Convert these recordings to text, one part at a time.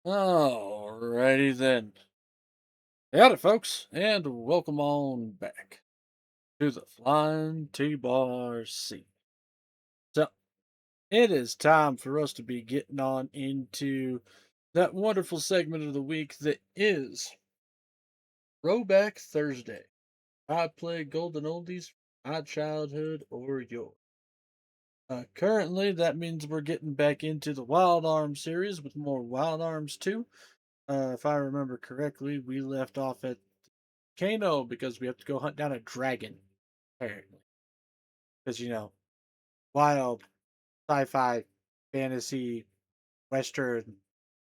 Alrighty then. Howdy, folks, and welcome on back to the Flying T-Bar C. So, it is time for us to be getting on into that wonderful segment of the week that is Throwback Thursday. I play golden oldies from my childhood or yours. Currently, that means we're getting back into the Wild Arms series with more Wild Arms 2. If I remember correctly, we left off at Kano because we have to go hunt down a dragon, apparently. Because, wild sci fi, fantasy, western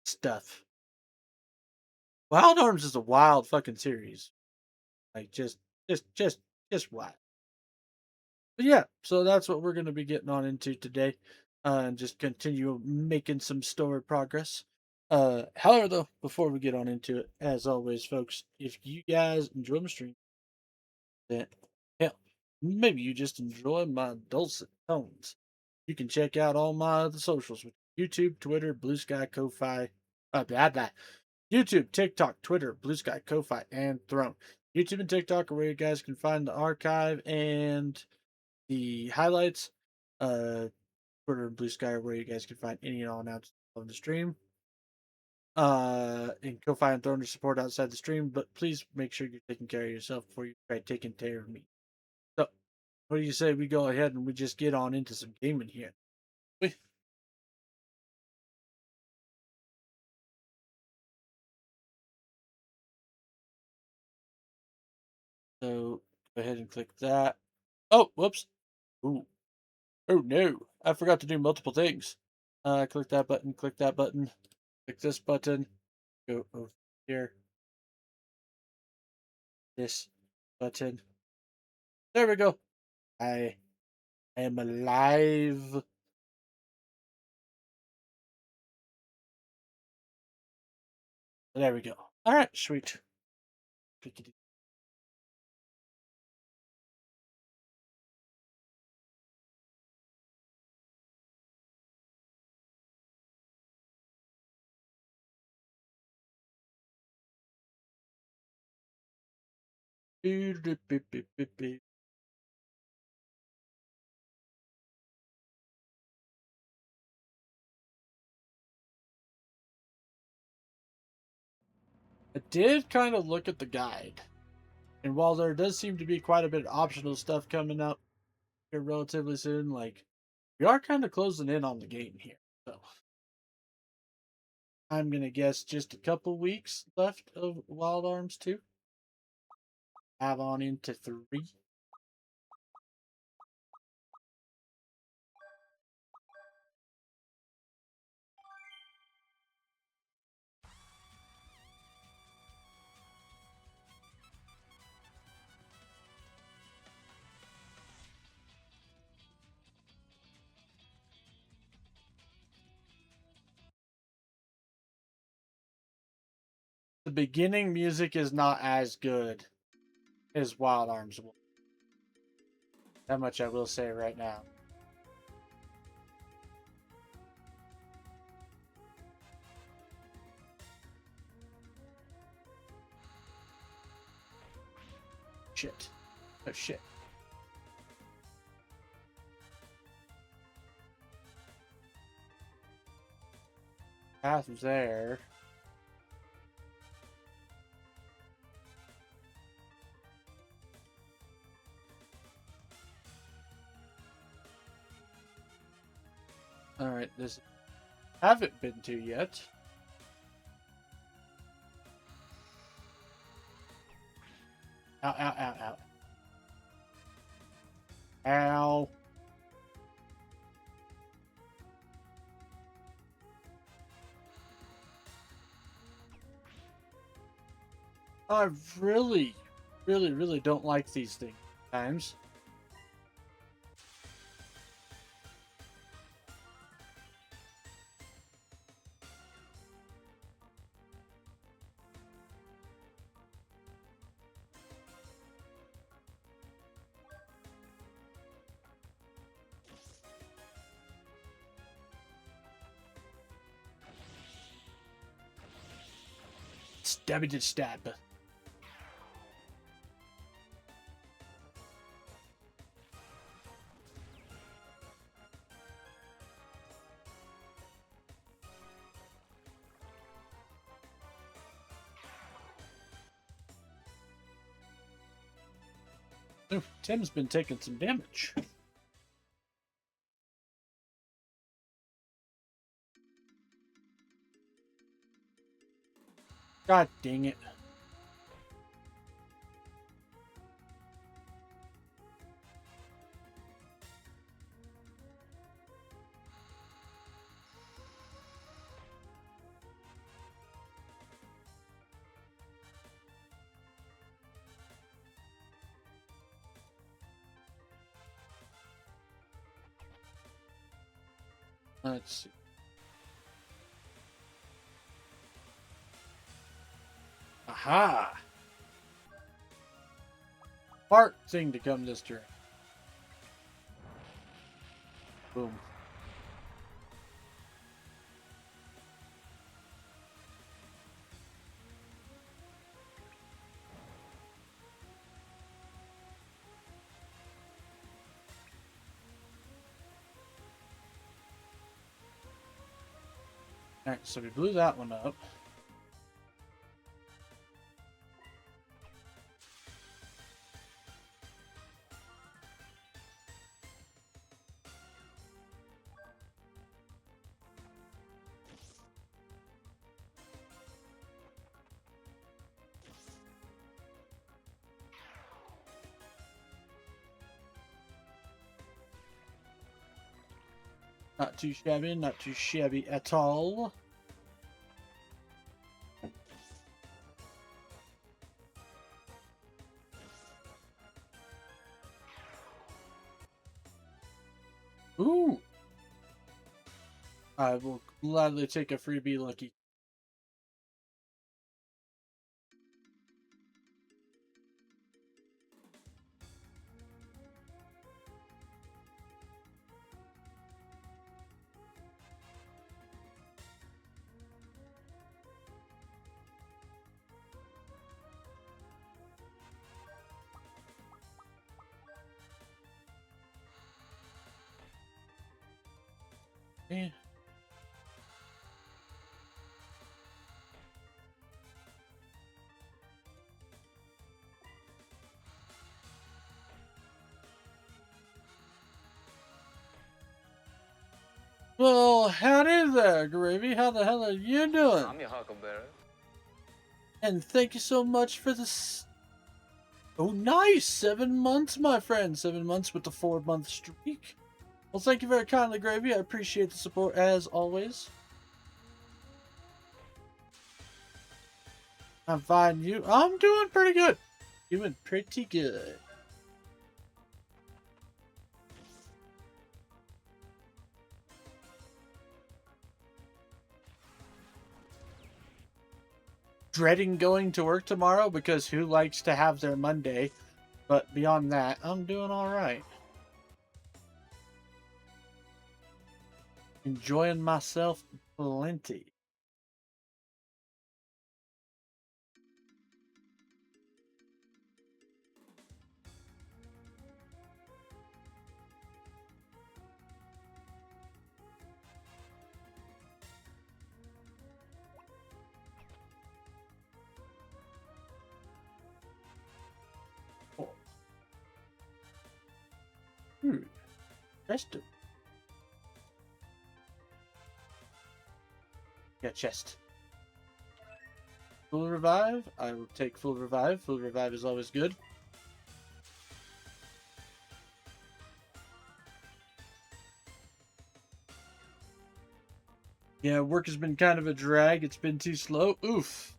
stuff. Wild Arms is a wild fucking series. Like, just wild. But yeah, so that's what we're going to be getting on into today. And just continue making some story progress. However, though, before we get on into it, as always, folks, if you guys enjoy my stream, then hell, maybe you just enjoy my dulcet tones. You can check out all my other socials with YouTube, Twitter, Blue Sky, Ko-Fi, blah, blah. YouTube, TikTok, Twitter, Blue Sky, Ko-Fi, and Throne. YouTube and TikTok are where you guys can find the archive and the highlights. Twitter and Blue Sky are where you guys can find any and all announcements of the stream. And Ko-Fi and Throne to support outside the stream, but please make sure you're taking care of yourself before you try taking care of me. So, what do you say we go ahead and we just get on into some gaming here? So, go ahead and click that. Oh, whoops. Ooh. Oh no, I forgot to do multiple things. Click that button, click that button, click this button, go over here, this button. There we go. I am alive. There we go. All right, sweet. I did kind of look at the guide, and while there does seem to be quite a bit of optional stuff coming up here relatively soon, like we are kind of closing in on the game here. So I'm gonna guess just a couple weeks left of Wild Arms 2. Have on into 3. The beginning music is not as good as Wild Arms will. That much I will say right now. Shit. Oh shit. Path there. Alright, this haven't been to yet. Ow, ow, ow, ow. Ow. I really don't like these things times. Stabby did stab. Oof, Tim's been taking some damage. God dang it. Let's see. Aha! Heart thing to come this turn. Boom. Alright, so we blew that one up. Not too shabby at all. Ooh! I will gladly take a freebie, Lucky. Yeah. Well, howdy there, Gravy. How the hell are you doing? I'm your Huckleberry. And thank you so much for this. Oh, nice! 7 months, my friend. 7 months with the 4-month streak. Well, thank you very kindly, Gravy. I appreciate the support as always. I'm fine. You? I'm doing pretty good. Doing pretty good. Dreading going to work tomorrow because who likes to have their Monday? But beyond that, I'm doing alright. Enjoying myself plenty. Oh. Chest. Yeah, chest. Full revive. I will take full revive. Full revive is always good. Yeah, work has been kind of a drag. It's been too slow. Oof.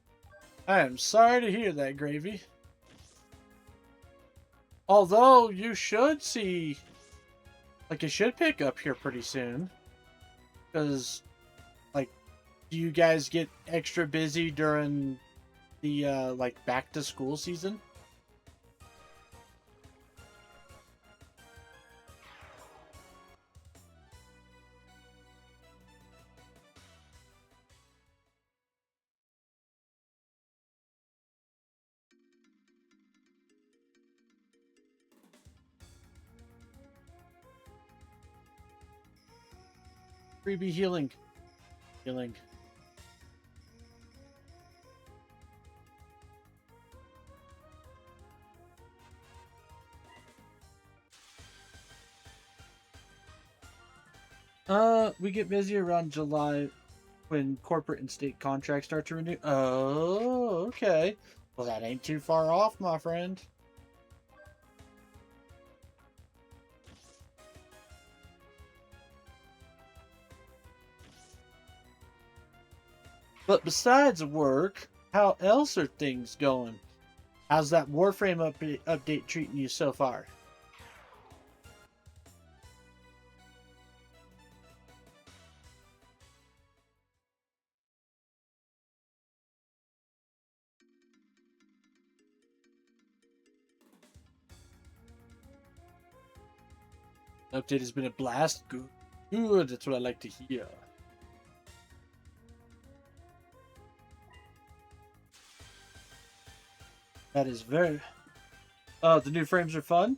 I am sorry to hear that, Gravy. Although, you should see... Like, it should pick up here pretty soon. Because, like, do you guys get extra busy during the, like, back-to-school season? freebie healing. Healing. We get busy around July when corporate and state contracts start to renew. Oh, okay. Well, that ain't too far off, my friend. But besides work, how else are things going? How's that Warframe update treating you so far? Update has been a blast. Good. Good. That's what I like to hear. That is very. The new frames are fun.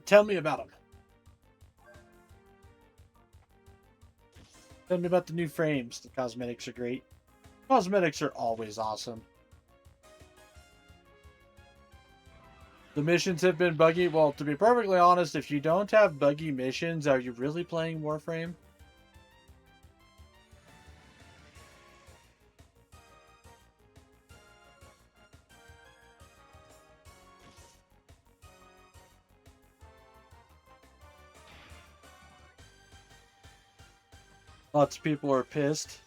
Tell me about them. Tell me about the new frames. The cosmetics are great. Cosmetics are always awesome. The missions have been buggy. Well, to be perfectly honest, if you don't have buggy missions, are you really playing Warframe? Lots of people are pissed.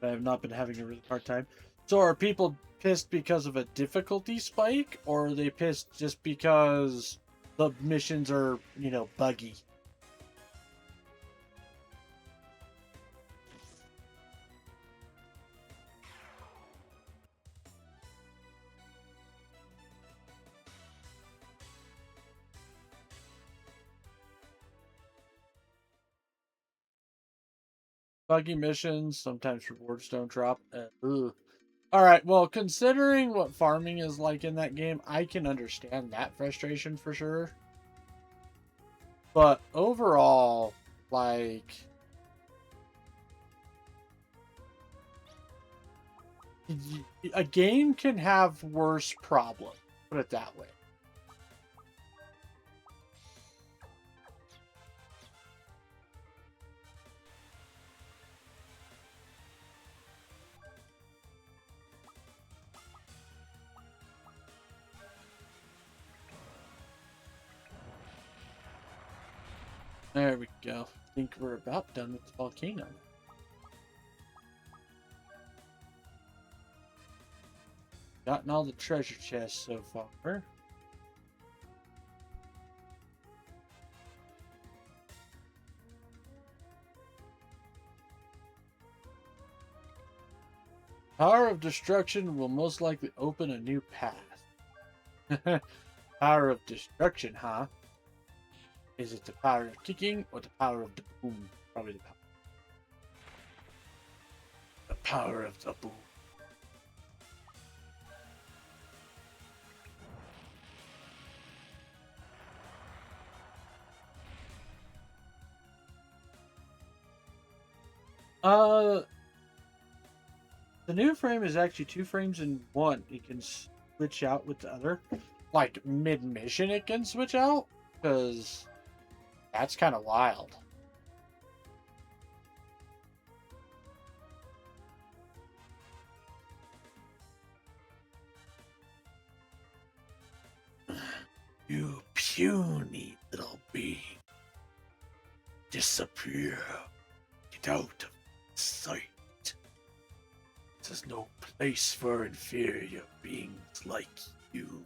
I have not been having a really hard time. So are people pissed because of a difficulty spike, or are they pissed just because the missions are, buggy? Buggy missions, sometimes rewards don't drop. All right, well, considering what farming is like in that game, I can understand that frustration for sure. But overall, like, a game can have worse problems. Put it that way. There we go. I think we're about done with the volcano. Gotten all the treasure chests so far. Power of Destruction will most likely open a new path. Power of Destruction, huh? Is it the power of kicking or the power of the boom? Probably the power. The power of the boom. The new frame is actually 2 frames in one. You can switch out with the other. Like mid-mission it can switch out, because that's kind of wild. You puny little being. Disappear. Get out of sight. This is no place for inferior beings like you.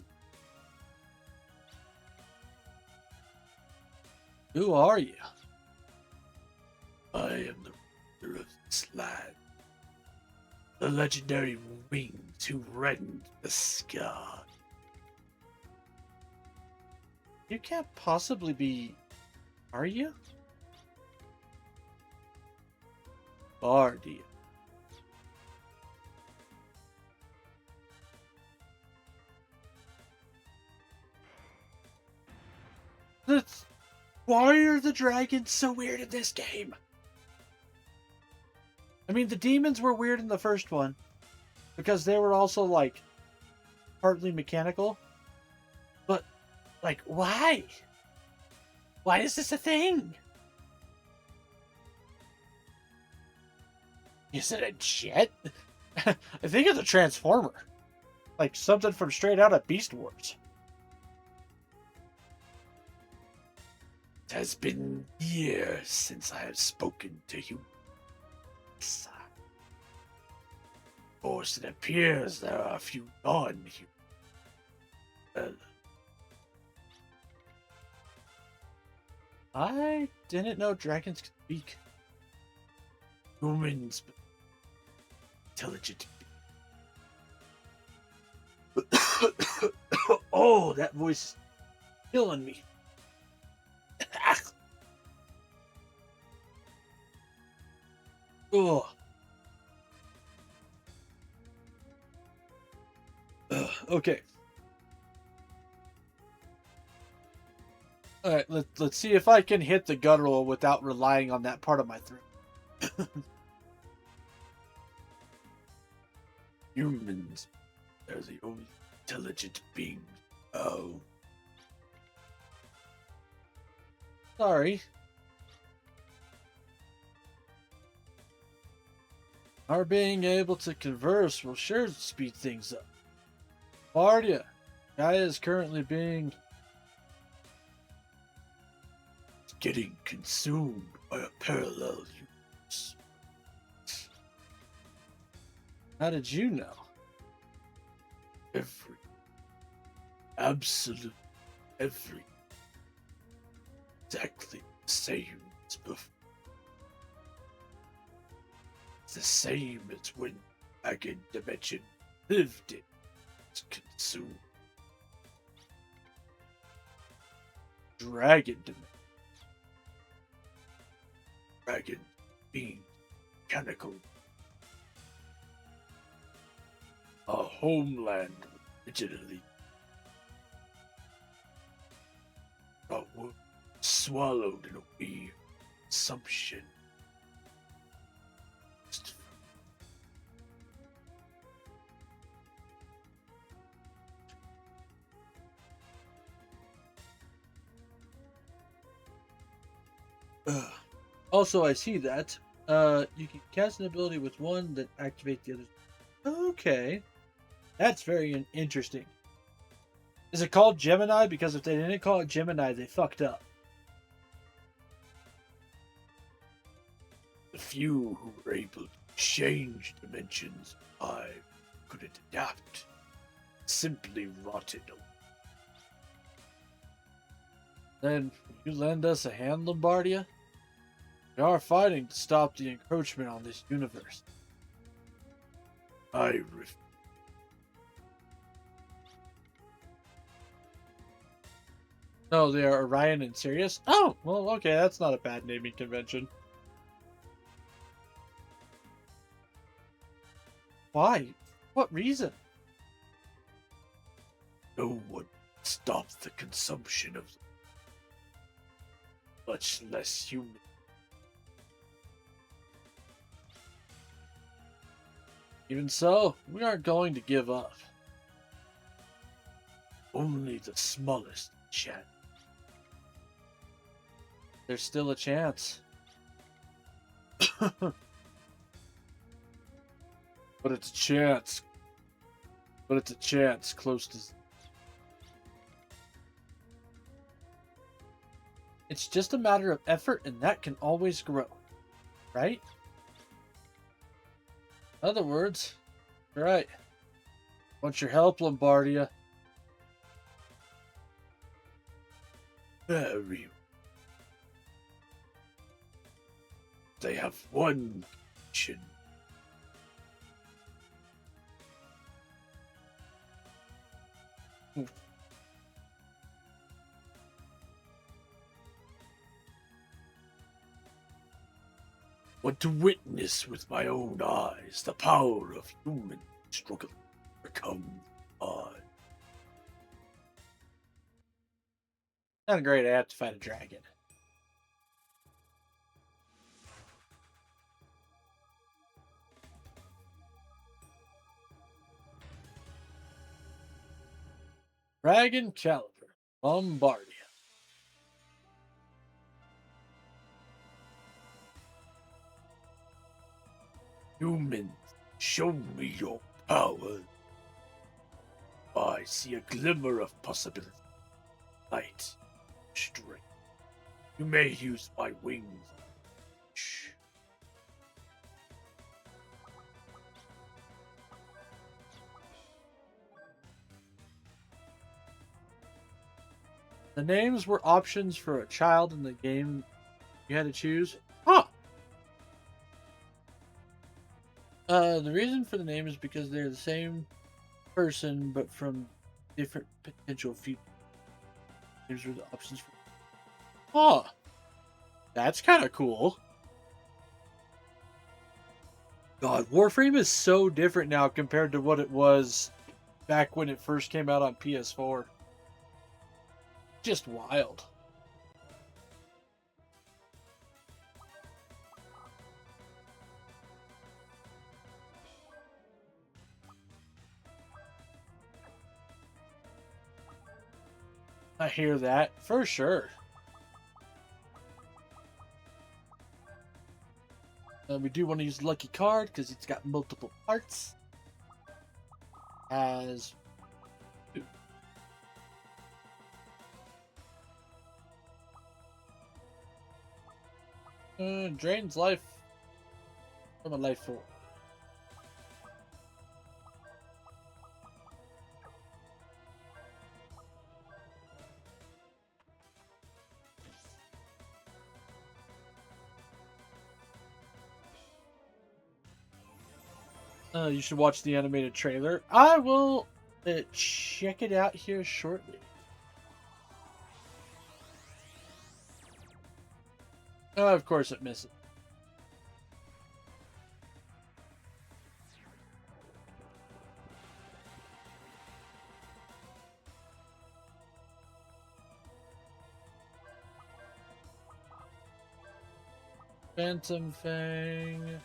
Who are you? I am the ruler of this land. The legendary wings who reddened the sky. You can't possibly be... Are you? Bardia. That's Why are the dragons so weird in this game? I mean, the demons were weird in the first one because they were also like partly mechanical. But like, why? Why is this a thing? Is it a jet? I think it's a transformer. Like something from straight out of Beast Wars. It has been years since I have spoken to you. Of course, it appears there are a few non-human. I didn't know dragons could speak. Humans, intelligent. Oh, that voice is killing me. Oh. Okay. All right, let's see if I can hit the guttural without relying on that part of my throat. Humans are the only intelligent beings. Oh. Sorry. Our being able to converse will sure speed things up. Bardia, Gaia is currently getting consumed by a parallel universe. How did you know? Absolute every, exactly the same as before. It's the same as when Dragon Dimension lived it. It's consumed. Dragon Dimension. Dragon being mechanical. A homeland originally. But was swallowed in a wave of consumption. Also, I see that. You can cast an ability with one that activates the other. Okay. That's very interesting. Is it called Gemini? Because if they didn't call it Gemini, they fucked up. The few who were able to change dimensions I couldn't adapt simply rotted away. Then you lend us a hand, Lombardia? We are fighting to stop the encroachment on this universe. I refuse. No, they are Orion and Sirius? Oh, well, okay, that's not a bad naming convention. Why? What reason? No one stops the consumption of them, much less human. Even so, we aren't going to give up. Only the smallest chance. There's still a chance. But it's a chance. But it's a chance close to... It's just a matter of effort, and that can always grow. Right? In other words, right. Want your help, Lombardia? Very. They have one mission. Want to witness with my own eyes the power of human struggle to become I. Not a great app to fight a dragon. Dragon Caliber, Bombardier. Humans, show me your power. I see a glimmer of possibility. Light, strength. You may use my wings. Shh. The names were options for a child in the game you had to choose. Huh. The reason for the name is because they're the same person but from different potential futures. These were the options for. Huh. That's kind of cool. God, Warframe is so different now compared to what it was back when it first came out on PS4. Just wild. I hear that for sure. We do want to use Lucky Card because it's got multiple parts. As drains life from a life form. You should watch the animated trailer. I will check it out here shortly. Of course it misses. Phantom Fang.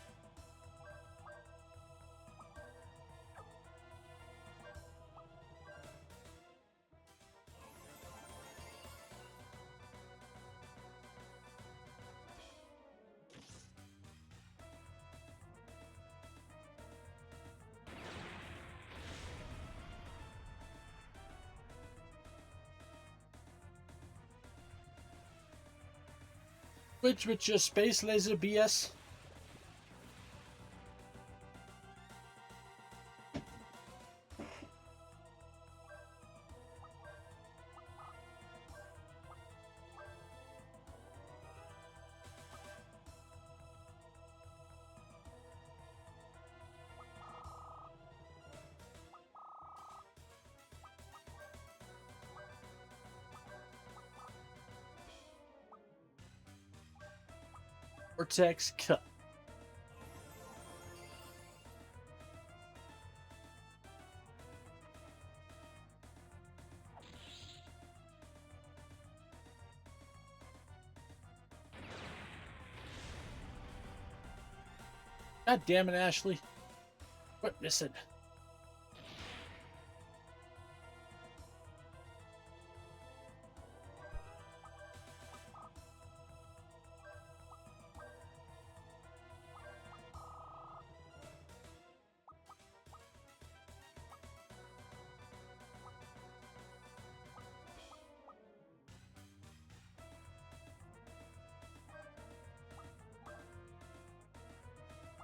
Which with your space laser BS? Vortex Cut. God damn it, Ashley. Quit missing.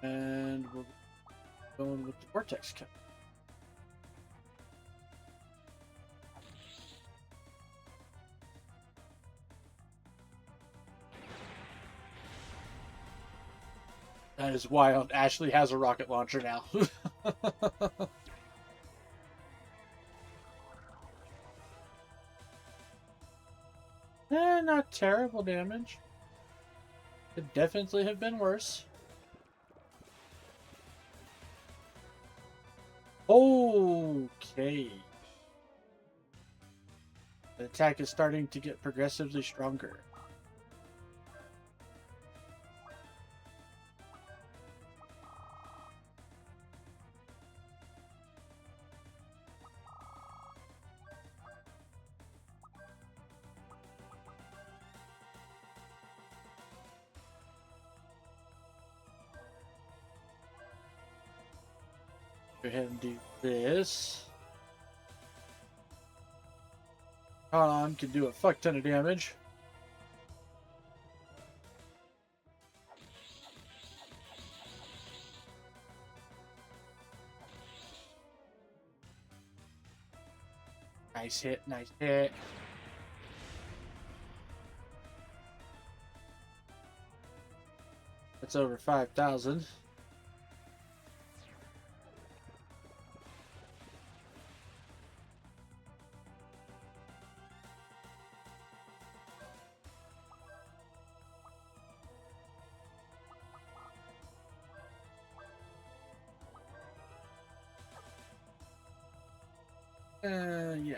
And we're going with the Vortex Cut. That is wild. Ashley has a rocket launcher now. Not terrible damage. Could definitely have been worse. Okay. The attack is starting to get progressively stronger. Go ahead and do this. Con can do a fuck ton of damage. Nice hit, nice hit. That's over 5,000. Yeah.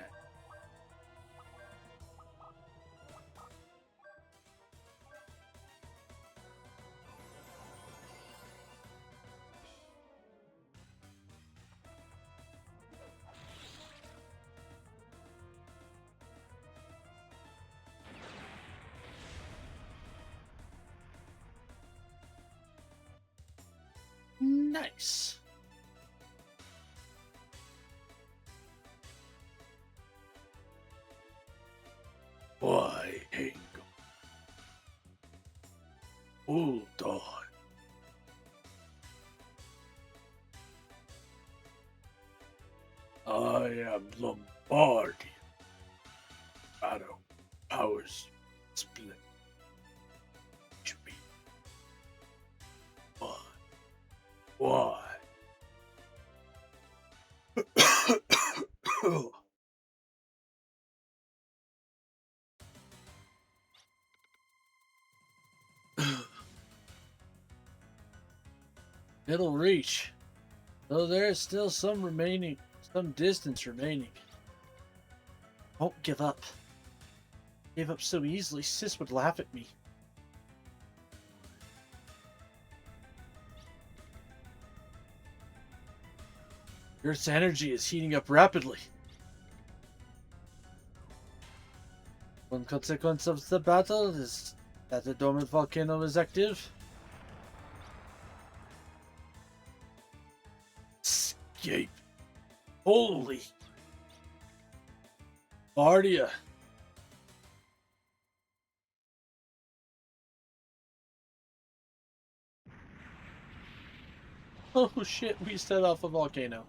Nice. Why, Hank? Hold on. I am Lombardian. Shadow powers split. To me. Why? Why? It'll reach. Though there is still some distance remaining. Won't give up. Gave up so easily, Sis would laugh at me. Earth's energy is heating up rapidly. One consequence of the battle is that the dormant volcano is active. Escape. Holy. Bardia. Oh shit, we set off a volcano.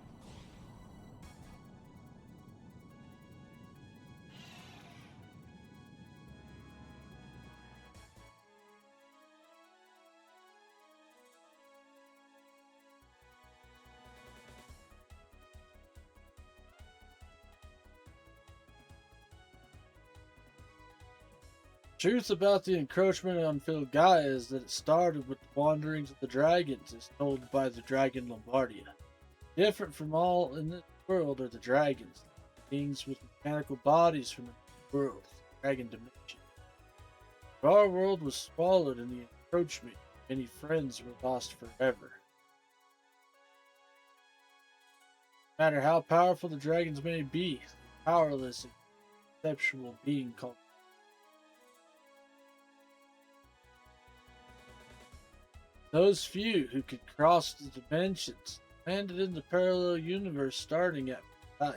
Truth about the encroachment on Filgaia is that it started with the wanderings of the dragons, as told by the dragon Lombardia. Different from all in this world are the dragons, beings with mechanical bodies from the world, the dragon dimension. If our world was swallowed in the encroachment, many friends were lost forever. No matter how powerful the dragons may be, they're powerless and conceptual being called. Those few who could cross the dimensions landed in the parallel universe starting at Gaia.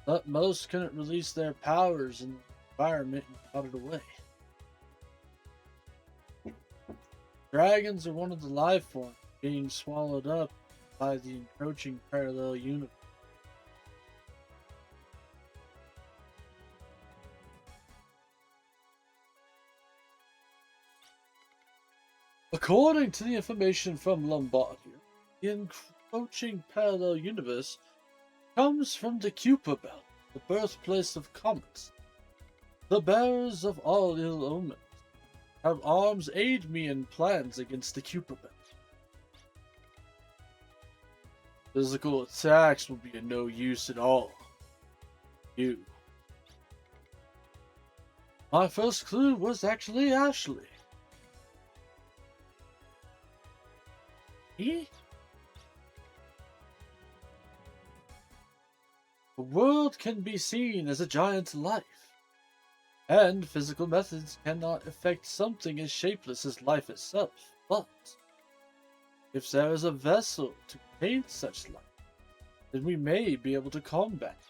But most couldn't release their powers in the environment and got it away. Dragons are one of the life forms being swallowed up by the encroaching parallel universe. According to the information from Lombardia, the encroaching parallel universe comes from the Kuiper Belt, the birthplace of comets. The bearers of all ill omens have arms aid me in plans against the Kuiper Belt. Physical attacks will be of no use at all. You. My first clue was actually Ashley. He? The world can be seen as a giant's life, and physical methods cannot affect something as shapeless as life itself, but If there is a vessel to contain such life, then we may be able to combat it.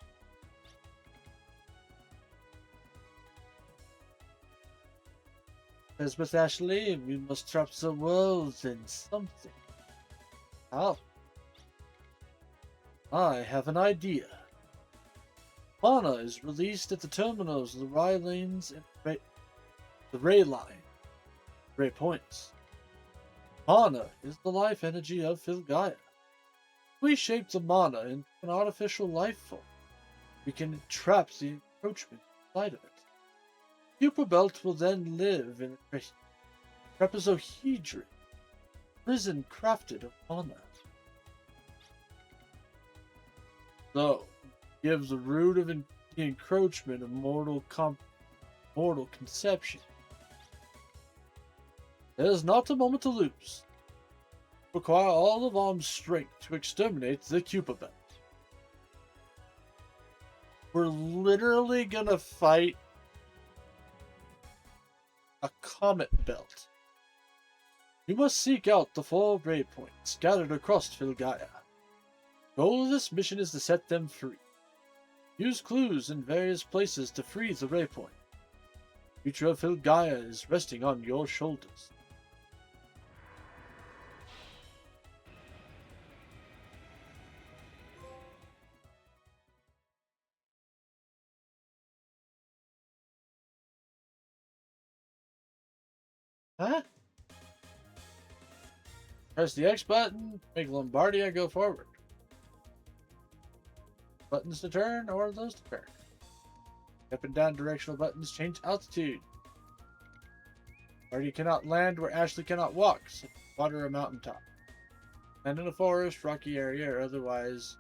As with Ashley, we must trap the world in something. How? I have an idea. Mana is released at the terminals of the Ray lanes and the Ray line, Ray points. Mana is the life energy of Filgaia. We shape the mana into an artificial life form. We can trap the encroachment inside of it. Kuiper Belt will then live in a trapezohedron, prison crafted of mana. So, give the root of the encroachment of mortal conception. There is not a moment to lose. Require all of arm's strength to exterminate the Kuiper Belt. We're literally gonna fight a comet belt. You must seek out the 4 ray points scattered across Filgaia. The goal of this mission is to set them free. Use clues in various places to free the ray point. The future of Filgaia is resting on your shoulders. Huh? Press the X button, make Lombardia go forward. Buttons to turn or those to turn. Up and down directional buttons change altitude. Lombardia cannot land where Ashley cannot walk, so water or mountaintop. Land in a forest, rocky area, or otherwise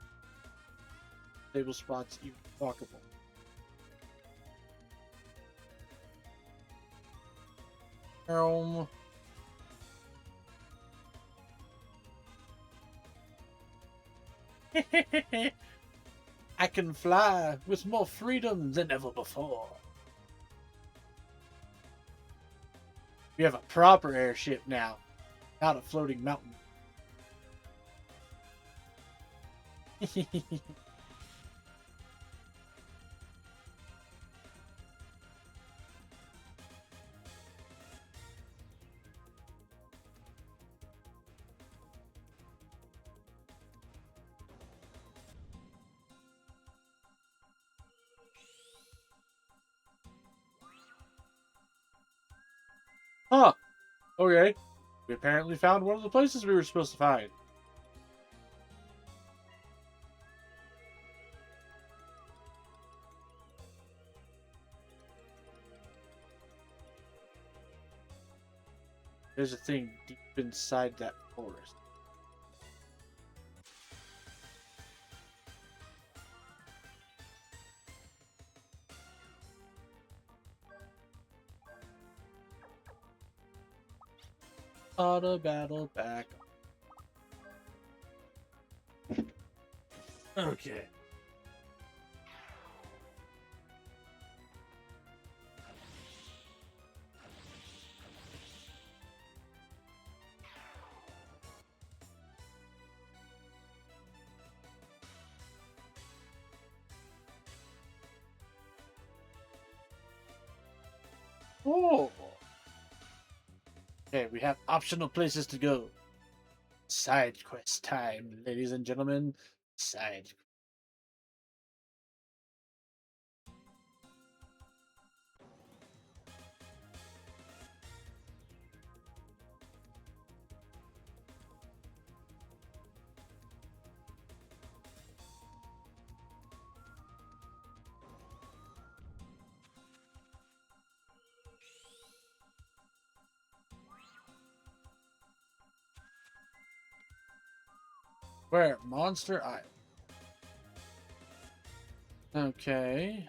stable spots even walkable. I can fly with more freedom than ever before. We have a proper airship now, not a floating mountain. Huh. Okay. We apparently found one of the places we were supposed to find. There's a thing deep inside that forest. Auto battle back. Okay. Oh. Okay, we have optional places to go. Side quest time, ladies and gentlemen. Side. Where? Monster Island. Okay.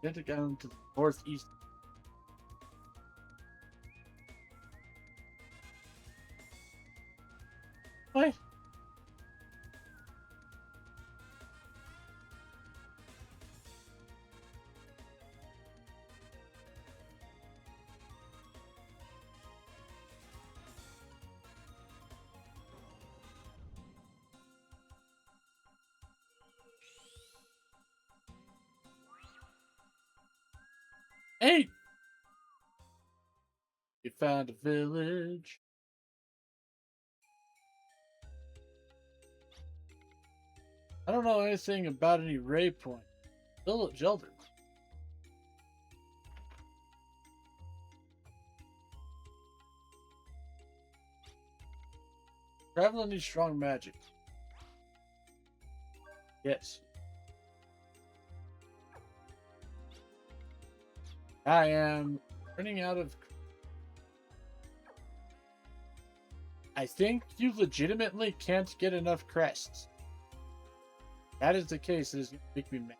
Get it down to the northeast. What? Hey, you found a village. I don't know anything about any raid point. Village elders. Traveler needs strong magic. Yes. I am running out of. I think you legitimately can't get enough crests. That is the case. It is going to make me mad.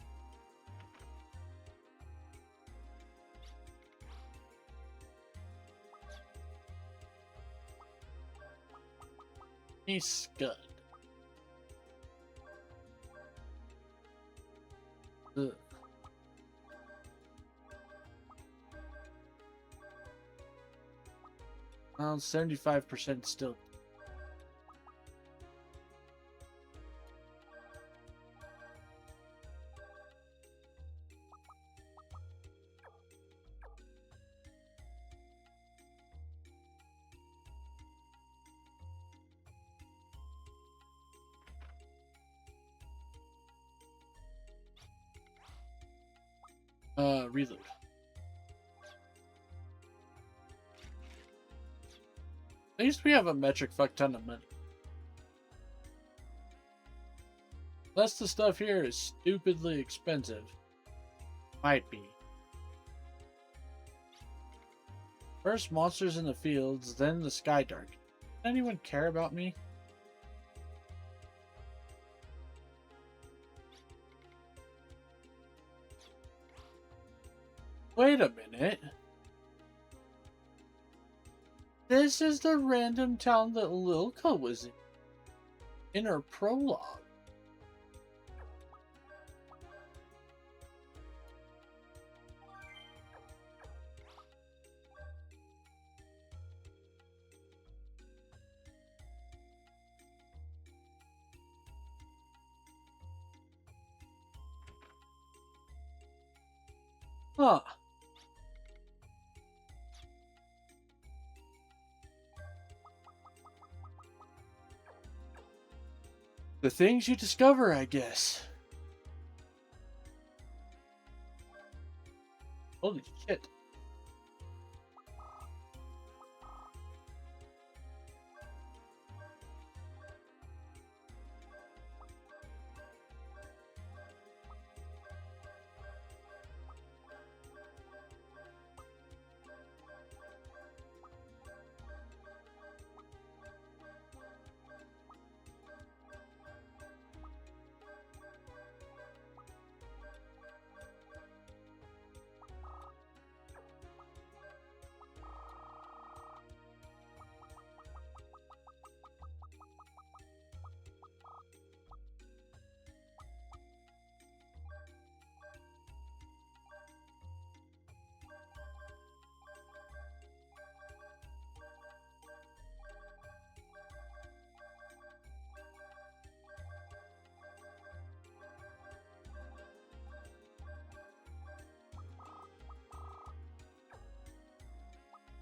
He's scud. Ugh. Well, 75% still. Reload. At least we have a metric fuck ton of money. Unless the stuff here is stupidly expensive. Might be. First monsters in the fields, then the sky dark. Does anyone care about me? Wait a minute. This is the random town that Lilka was in her prologue. Huh. The things you discover, I guess. Holy shit.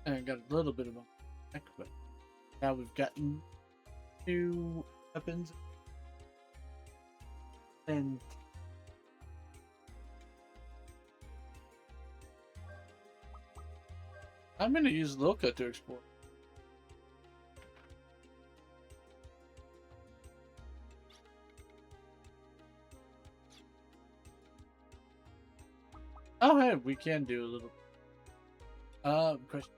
I got a little bit of a back, but now we've gotten new weapons and I'm gonna use Loka to explore. Oh hey, we can do a little question.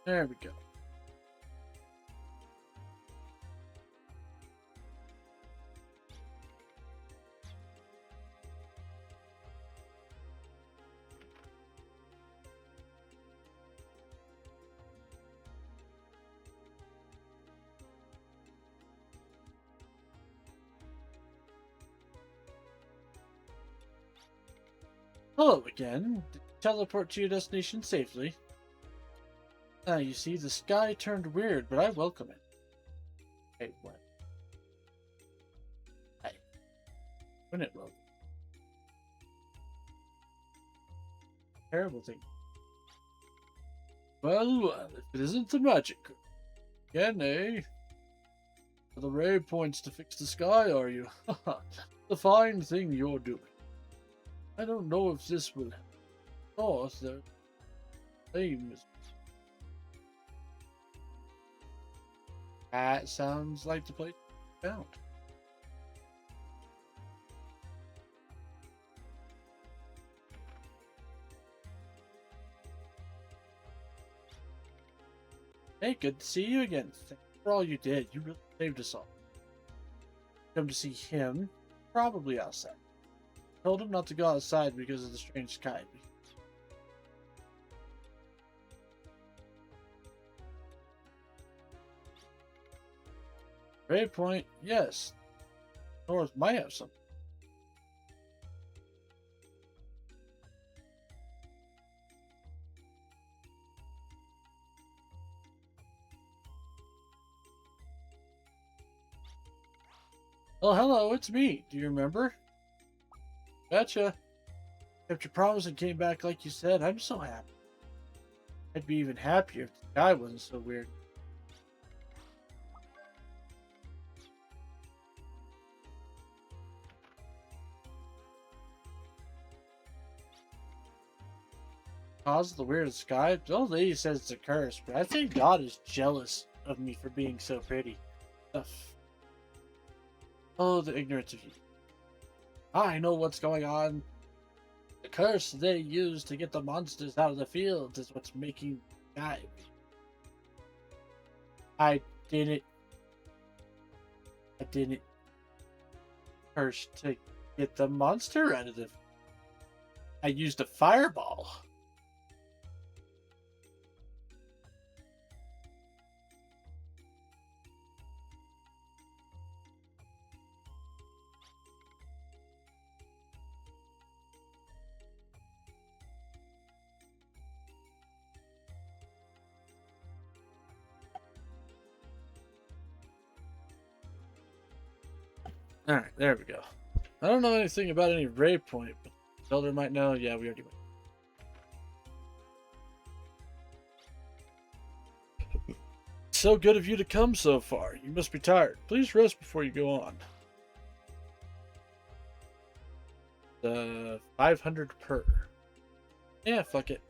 There we go. Hello again. Did you teleport to your destination safely? You see, the sky turned weird, but I welcome it. Hey, what? Hey. Wouldn't it welcome? Terrible thing. Well, if it isn't the magic. Again, eh? The ray points to fix the sky, are you? The fine thing you're doing. I don't know if this will cause their claims. That sounds like the place found. Hey, good to see you again. Thanks for all you did. You really saved us all. Come to see him, probably outside. Told him not to go outside because of the strange sky. Great point. Yes. North might have something. Oh, hello, it's me. Do you remember? Gotcha. Kept your promise and came back like you said. I'm so happy. I'd be even happier if the sky wasn't so weird. Cause of the weird sky? The old lady says it's a curse, but I think God is jealous of me for being so pretty. Ugh. Oh, the ignorance of you. I know what's going on. The curse they use to get the monsters out of the fields is what's making the sky. I didn't curse to get the monster out of the. I used a fireball. Alright, there we go. I don't know anything about any ray point, but Zelda might know. Yeah, we already went. So good of you to come so far. You must be tired. Please rest before you go on. 500 per. Yeah, fuck it.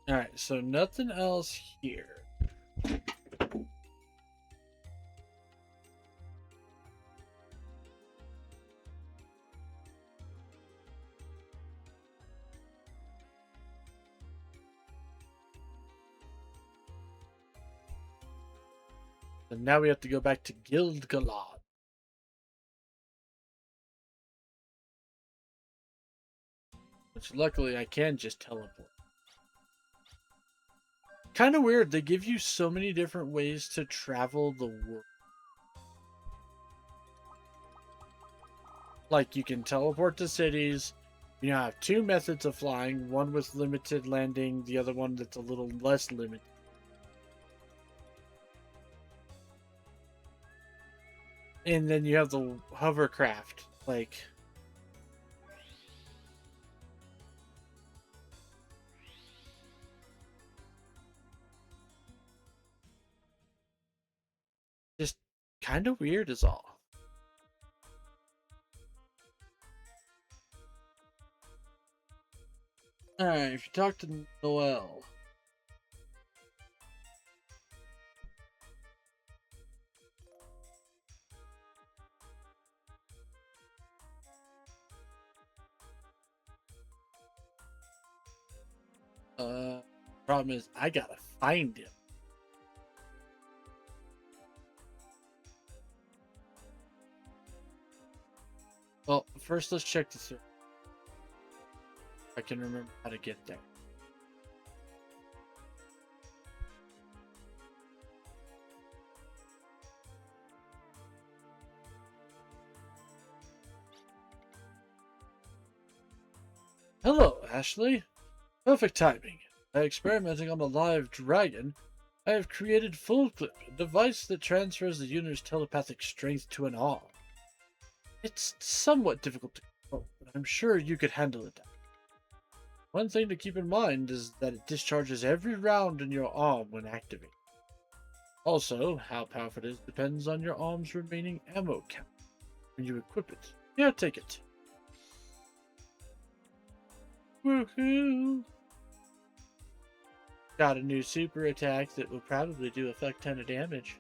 Alright, so nothing else here. And now we have to go back to Gilgalad. Which luckily I can just teleport. Kind of weird. They give you so many different ways to travel the world. Like you can teleport to cities. You now have two methods of flying. One with limited landing. The other one that's a little less limited. And then you have the hovercraft. Like... just kind of weird is all. Alright, if you talk to Noelle. Problem is, I gotta find him. first let's check the server. I can remember how to get there. Hello, Ashley. Perfect timing. By experimenting on a live dragon, I have created Full Clip, a device that transfers the user's telepathic strength to an arm. It's somewhat difficult to control, but I'm sure you could handle it. One thing to keep in mind is that it discharges every round in your arm when activated. Also, how powerful it is depends on your arm's remaining ammo count when you equip it. Here, take it. Woohoo! Got a new super attack that will probably do a fuck ton of damage.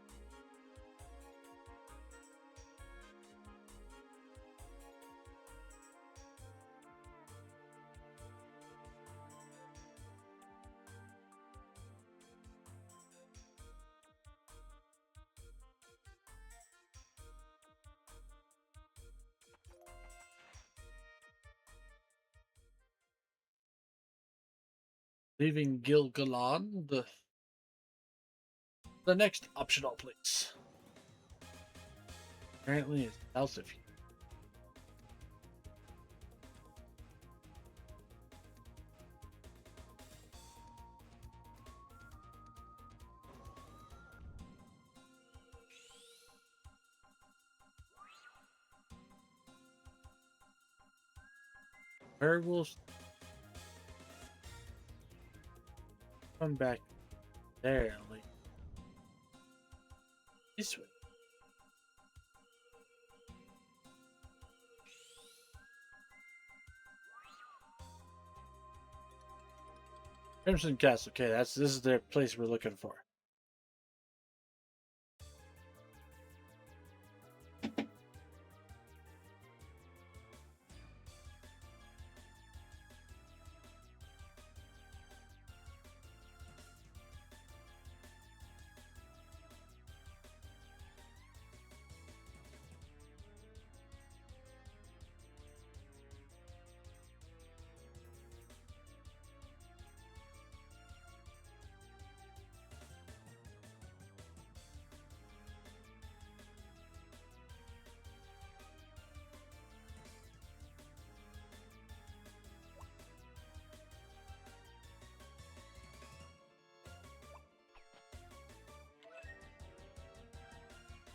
Leaving Gilgalon, the next optional place. Apparently it's south of here. Where will come back there, like this way. Crimson Castle. Okay, this is the place we're looking for.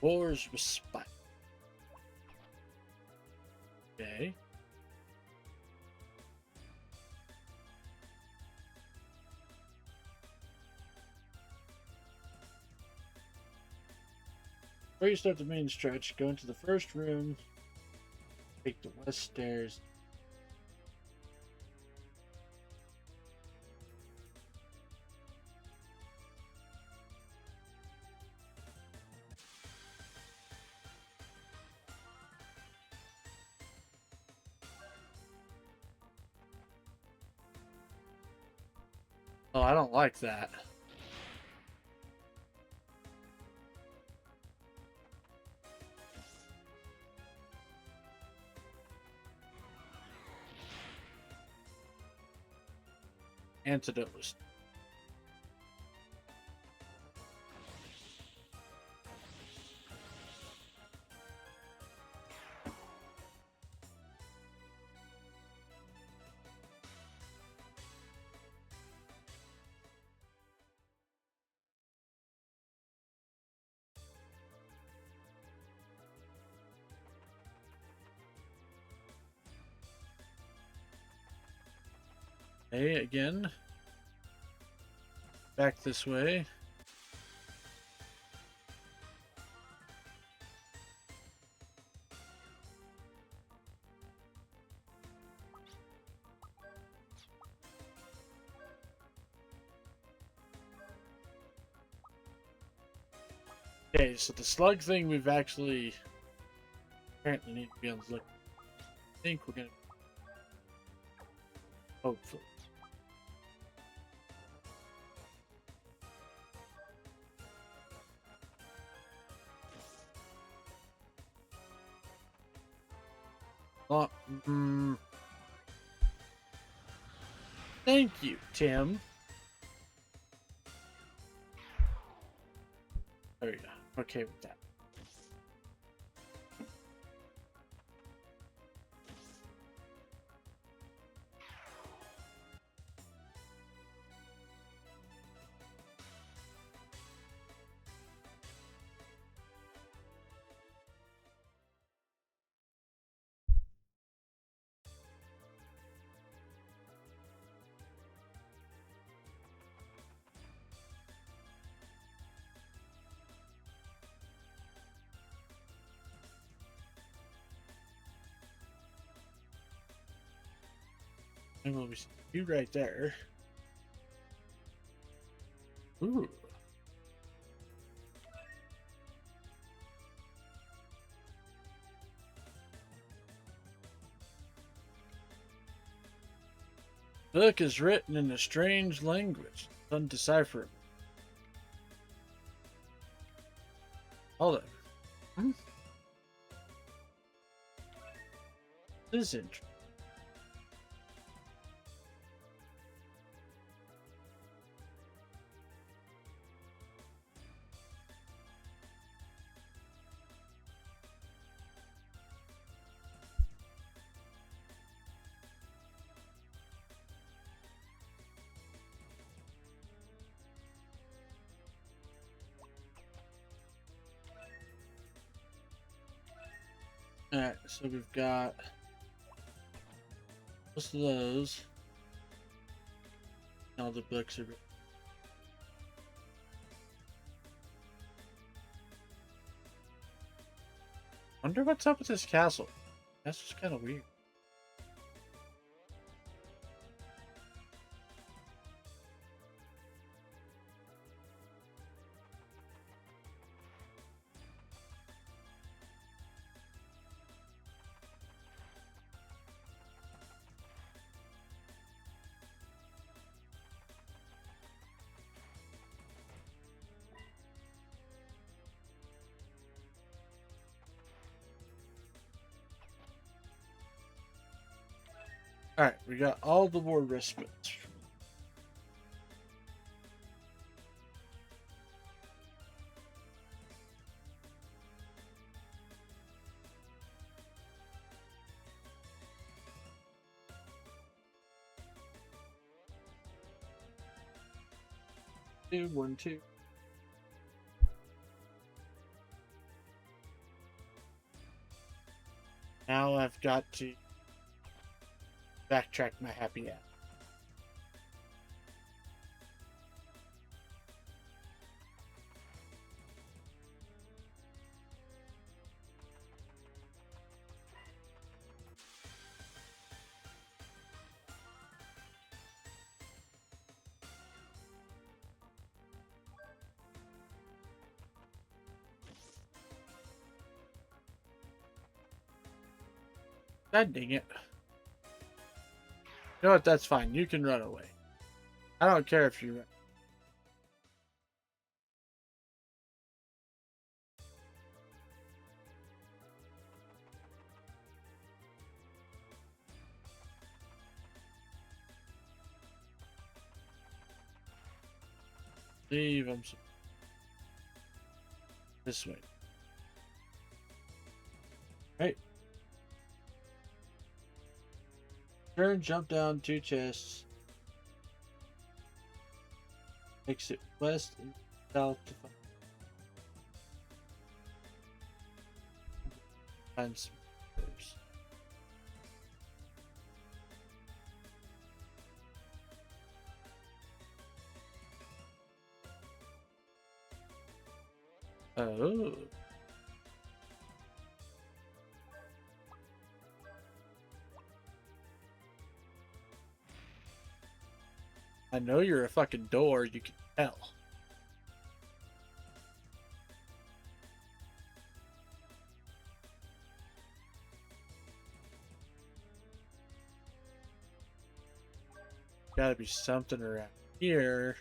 War's Respite. Okay. Before you start the main stretch, go into the first room, take the west stairs. Oh, I don't like that. Antidote. Okay, again. Back this way. Okay, so the slug thing we've actually apparently need to be on the look. I think we're gonna hopefully. Uh, mm, thank you, Tim. There you go. Okay with that. And we'll be you right there. Ooh. Book is written in a strange language, undecipherable. Hold on. This is interesting. Alright, so we've got most of those. All the books are. Wonder what's up with this castle. That's just kind of weird. Alright, we got all the war respites. Two, 1, 2. Now I've got to backtrack my happy app. God dang it. You know what? That's fine. You can run away. I don't care if you run. Leave. I'm so... This way. Right. Turn, jump down 2 chests. Exit west and south to find some birds. Oh. I know you're a fucking door, you can tell. Gotta be something around here.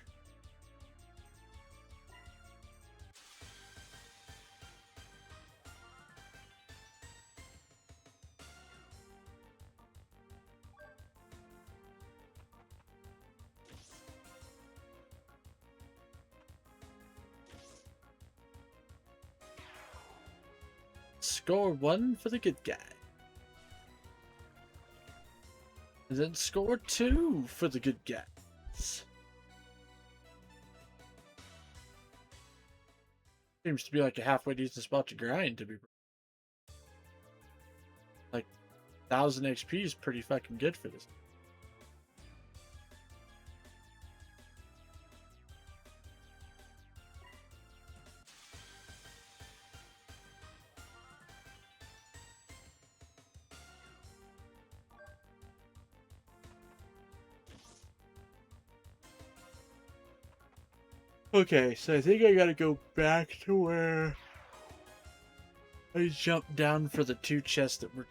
score 1 for the good guy. And then score 2 for the good guys. Seems to be like a halfway decent spot to grind, to be like 1000 XP is pretty fucking good for this. Okay, so I think I gotta go back to where I jumped down for the 2 chests that were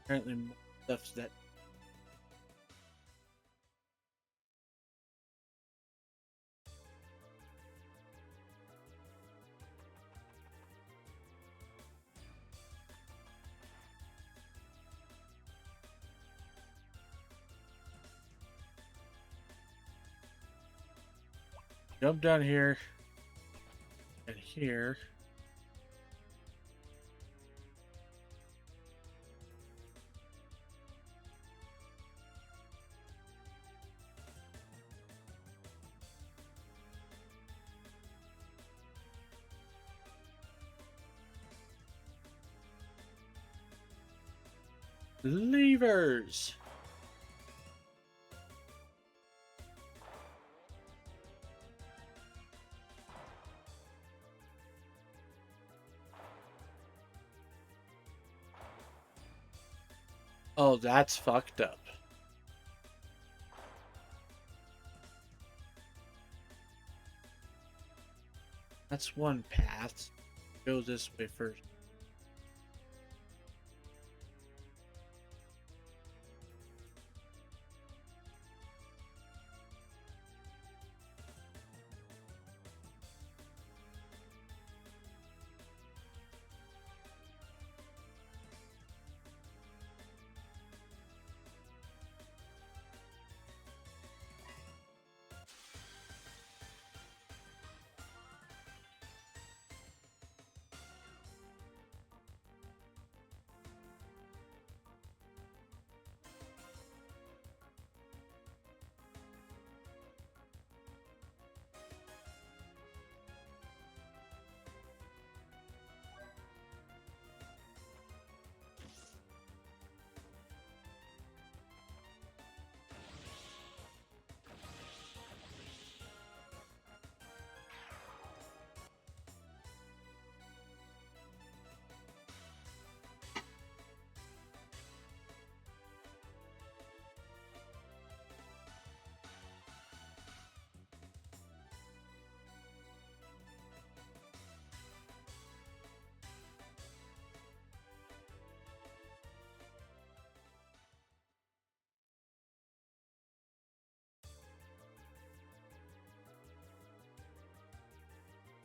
apparently more stuff's that. Jump down here and here. Levers. Oh, that's fucked up. That's one path. Go this way first.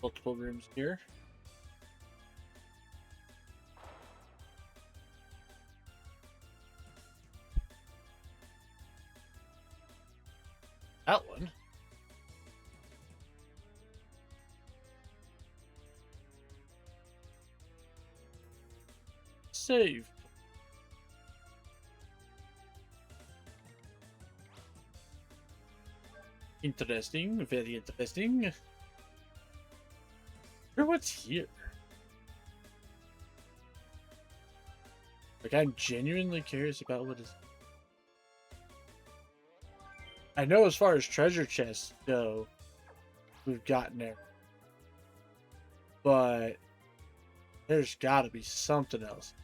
Multiple rooms here. That one. Save. Interesting, very interesting. Wonder what's here. Like, I'm genuinely curious about what is. I know as far as treasure chests go, we've gotten there. But there's gotta be something else.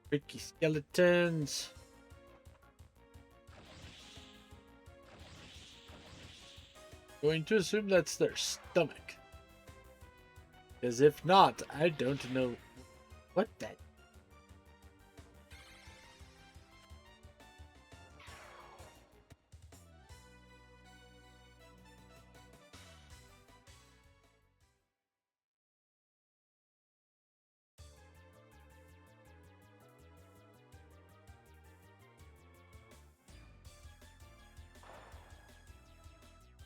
Tricky skeletons. Going to assume that's their stomach. Because if not, I don't know what that.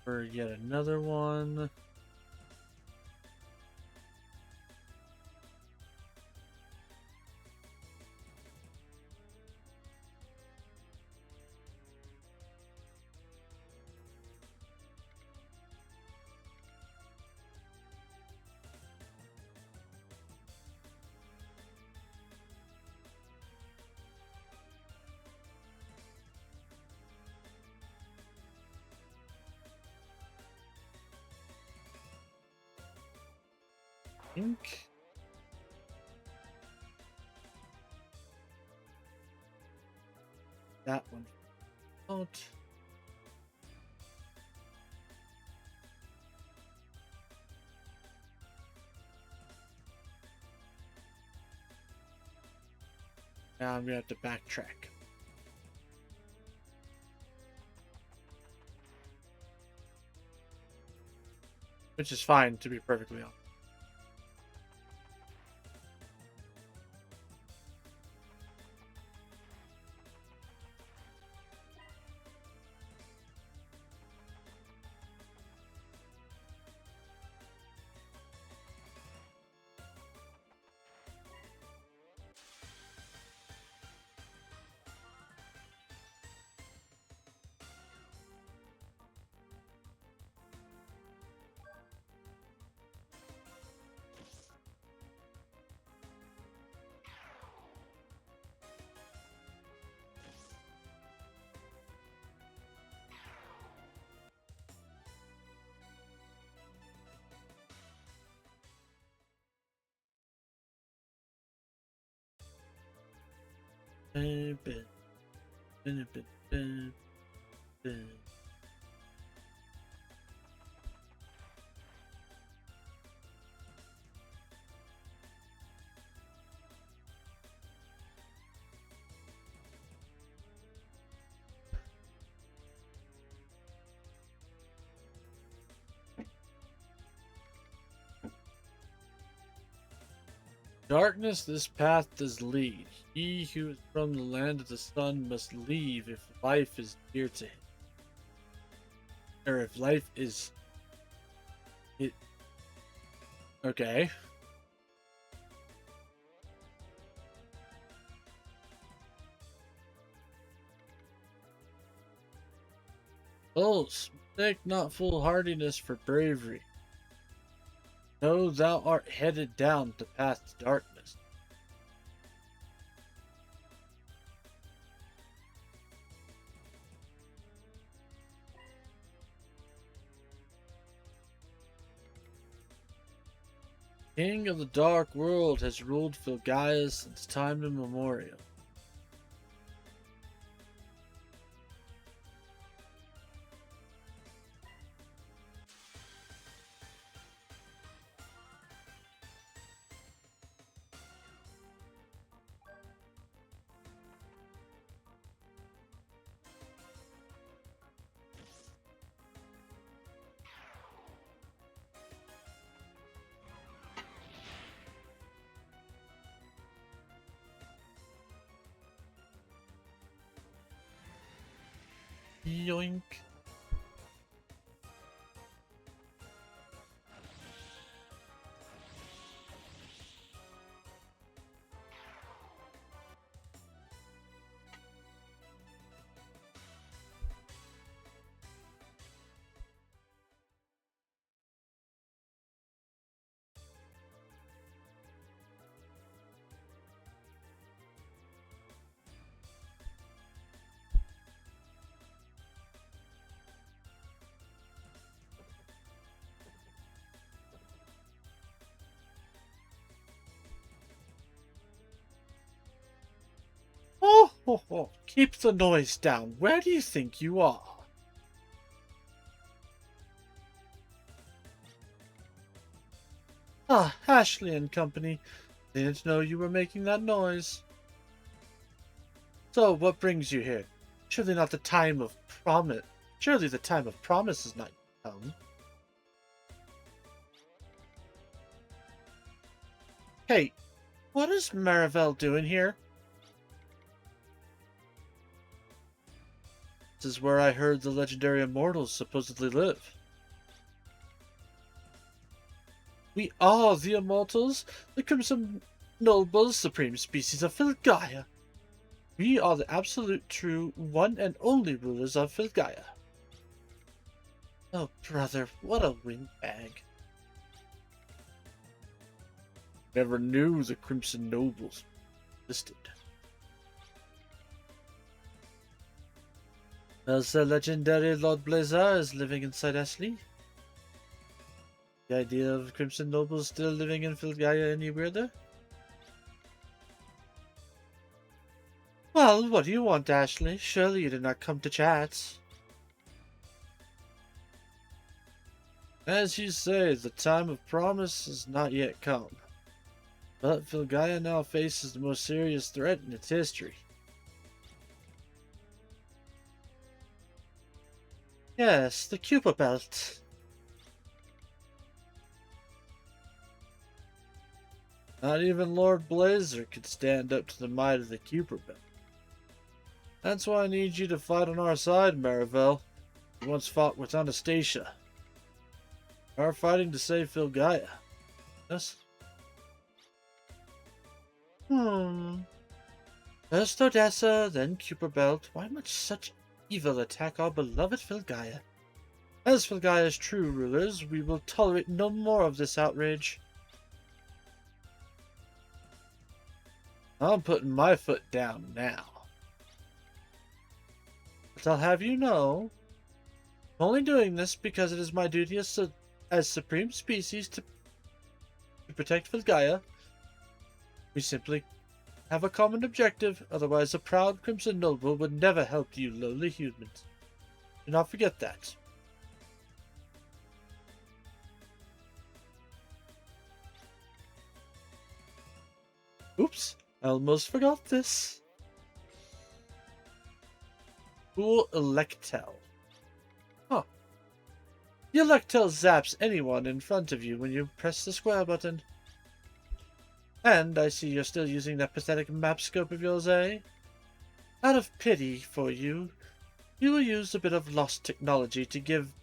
for yet another one. Think. That one out. Now I'm gonna have to backtrack. Which is fine, to be perfectly honest. Darkness, this path does lead. He who is from the land of the sun must leave if life is dear to him. Or if life is... It... Okay. Oh, mistake not foolhardiness for bravery. Know thou art headed down the path to darkness. King of the Dark World has ruled Filgaia since time immemorial. Yoink. Oh, keep the noise down. Where do you think you are? Ah, Ashley and company. Didn't know you were making that noise. So, what brings you here? Surely not the time of promise. Surely the time of promise has not yet come. Hey, what is Marivelle doing here? This is where I heard the legendary immortals supposedly live. We are the immortals, the Crimson Nobles, supreme species of Filgaia. We are the absolute true one and only rulers of Filgaia. Oh, brother, what a windbag. Never knew the Crimson Nobles existed. Does the legendary Lord Blazar is living inside Ashley? The idea of Crimson Nobles still living in Filgaia any weirder? Well, what do you want, Ashley? Surely you did not come to chat. As you say, the time of promise has not yet come. But Filgaia now faces the most serious threat in its history. Yes, the Kuiper Belt. Not even Lord Blazer could stand up to the might of the Kuiper Belt. That's why I need you to fight on our side, Marivel. You once fought with Anastasia. We are fighting to save Filgaia. Yes? First Odessa, then Kuiper Belt. Why must such evil attack our beloved Filgaia? As Filgaia's true rulers, we will tolerate no more of this outrage. I'm putting my foot down now. But I'll have you know, I'm only doing this because it is my duty as supreme species to protect Filgaia. We simply have a common objective, otherwise a proud Crimson Noble would never help you lowly humans. Do not forget that. Oops, I almost forgot this. Cool Electel. Huh. The Electel zaps anyone in front of you when you press the square button. And I see you're still using that pathetic map scope of yours, eh? Out of pity for you, we will use a bit of lost technology to give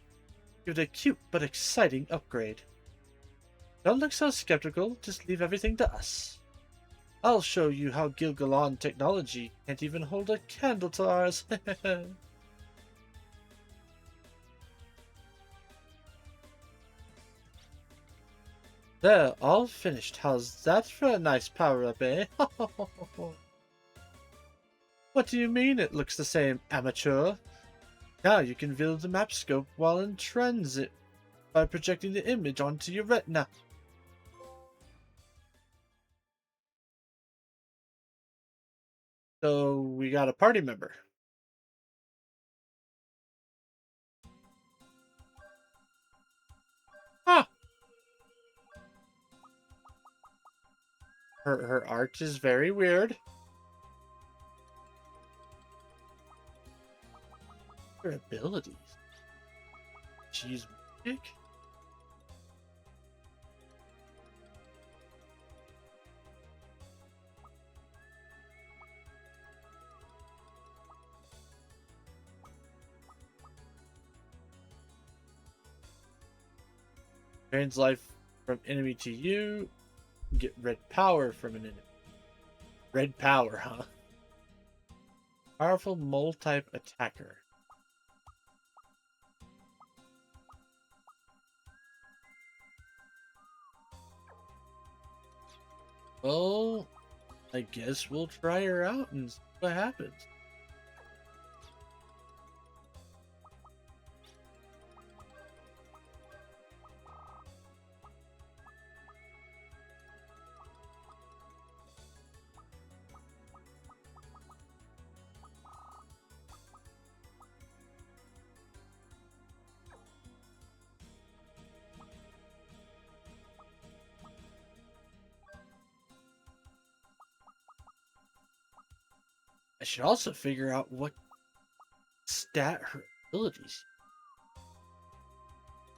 it a cute but exciting upgrade. Don't look so skeptical, just leave everything to us. I'll show you how Gilgalon technology can't even hold a candle to ours. There, all finished. How's that for a nice power-up, eh? What do you mean it looks the same, amateur? Now you can view the map scope while in transit by projecting the image onto your retina. So we got a party member. Huh. Her art is very weird. Her abilities. She's magic. Drains life from enemy to you. Get red power from an enemy. Red power, huh? Powerful mole type attacker. Well, I guess we'll try her out and see what happens. I should also figure out what stat her abilities.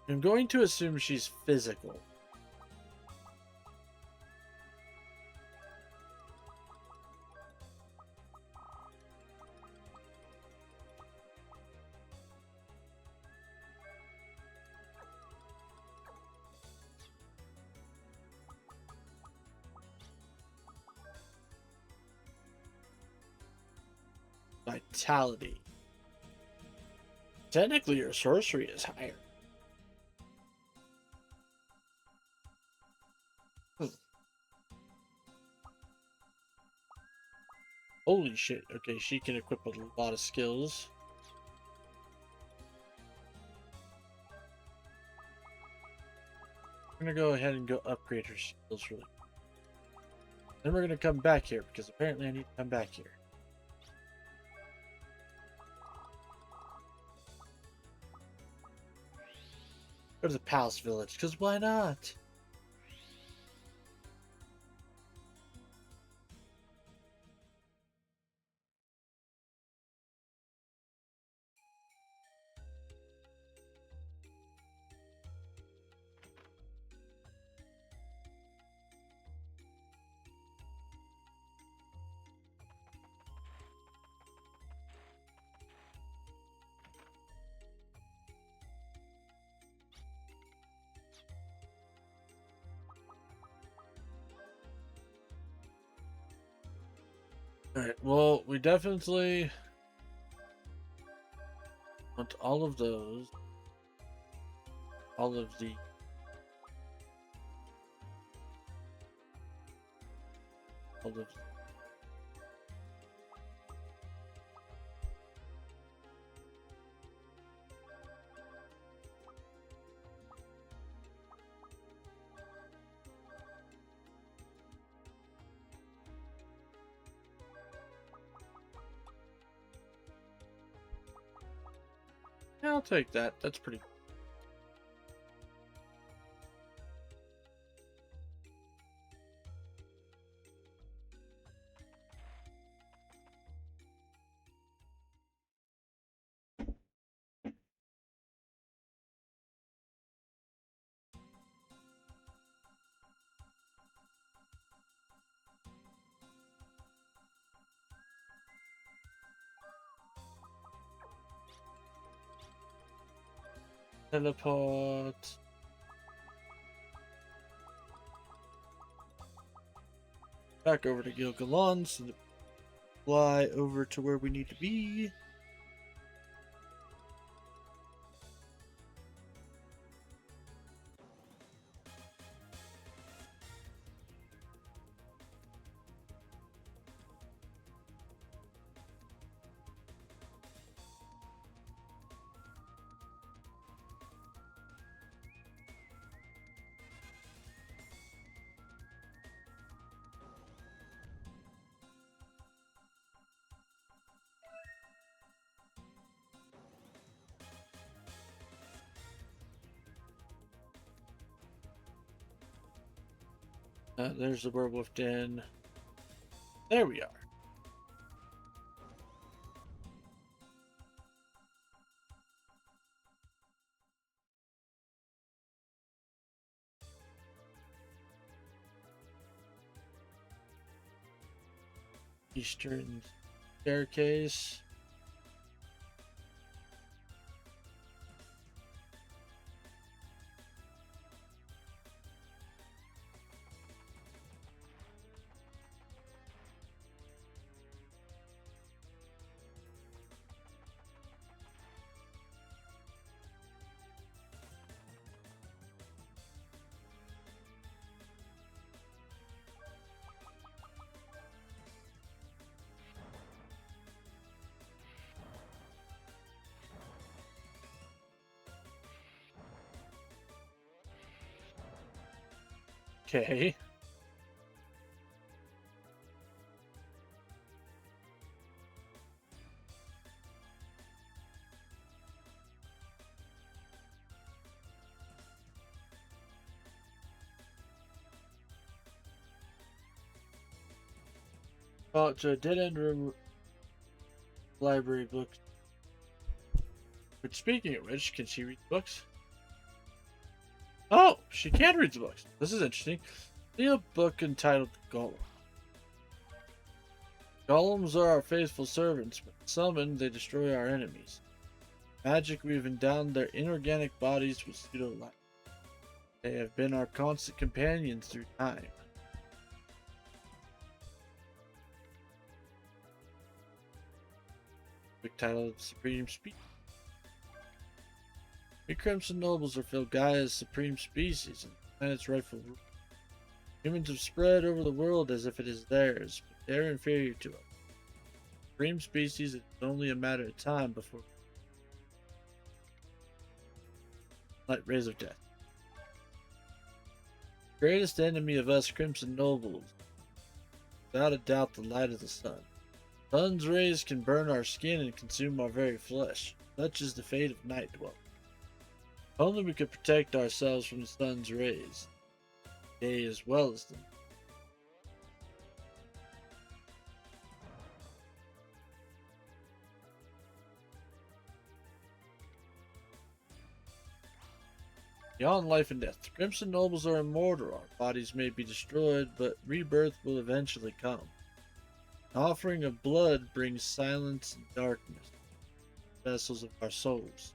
I'm going to assume she's physical. vitality. Technically, your sorcery is higher. Holy shit. Okay, she can equip a lot of skills. I'm gonna go ahead and go upgrade her skills really quick. Then we're gonna come back here because apparently I need to come back here. Go to the Palace Village, because why not? Alright, well, we definitely want all of those. All of the... All of... Yeah, I'll take that. That's pretty... Teleport. Back over to Gil-galad, so to fly over to where we need to be. There's the werewolf den. There we are. Eastern staircase. Okay. Oh, it's a dead end room. Library books. But speaking of which, can she read books? Oh, she can read the books. This is interesting. See a book entitled Golem. Golems are our faithful servants, but summoned, they destroy our enemies. Magic, we've endowed their inorganic bodies with pseudo-life. They have been our constant companions through time. Big title of Supreme Species. We Crimson Nobles are Filgaia's supreme species and the planet's rightful ruler. Humans have spread over the world as if it is theirs, but they're inferior to us. Supreme species, it is only a matter of time before light rays of death. The greatest enemy of us Crimson Nobles, without a doubt, the light of the sun. The sun's rays can burn our skin and consume our very flesh. Such is the fate of Night Dwellers. Only we could protect ourselves from the sun's rays, day as well as the night. Beyond life and death, the Crimson Nobles are immortal. Our bodies may be destroyed, but rebirth will eventually come. An offering of blood brings silence and darkness, vessels of our souls.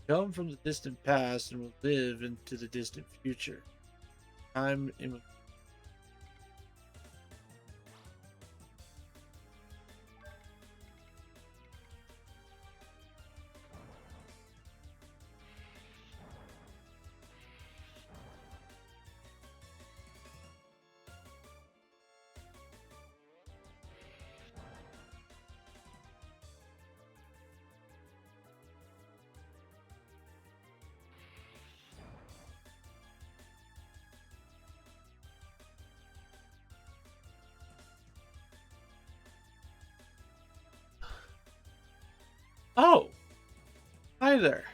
We come from the distant past and will live into the distant future. Time in. Oh! Hi there.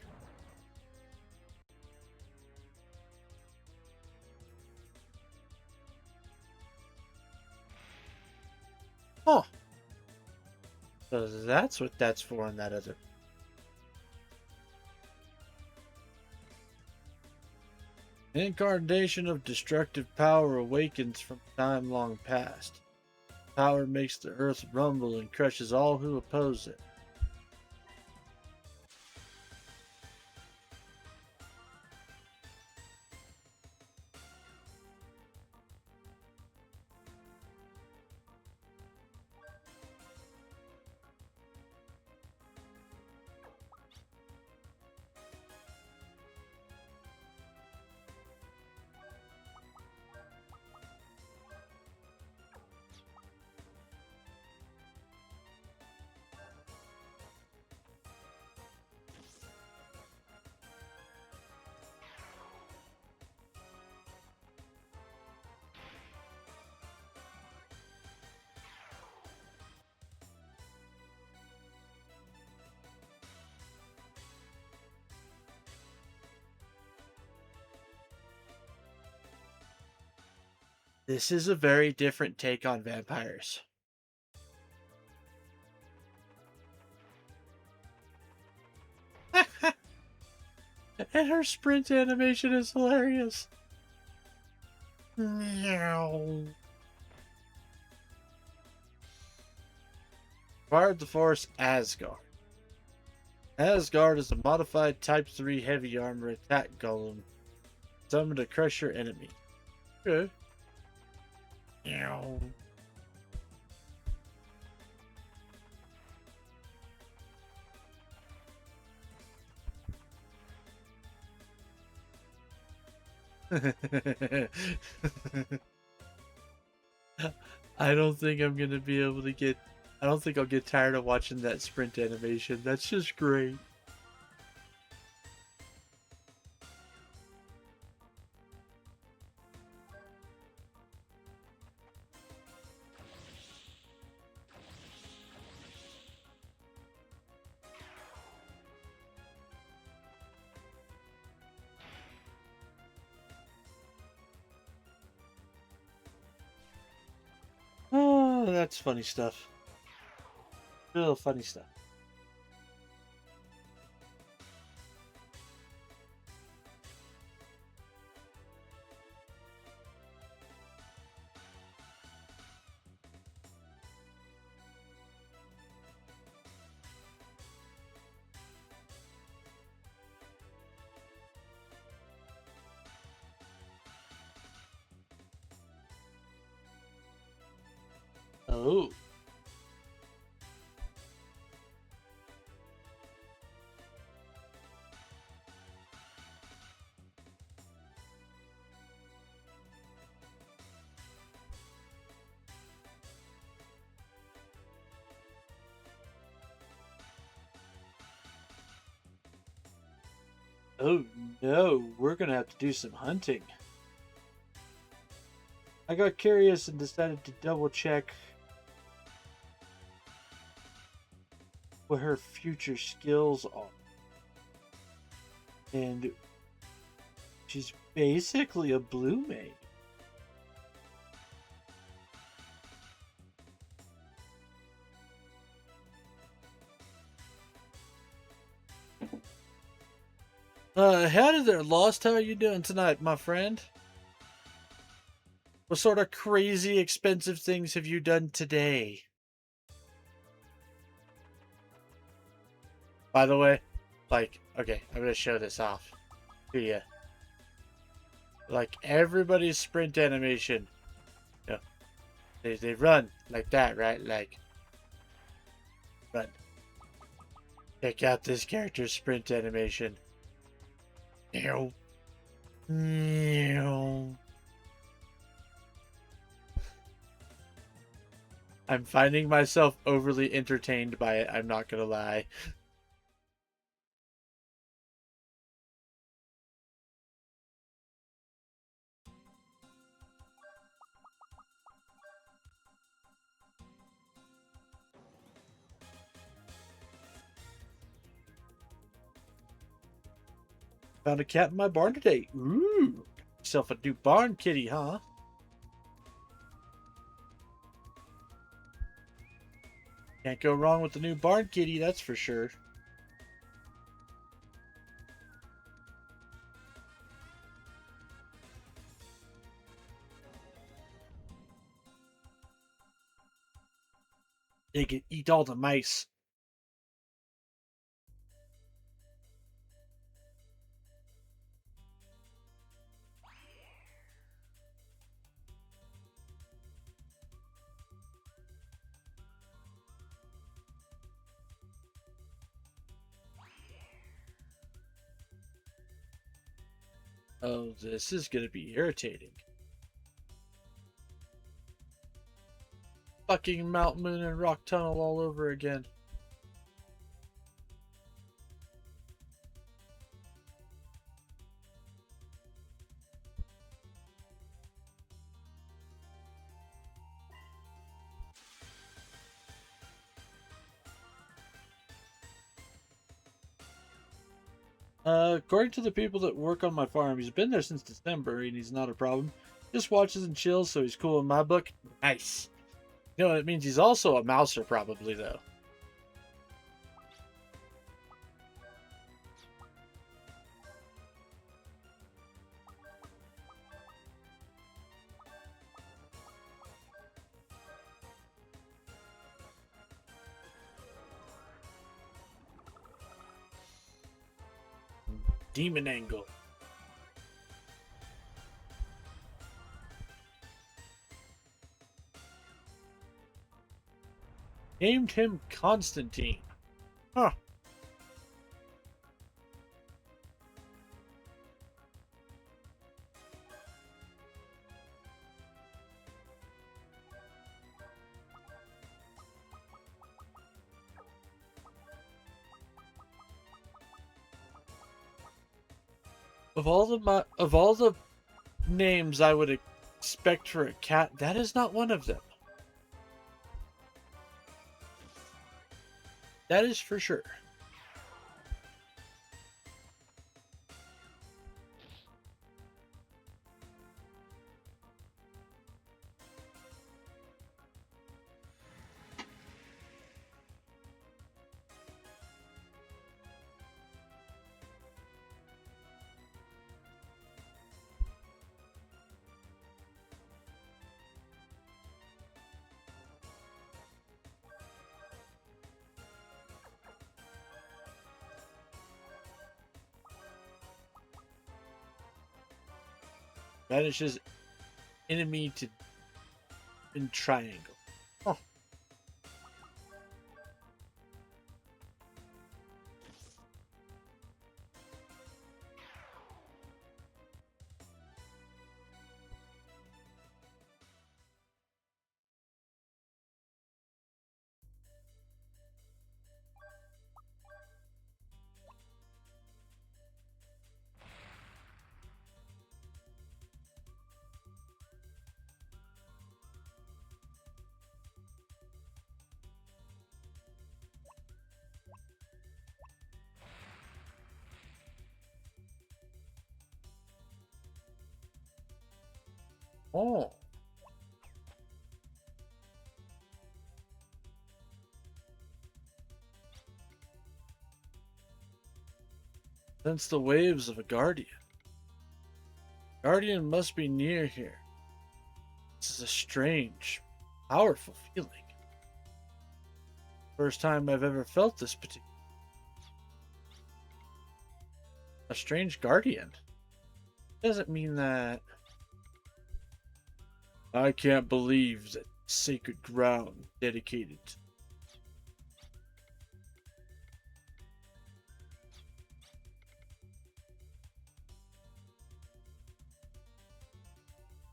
Oh! So that's what that's for in that other. Incarnation of destructive power awakens from time long past. Power makes the earth rumble and crushes all who oppose it. This is a very different take on vampires. And her sprint animation is hilarious. Meow. Required to force Asgard. Asgard is a modified Type 3 heavy armor attack golem. Summoned to crush your enemy. Okay. Meow. I don't think I'm gonna be able to get. I don't think I'll get tired of watching that sprint animation. That's just great. Oh, that's funny stuff. Real funny stuff. Oh. Oh no, we're gonna have to do some hunting. I got curious and decided to double check what her future skills are. And she's basically a blue maid. Howdy there, Lost. How are you doing tonight, my friend? What sort of crazy expensive things have you done today? By the way, like, okay, I'm gonna show this off to you. Like, everybody's sprint animation, you know, they run like that, right? Like, run. Check out this character's sprint animation. Meow. Meow. I'm finding myself overly entertained by it, I'm not gonna lie. Found a cat in my barn today. Ooh. Yourself a new barn kitty, huh? Can't go wrong with the new barn kitty, that's for sure. They can eat all the mice. Oh, this is gonna be irritating. Fucking Mount Moon and Rock Tunnel all over again. According to the people that work on my farm, he's been there since December and he's not a problem. Just watches and chills, so he's cool in my book. Nice. You know, it means he's also a mouser, probably, though. Demon Angle. Named him Constantine. Huh. Of all the names I would expect for a cat, that is not one of them. That is for sure. Vanishes enemy to in triangle. Huh. Oh. Sense the waves of a guardian. Guardian must be near here. This is a strange, powerful feeling. First time I've ever felt this particular. A strange guardian. Doesn't mean that. I can't believe that sacred ground dedicated.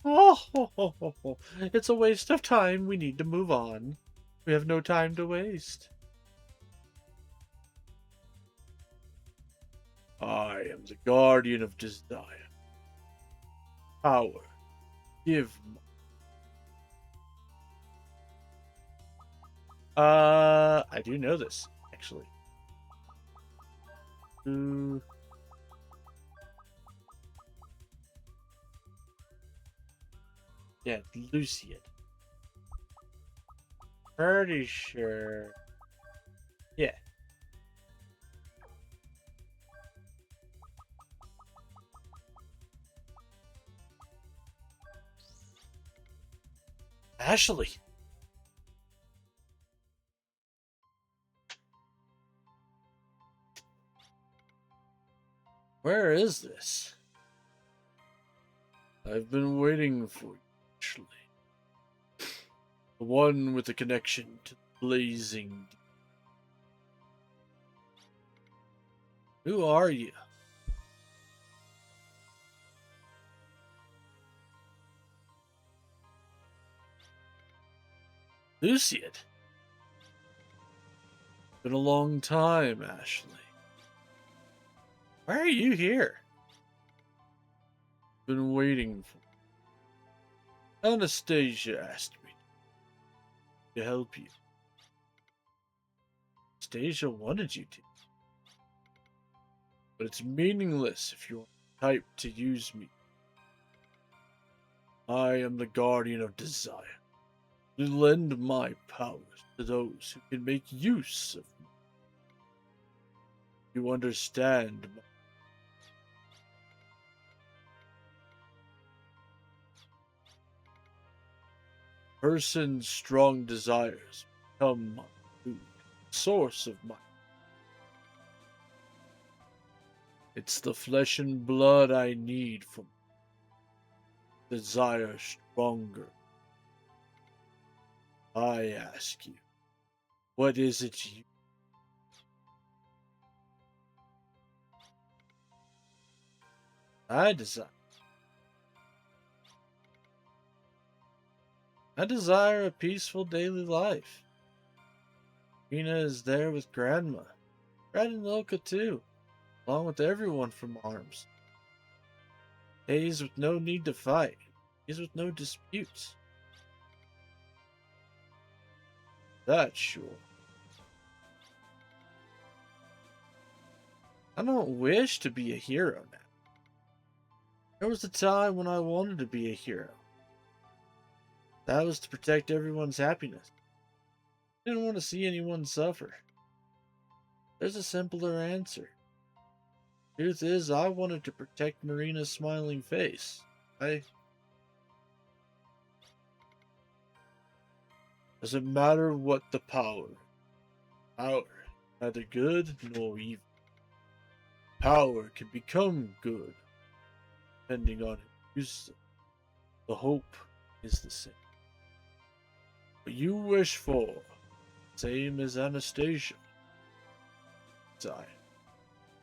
Oh, it's a waste of time. We need to move on. We have no time to waste. I am the guardian of desire. Power. Give. I do know this, actually. Ooh. Yeah, Lucian. Pretty sure. Yeah. Ashley. Where is this? I've been waiting for you, Ashley. The one with the connection to the blazing. Who are you? Lucian. Been a long time, Ashley. Why are you here? Been waiting for. Anastasia asked me to help you. Anastasia wanted you to. But it's meaningless if you're the type to use me. I am the guardian of desire. To lend my powers to those who can make use of me. You understand my. Person's strong desires become my food, source of my. It's the flesh and blood I need for desire stronger. I ask you, what is it you? I desire. I desire a peaceful daily life. Rena is there with Grandma. Brad and Loka too, along with everyone from Arms. Days with no need to fight. Days with no disputes. That's sure. I don't wish to be a hero now. There was a time when I wanted to be a hero. That was to protect everyone's happiness. I didn't want to see anyone suffer. There's a simpler answer. Truth is, I wanted to protect Marina's smiling face. Doesn't matter what the power. Power, neither good nor evil. Power can become good, depending on who uses it. The hope is the same. What you wish for, same as Anastasia.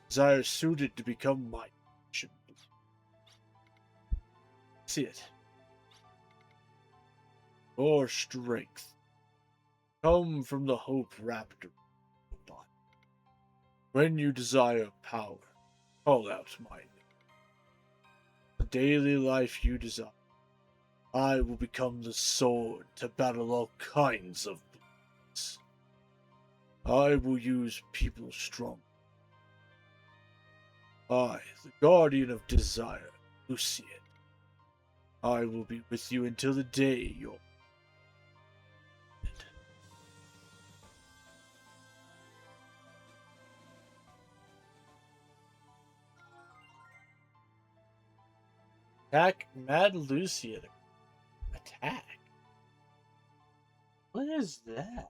Desire suited to become my passion. See it. Your strength come from the hope raptor body. When you desire power, call out my name. The daily life you desire, I will become the sword to battle all kinds of blades. I will use people strong. I, the guardian of desire, Lucian. I will be with you until the day you're dead. Attack Mad Lucian. Attack? What is that?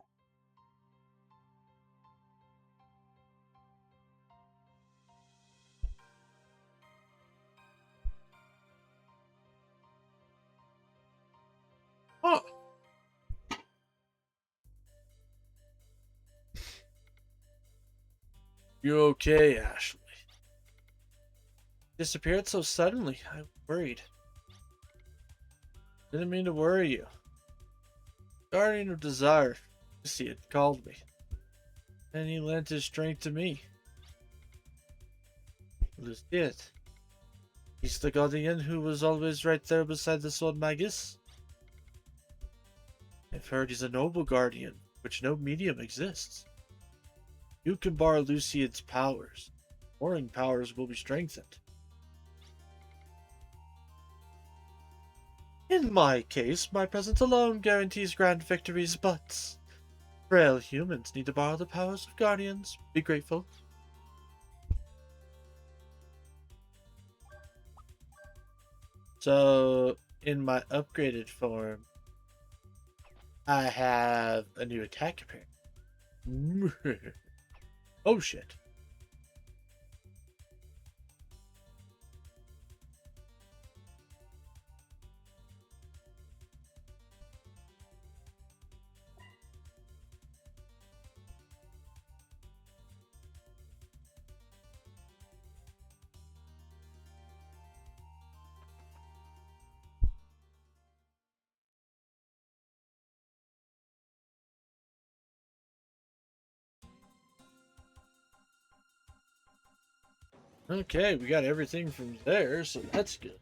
Huh. You okay, Ashley? Disappeared so suddenly. I'm worried. Didn't mean to worry you. Guardian of Desire, Lucian, called me. And he lent his strength to me. Lucian. He's the Guardian who was always right there beside the Sword Magus. I've heard he's a noble Guardian, which no medium exists. You can borrow Lucian's powers. Warring powers will be strengthened. In my case, my presence alone guarantees grand victories, but frail humans need to borrow the powers of Guardians. Be grateful. So, in my upgraded form, I have a new attack apparently. Oh shit. Okay, we got everything from there, so that's good.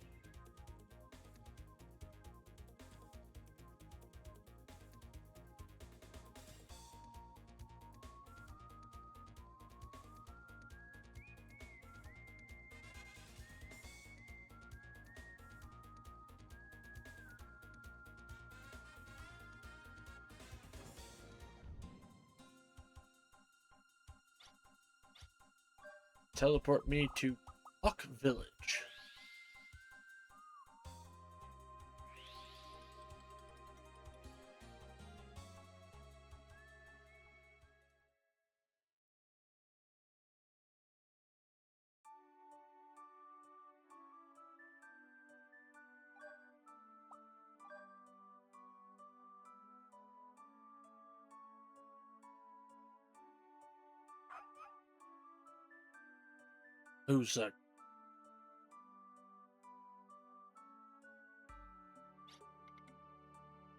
Teleport me to Buck Village. Who's that?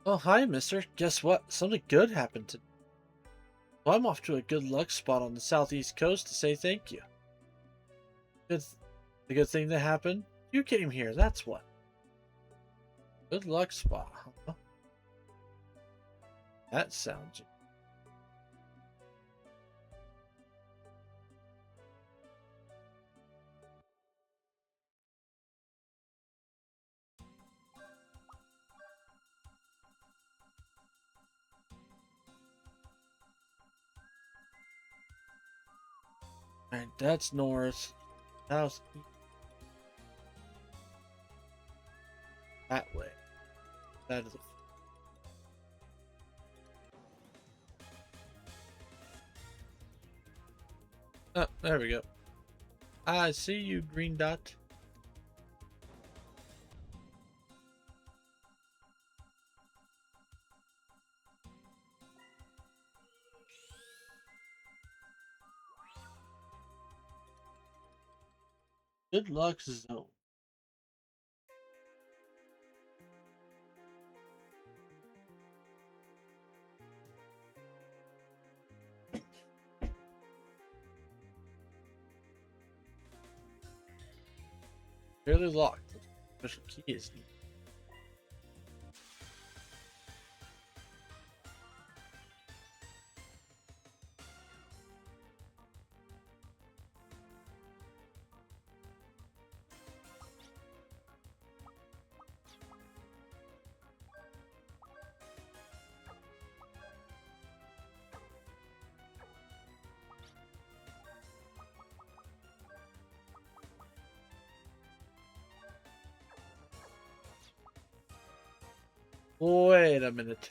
Oh, hi, mister. Guess what? Something good happened to me. Well, I'm off to a good luck spot on the southeast coast to say thank you. The good thing that happened? You came here, that's what. Good luck spot, huh? That sounds... Alright, that's north. South. That way. That is the... Oh, there we go. I see you, green dot. Good luck zone. Fairly locked. Special key is needed. Wait a minute.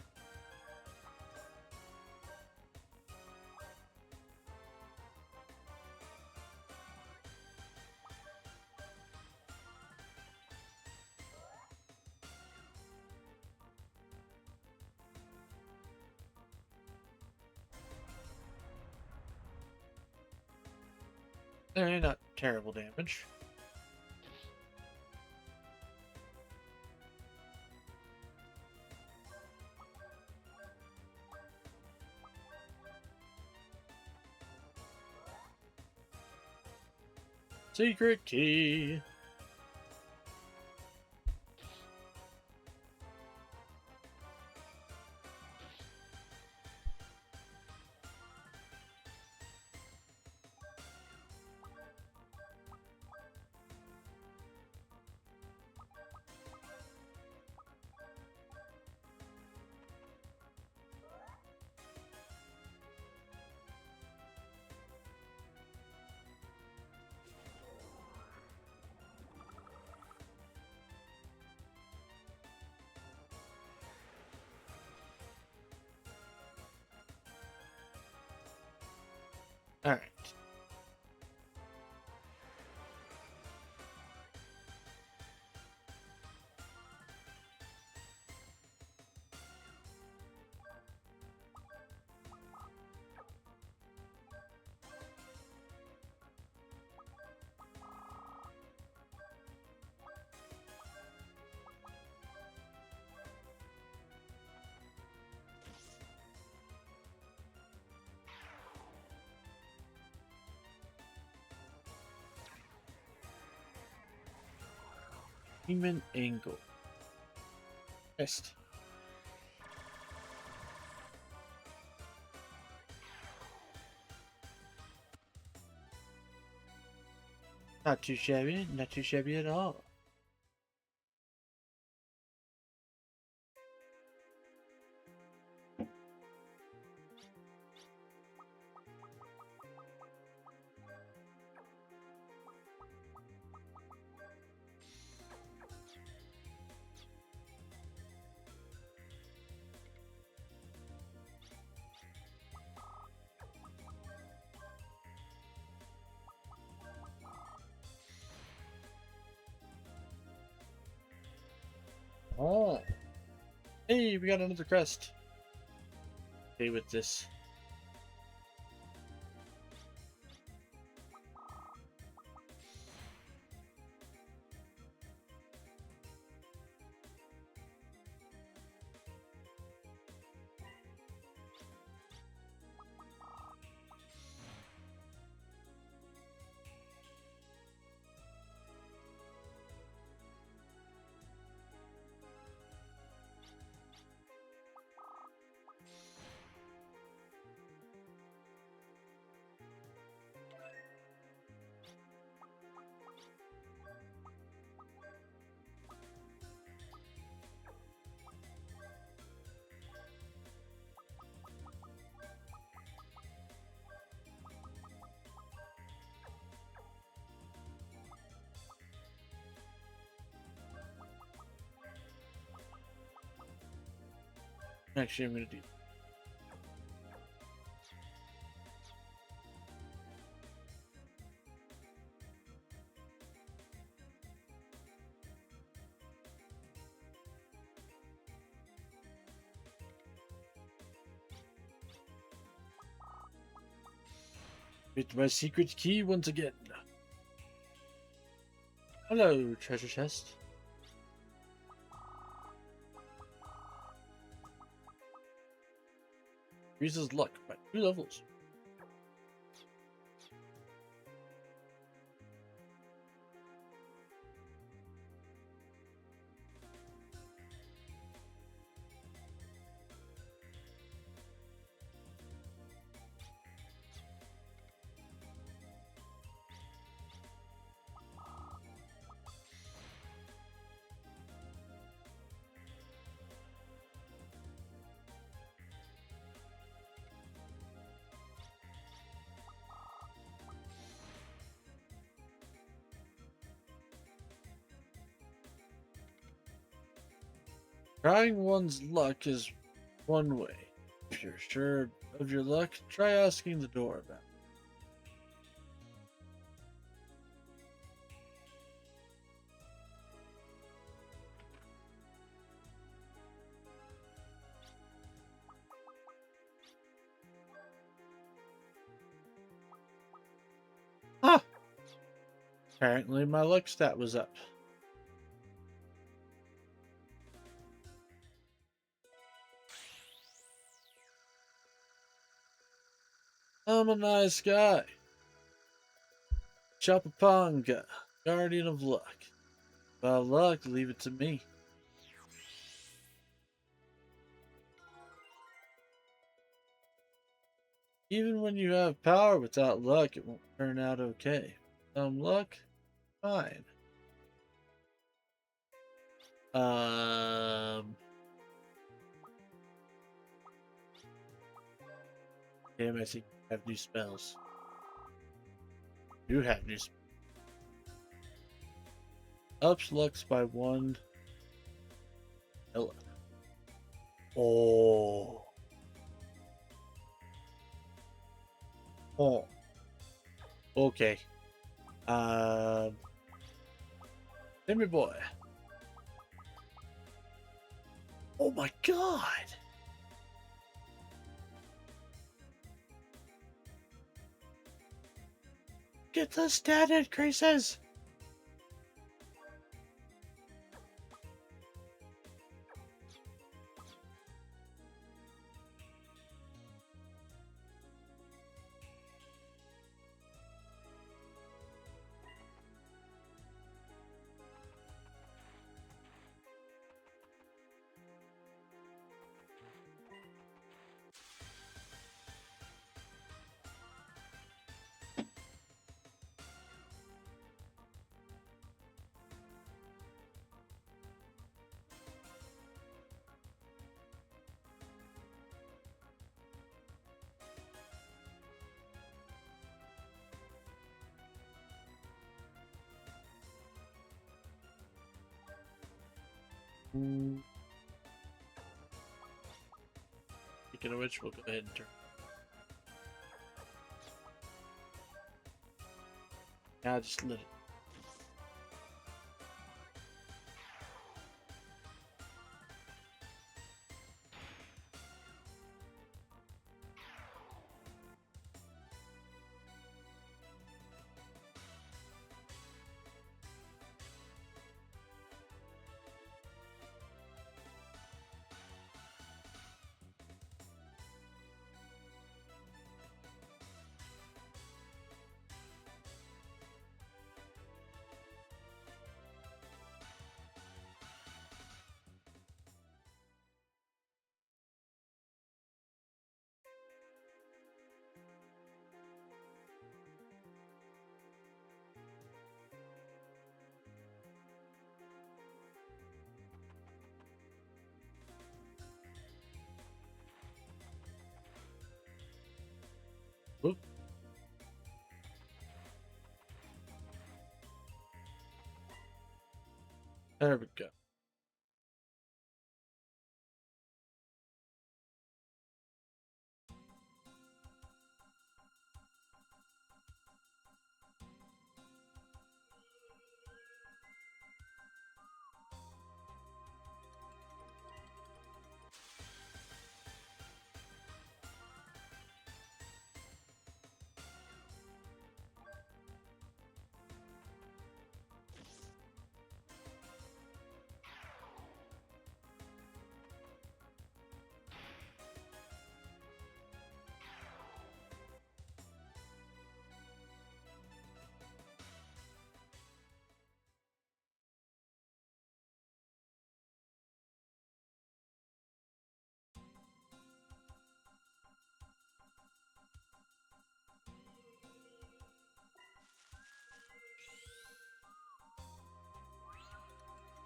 Not terrible damage. Secret key. All right. Human angle. Missed. Not too shabby. Not too shabby at all. Oh. Hey, we got another crest. Okay with this. Actually, I'm gonna do. With my secret key once again. Hello, treasure chest. Increases luck by 2 levels. Trying one's luck is one way. If you're sure of your luck, try asking the door about it. Huh! Apparently my luck stat was up. I'm a nice guy. Chopapanga, guardian of luck. About luck, leave it to me. Even when you have power without luck, it won't turn out okay. Some luck, fine. Um. Damn, I think I have new spells. You have new spells. Ups lucks by 1. Hello. Oh. Oh. Okay. Timmy boy. Oh my god. Get the stat increases. Speaking of which, we'll go ahead and turn. Yeah, just let it. Oop. There we go.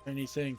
Anything.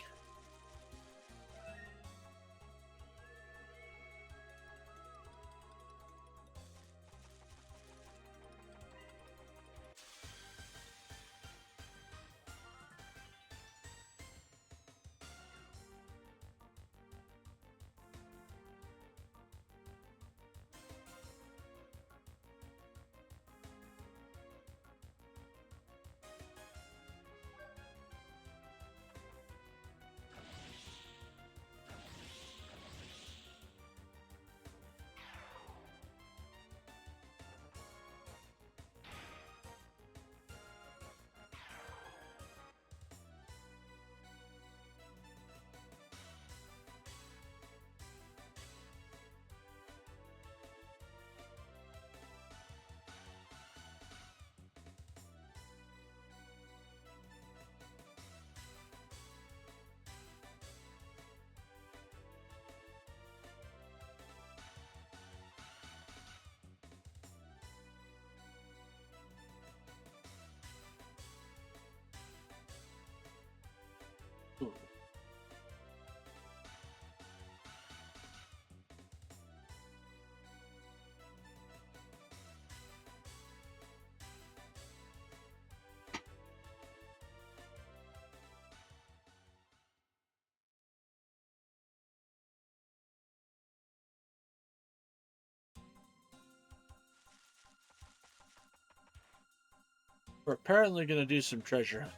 We're apparently going to do some treasure hunt.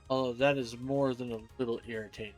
Although that is more than a little irritating.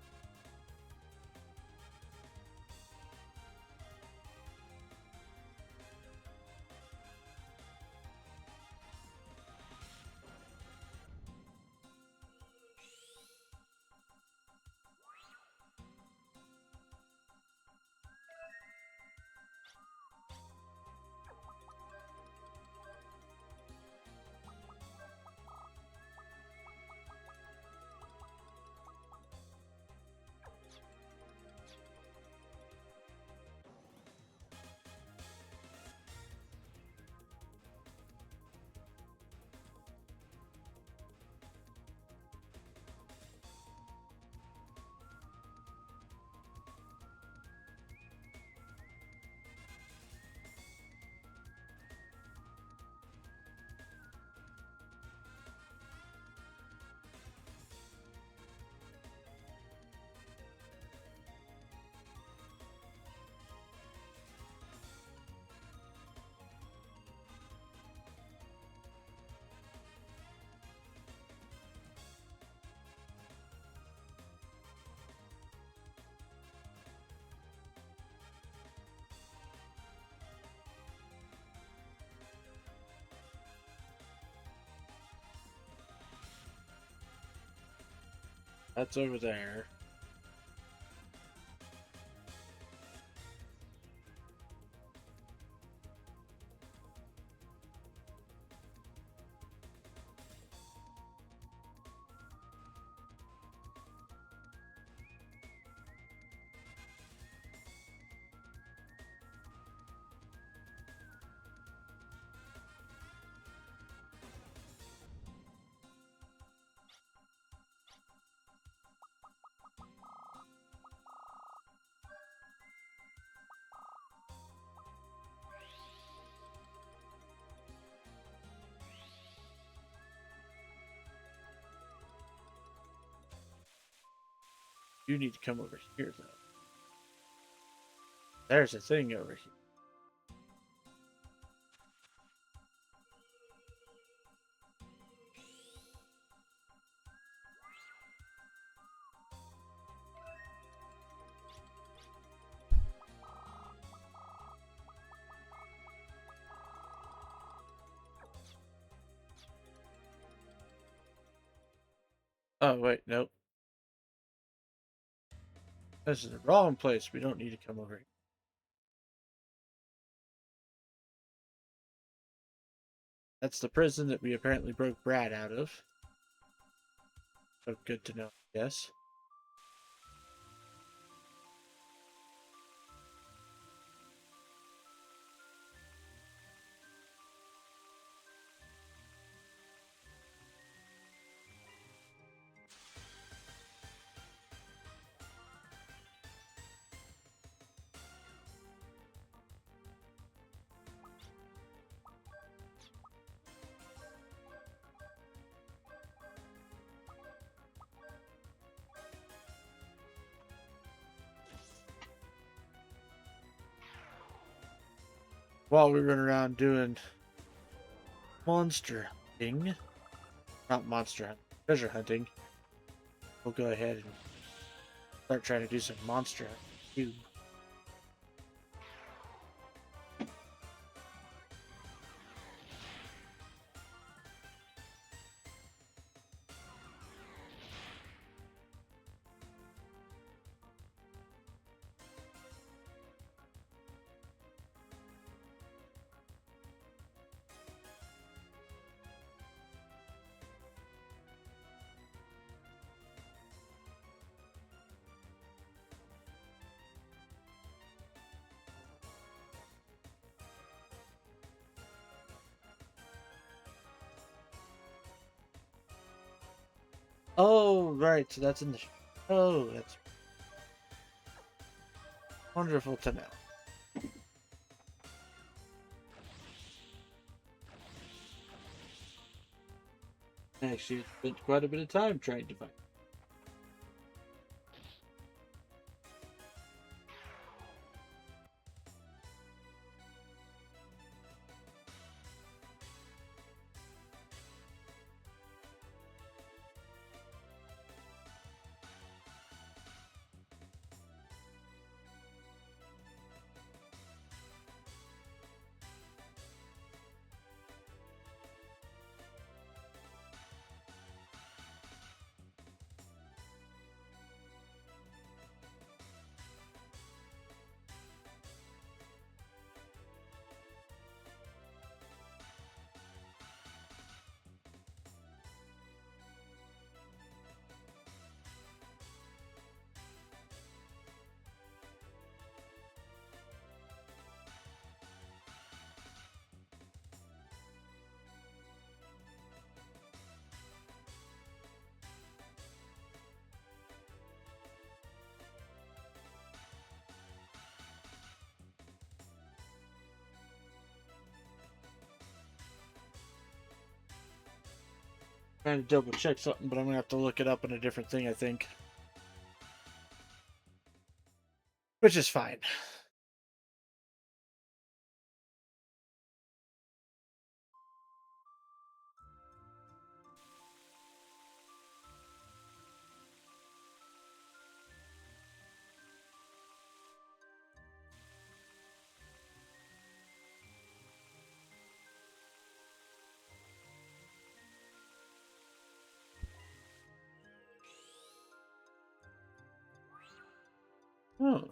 That's over there. You need to come over here, though. There's a thing over here. Oh, wait, nope. This is the wrong place. We don't need to come over here. That's the prison that we apparently broke Brad out of. So good to know, yes. While we run around doing monster hunting, not monster hunting, treasure hunting, we'll go ahead and start trying to do some monster hunting too. Oh, right. So that's in the. Oh, that's wonderful to know. Actually, I spent quite a bit of time trying to find. Trying to double check something, but I'm gonna have to look it up in a different thing, I think. Which is fine. Oh.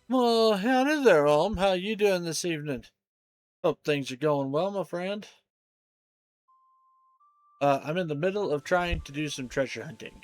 Well, howdy there, Olm. How you doing this evening? Hope things are going well, my friend. I'm in the middle of trying to do some treasure hunting.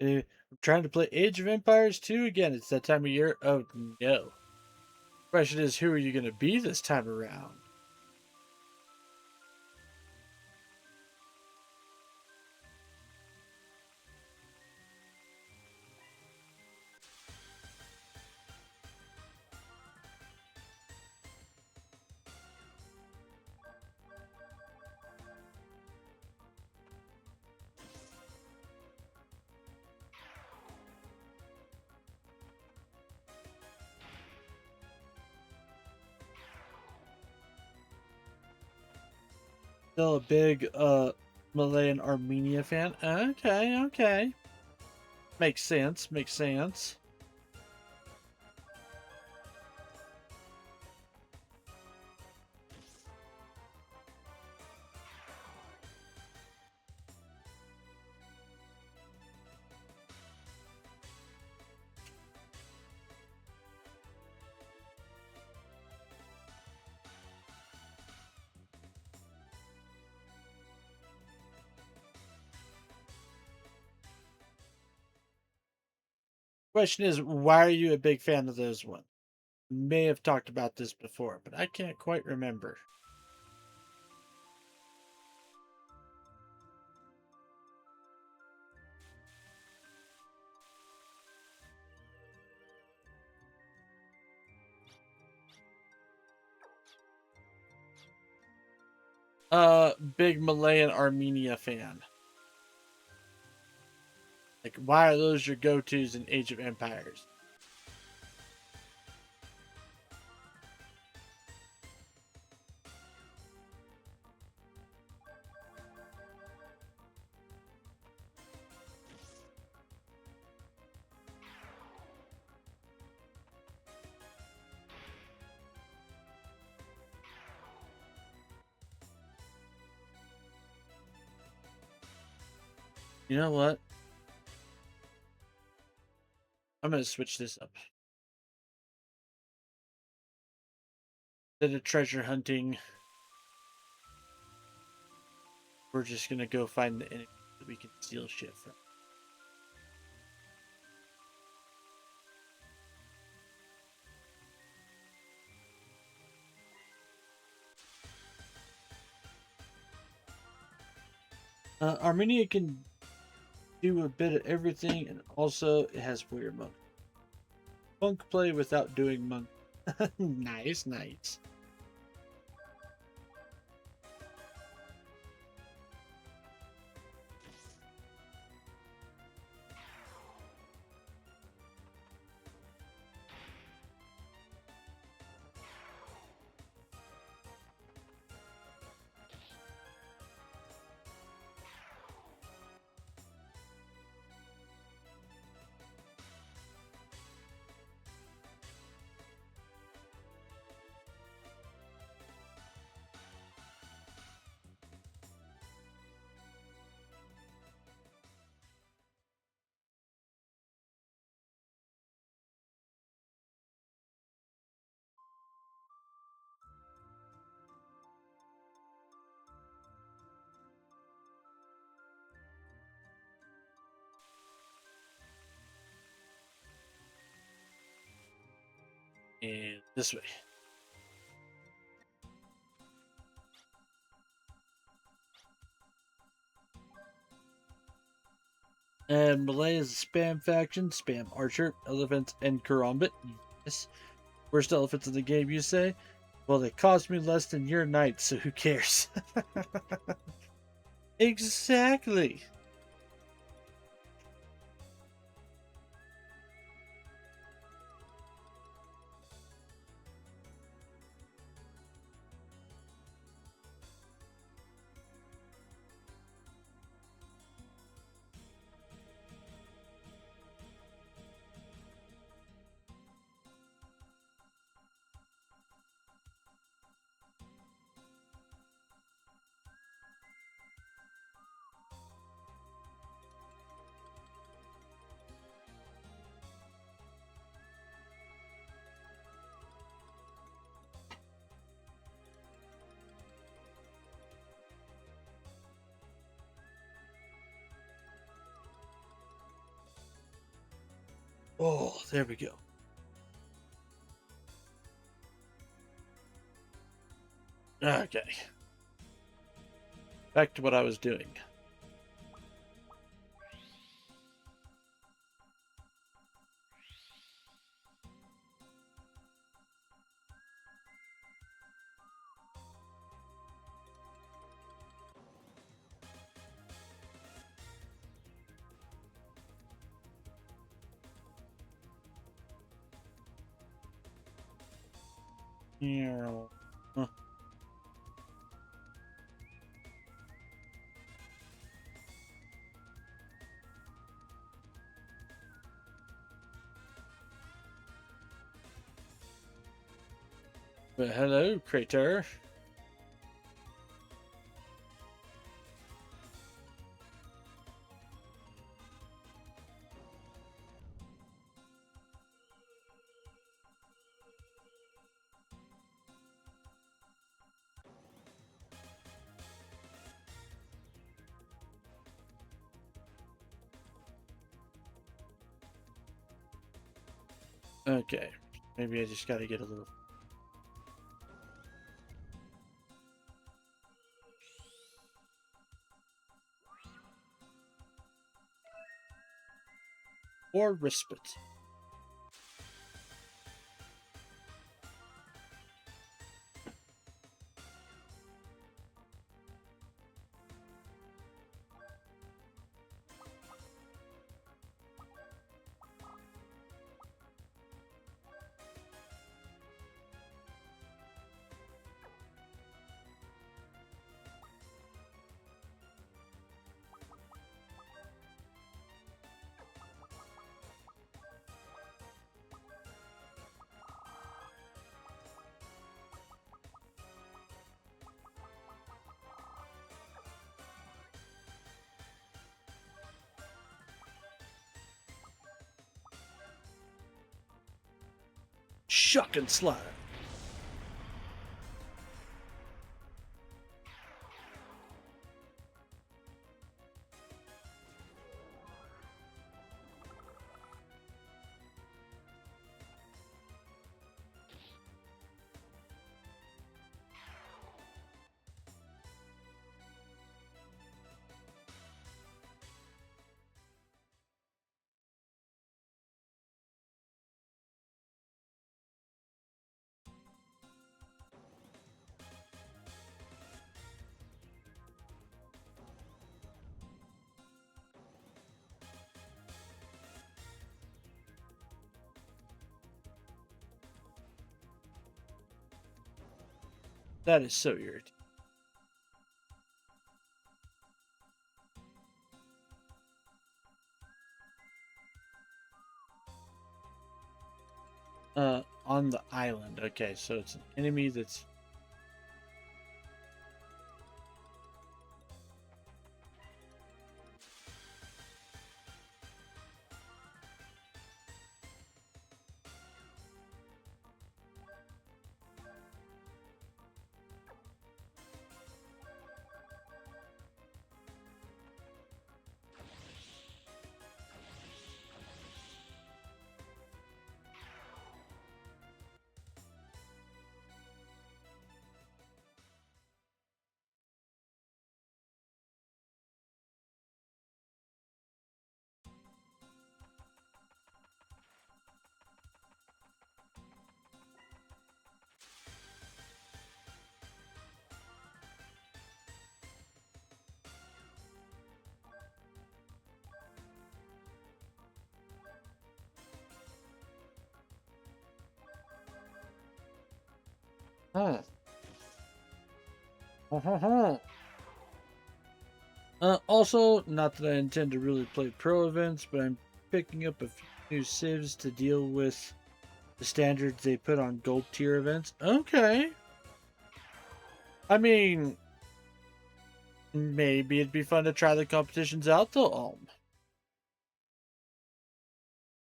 I'm trying to play Age of Empires 2 again. It's that time of year. Oh no. Question is, who are you going to be this time around? Still a big Malay and Armenia fan. Okay, okay. Makes sense, makes sense. Question is, why are you a big fan of those ones? May have talked about this before, but I can't quite remember. Big Malay and Armenia fan. Like, why are those your go-tos in Age of Empires? You know what? I'm gonna switch this up. Instead of treasure hunting, we're just gonna go find the enemy that we can steal shit from. Armenia can do a bit of everything, and also it has warrior monk. Monk play without doing monk. Nice, nice. And this way. And Malay is a spam faction, spam archer, elephants, and karambit. Yes. Worst elephants in the game, you say? Well, they cost me less than your knight, so who cares? Exactly. Oh, there we go. Okay. Back to what I was doing. Yeah. Huh. But hello, Crater. Okay. Maybe I just gotta get a little. Or respite. Shuck and slide. That is so irritating. On the island. Okay, so it's an enemy that's. Huh. Also, not that I intend to really play pro events, but I'm picking up a few new civs to deal with the standards they put on gold tier events. Okay. I mean, maybe it'd be fun to try the competitions out though.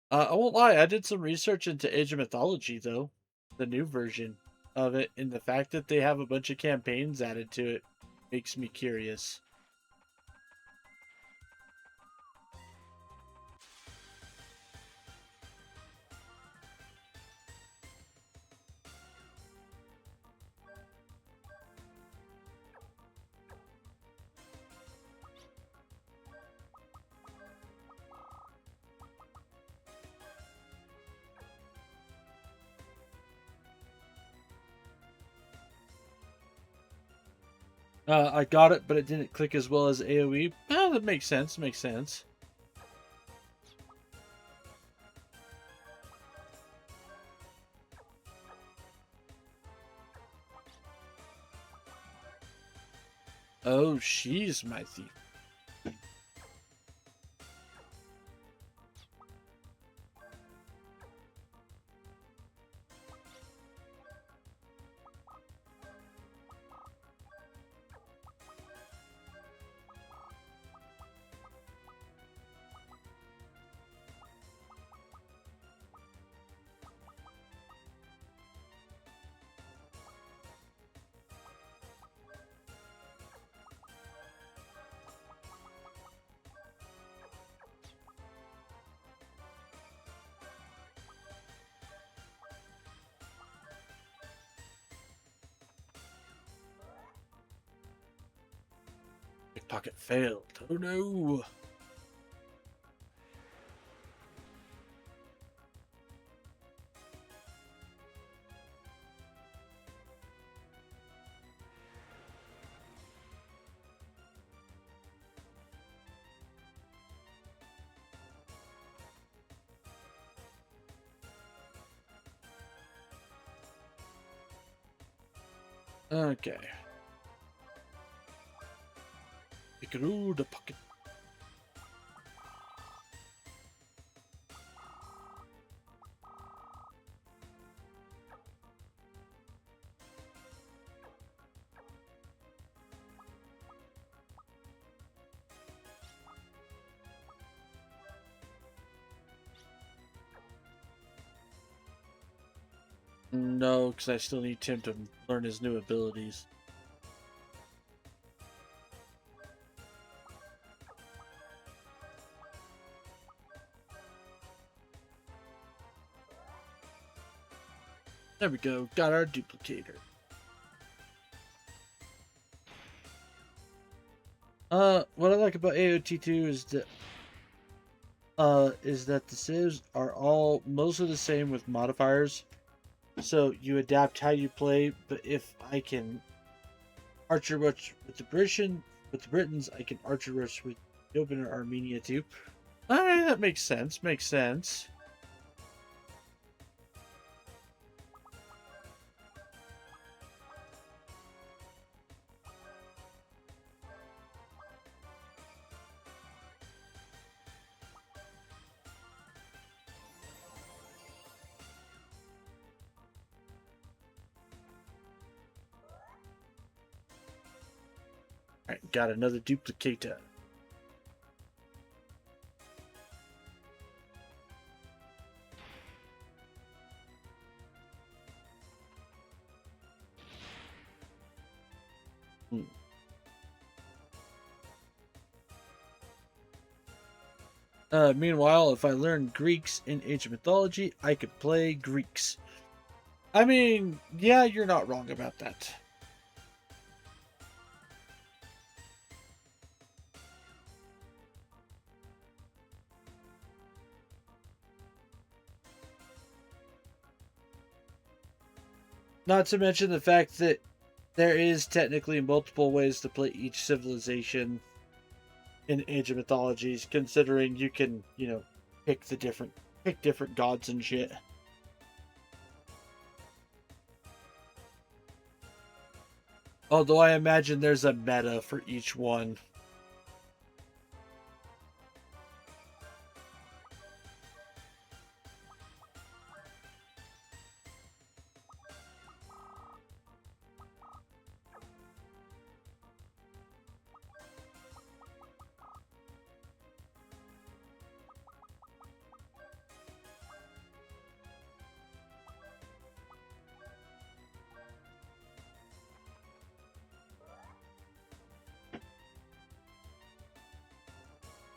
I won't lie, I did some research into Age of Mythology though, the new version of it, and the fact that they have a bunch of campaigns added to it makes me curious. I got it, but it didn't click as well as AoE. That makes sense. Makes sense. Oh, she's my thief. Pickpocket failed. Oh no. Okay. Pickaroo the pocket. No, because I still need Tim to learn his new abilities. There we go. Got our duplicator. What I like about AOT2 is that the civs are all mostly the same with modifiers. So you adapt how you play, but if I can Archer rush with the Britons, I can Archer rush with Ethiopia or Armenia too. Alright, that makes sense. Makes sense. Alright, got another duplicator. Meanwhile, if I learned Greeks in ancient mythology, I could play Greeks. I mean, yeah, you're not wrong about that. Not to mention the fact that there is technically multiple ways to play each civilization in Age of Mythologies, considering you can, pick different gods and shit. Although I imagine there's a meta for each one.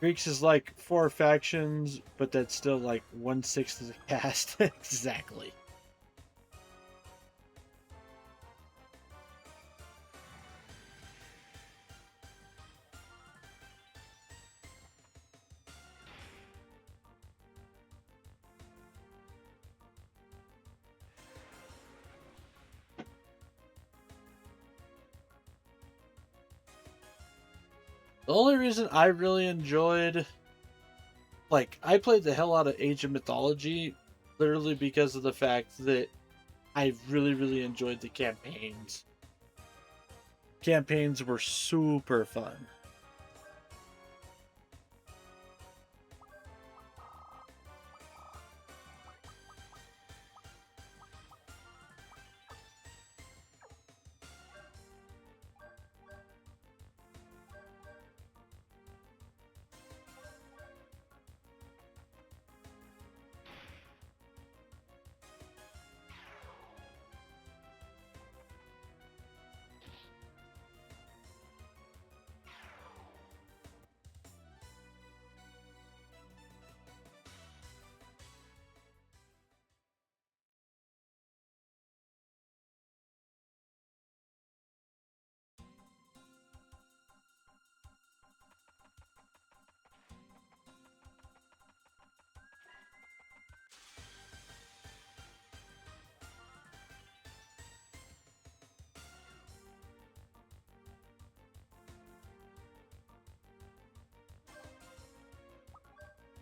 Greeks is like 4 factions, but that's still like 1/6 of the cast. Exactly. The only reason I really enjoyed, I played the hell out of Age of Mythology, literally because of the fact that I really, really enjoyed the campaigns. Campaigns were super fun.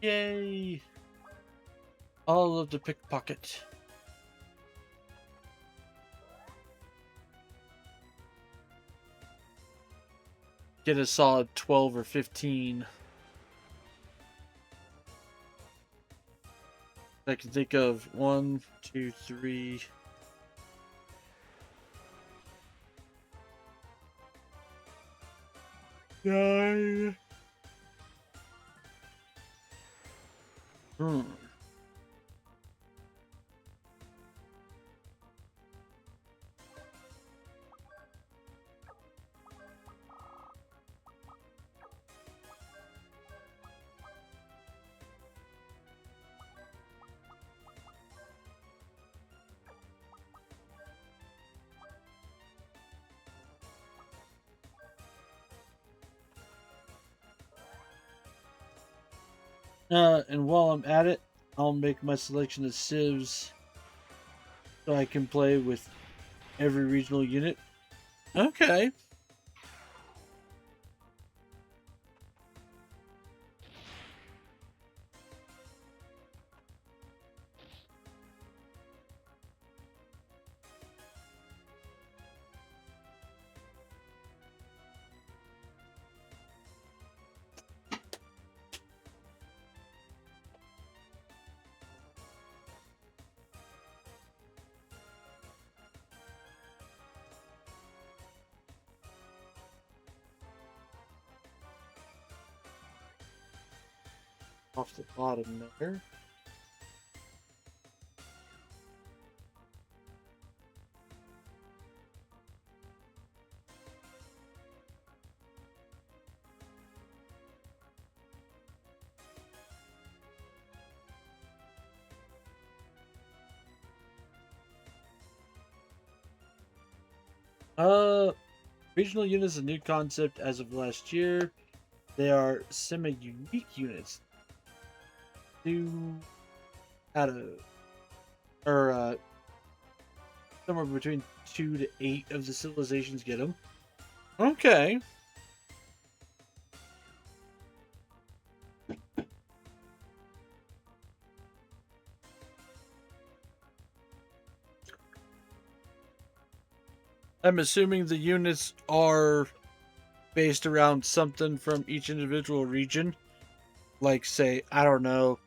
Yay! All of the pickpocket. Get a solid 12 or 15. I can think of 1, 2, 3. Nine. Hmm. And while I'm at it, I'll make my selection of civs so I can play with every regional unit. Okay. Off the bottom there. Regional units is a new concept as of last year. They are semi-unique units. Out of or somewhere between 2 to 8 of the civilizations get them. Okay. I'm assuming the units are based around something from each individual region. Like, say, I don't know,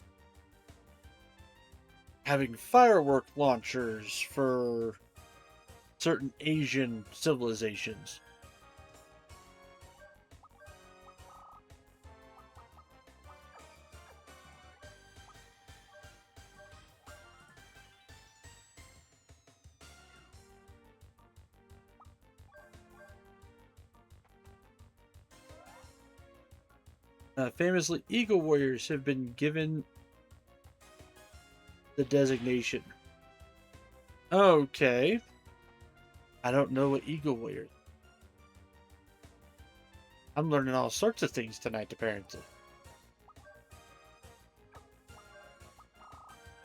having firework launchers for certain Asian civilizations. Famously, Eagle Warriors have been given the designation. Okay. I don't know what Eagle Warriors. I'm learning all sorts of things tonight, apparently.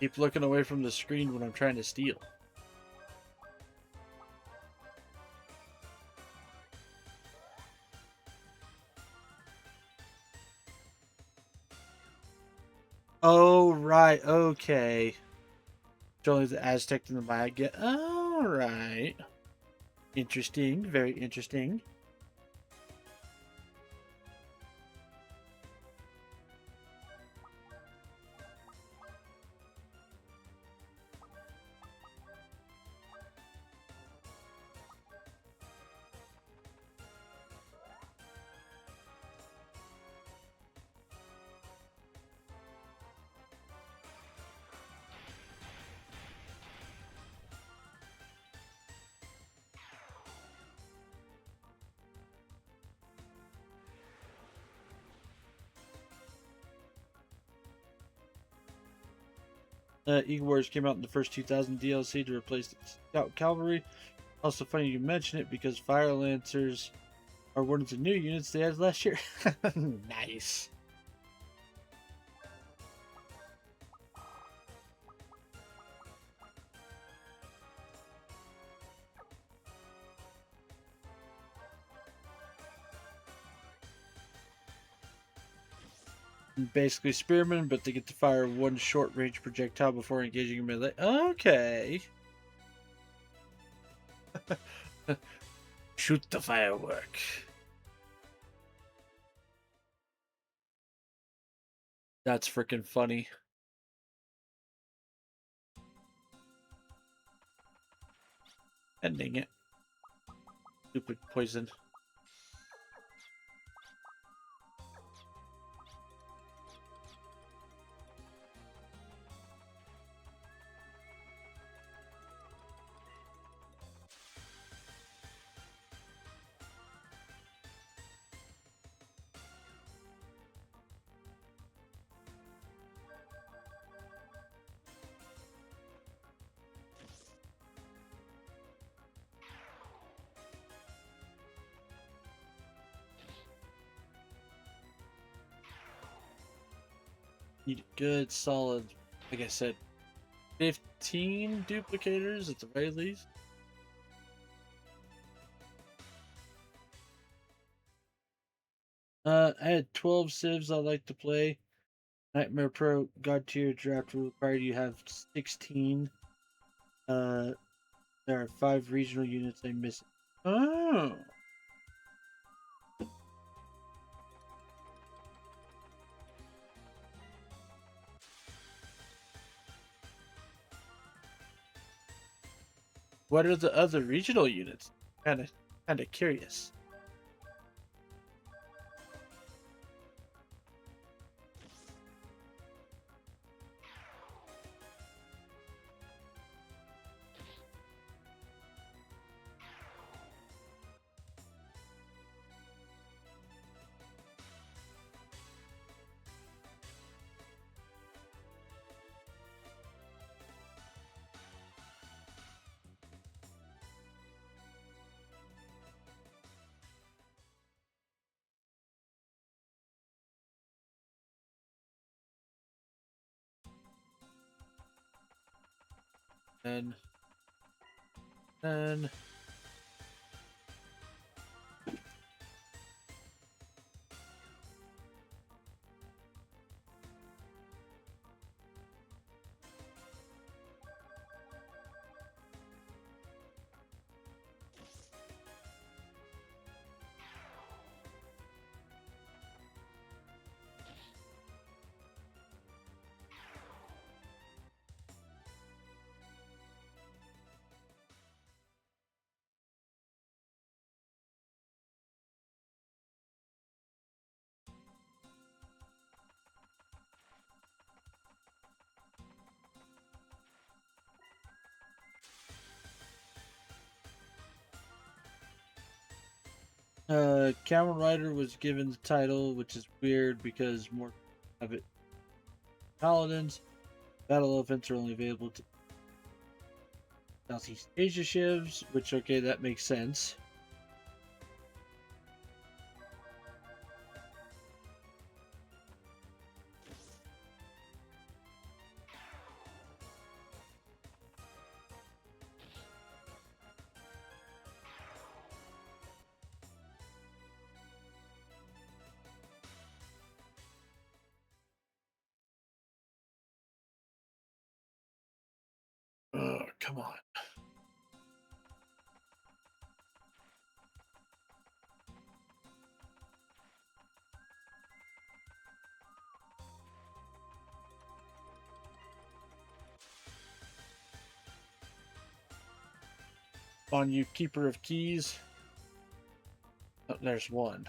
Keep looking away from the screen when I'm trying to steal. Oh, right. Okay. Only the Aztec and the Maya get. All right. Interesting. Very interesting. Eagle Warriors came out in the first 2000 DLC to replace the Scout Cavalry. Also funny you mention it because Fire Lancers are one of the new units they added last year. Nice. Basically spearmen, but they get to fire one short-range projectile before engaging a melee. Okay. Shoot the firework. That's freaking funny. Ending it. Stupid poison. Need a good, solid, like I said, 15 duplicators at the very least. I had 12 civs I like to play. Nightmare Pro God Tier draft will require you have 16. There are 5 regional units I'm missing. Oh. What are the other regional units? Kind of curious. And Camel Rider was given the title, which is weird because more of it. Paladins, Battle Elephants are only available to Southeast Asia shivs, which, okay, that makes sense. Oh, come on. On you, Keeper of Keys. Oh, there's one.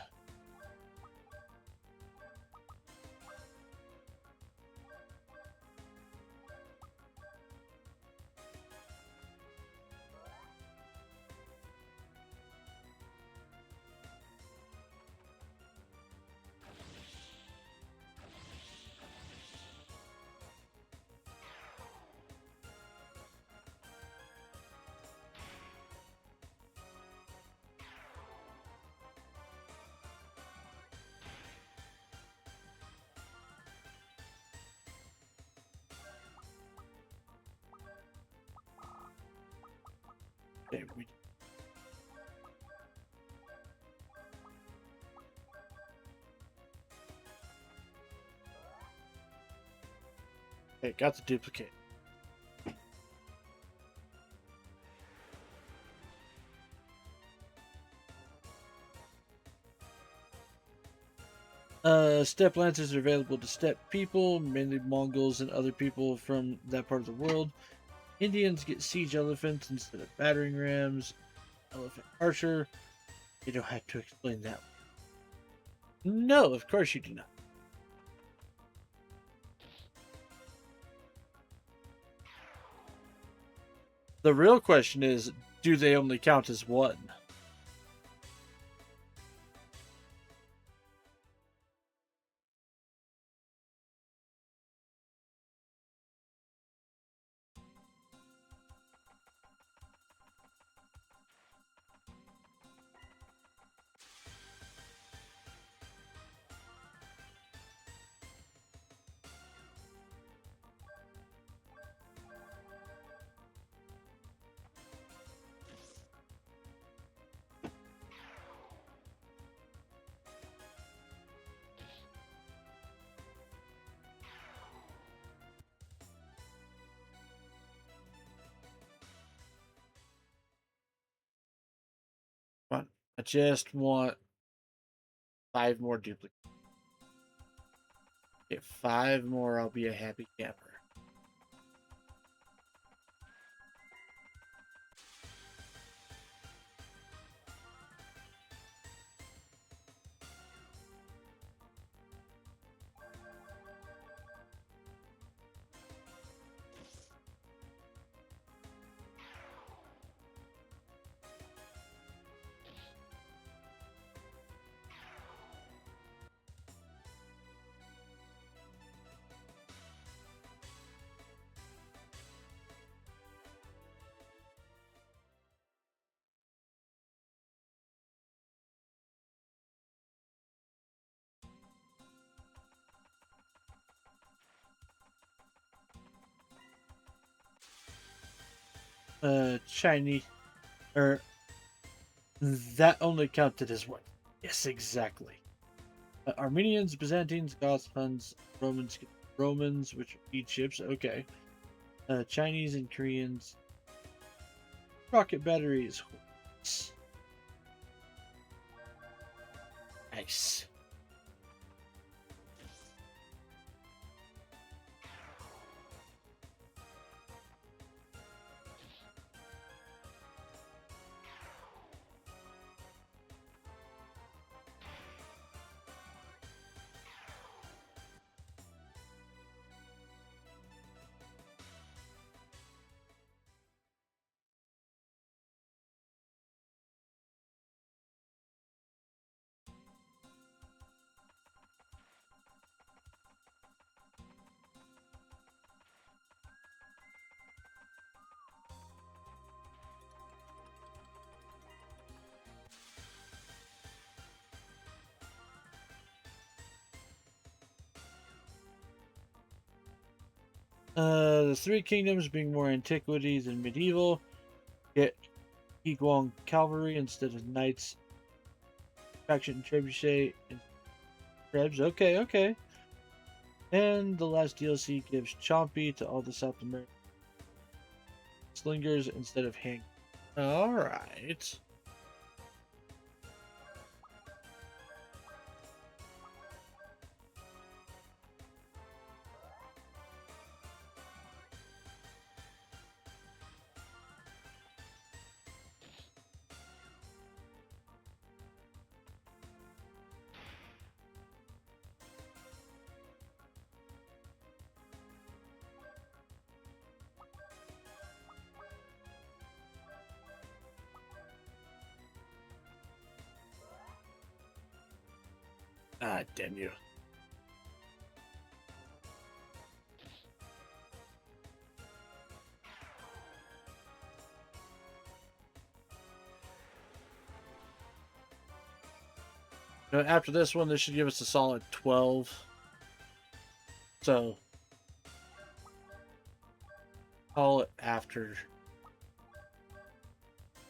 Okay, we Okay, got the duplicate. Steppe lances are available to steppe people, mainly Mongols and other people from that part of the world. Indians get siege elephants instead of battering rams. Elephant archer. You don't have to explain that. No, of course you do not. The real question is, do they only count as one? Come on. I just want 5 more duplicates. Get 5 more, I'll be a happy camper. Chinese, or that only counted as one. Yes, exactly. Armenians, Byzantines, Goths, Huns, Romans, which are Egypts. Okay. Chinese and Koreans. Rocket batteries. Nice. The Three Kingdoms being more antiquity than medieval. Get Guang cavalry instead of knights. Faction trebuchet and trebs. Okay, okay. And the last DLC gives Chompy to all the South American slingers instead of hand. Alright. Ah, damn you. After this one, this should give us a solid 12. So, call it after.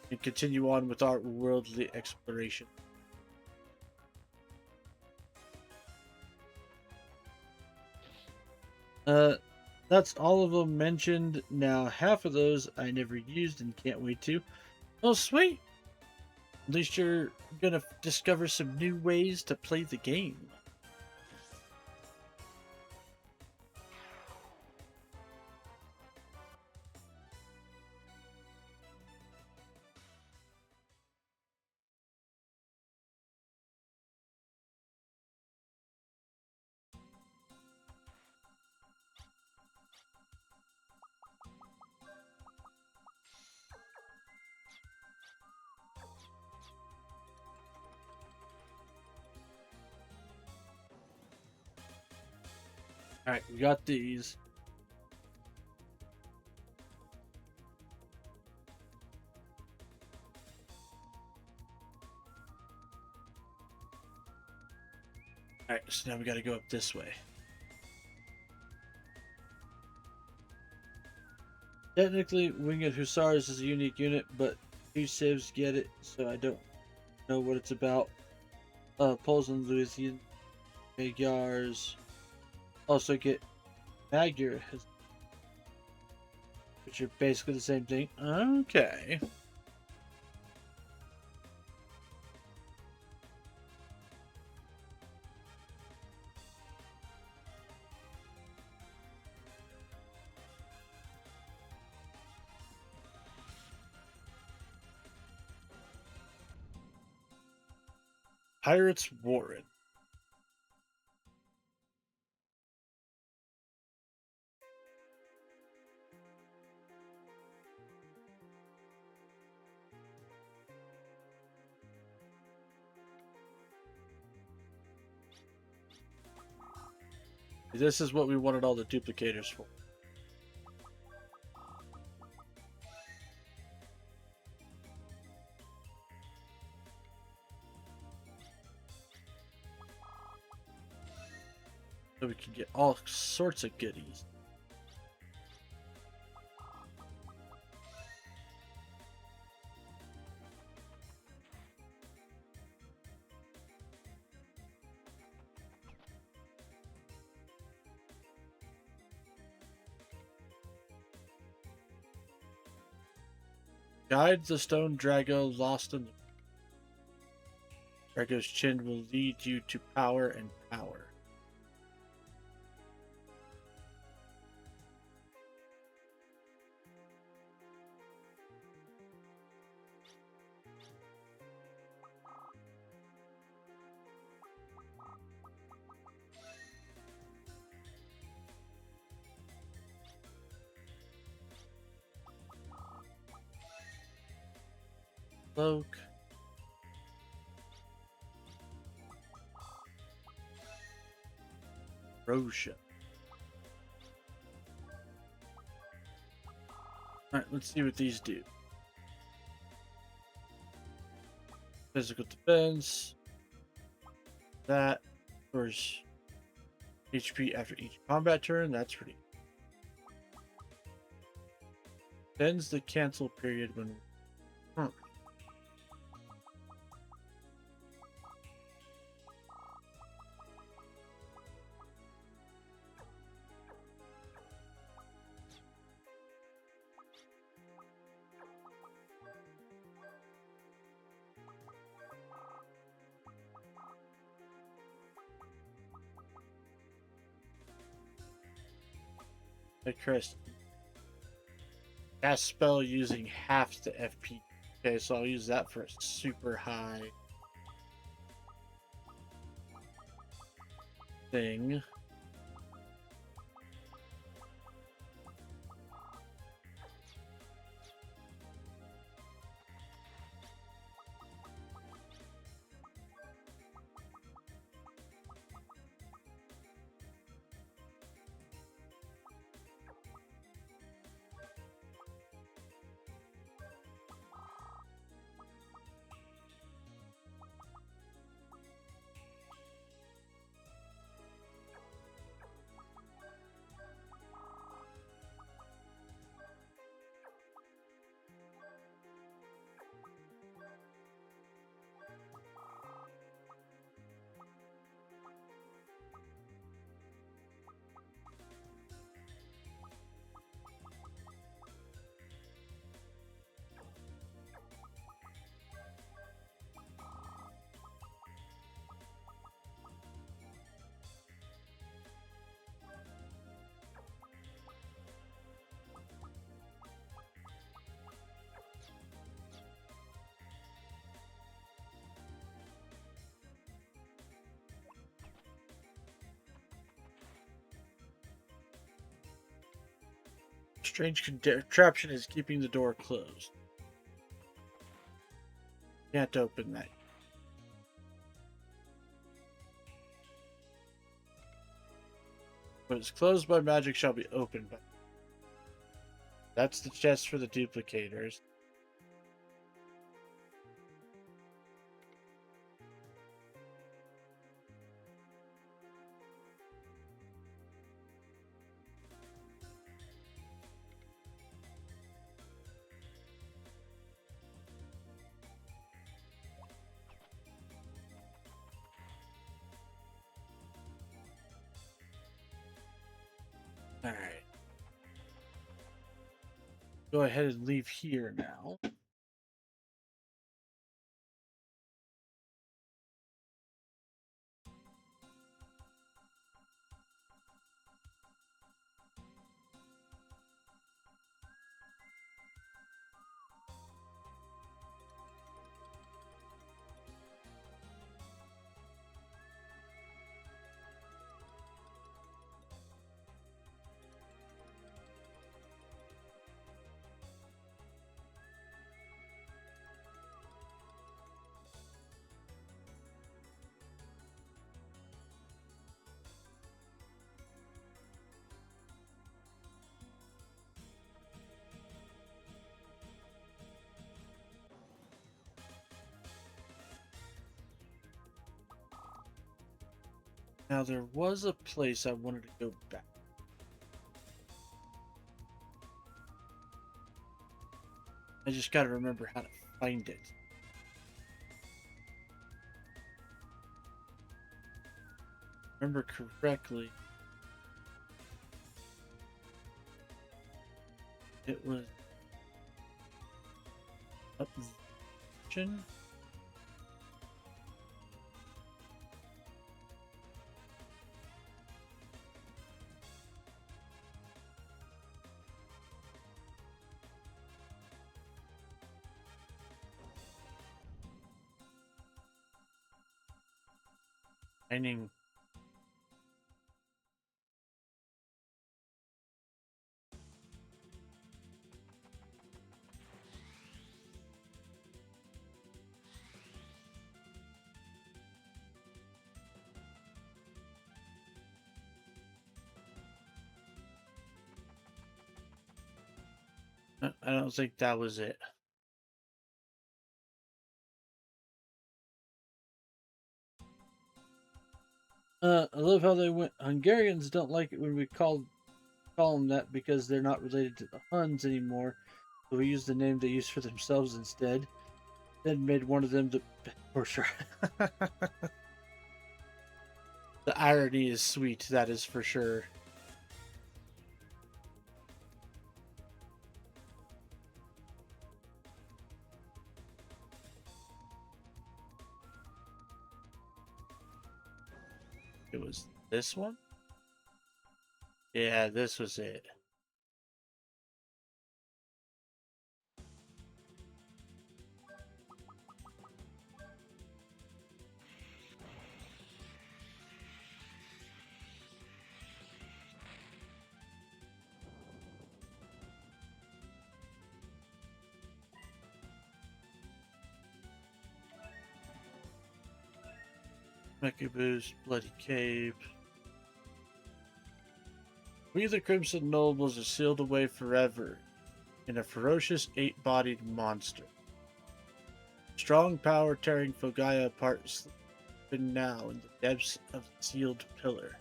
And continue on with our worldly exploration. That's all of them mentioned. Now, half of those I never used and can't wait to. Oh, sweet! At least you're gonna discover some new ways to play the game. Alright, we got these. Alright, so now we gotta go up this way. Technically, Winged Hussars is a unique unit, but two civs get it, so I don't know what it's about. Poles and Louisian Magyars also get Magyar, which are basically the same thing. Okay. Pirates Warren. This is what we wanted all the duplicators for. So we can get all sorts of goodies. Guide the stone Drago lost in the... Drago's chin will lead you to power and power. Cloak. Rosha. Alright, let's see what these do. Physical defense. That. Restores HP after each combat turn. That's pretty. Ends the cancel period when... Hey, Chris. Cast spell using half the FP. Okay, so I'll use that for a super high thing. Strange contraption is keeping the door closed. Can't open that. What is closed by magic shall be opened by. That's the chest for the duplicators. Alright. Go ahead and leave here now. Now there was a place I wanted to go back. I just gotta remember how to find it. Remember correctly, it was up the mining. I don't think that was it. I love how they went. Hungarians don't like it when we call them that because they're not related to the Huns anymore. So we use the name they use for themselves instead. Then made one of them the for sure. The irony is sweet, that is for sure. It was this one? Yeah, this was it. Mecha Boost, Bloody Cape. We, the Crimson Nobles, are sealed away forever in a ferocious eight-bodied monster. Strong power tearing Fogaya apart even now in the depths of the sealed pillar.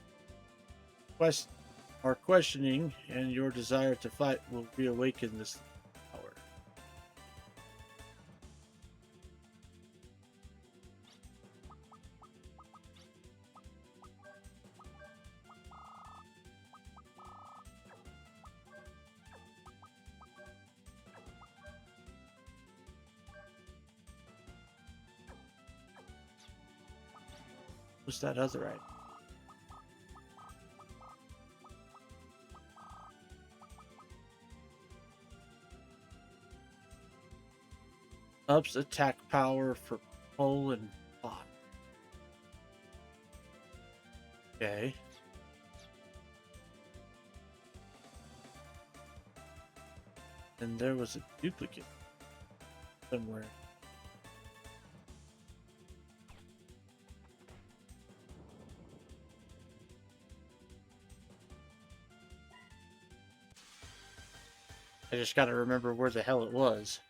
Our questioning and your desire to fight will reawaken this power. What's that other item? Ups attack power for pull and block. Okay. And there was a duplicate somewhere. I just gotta remember where the hell it was.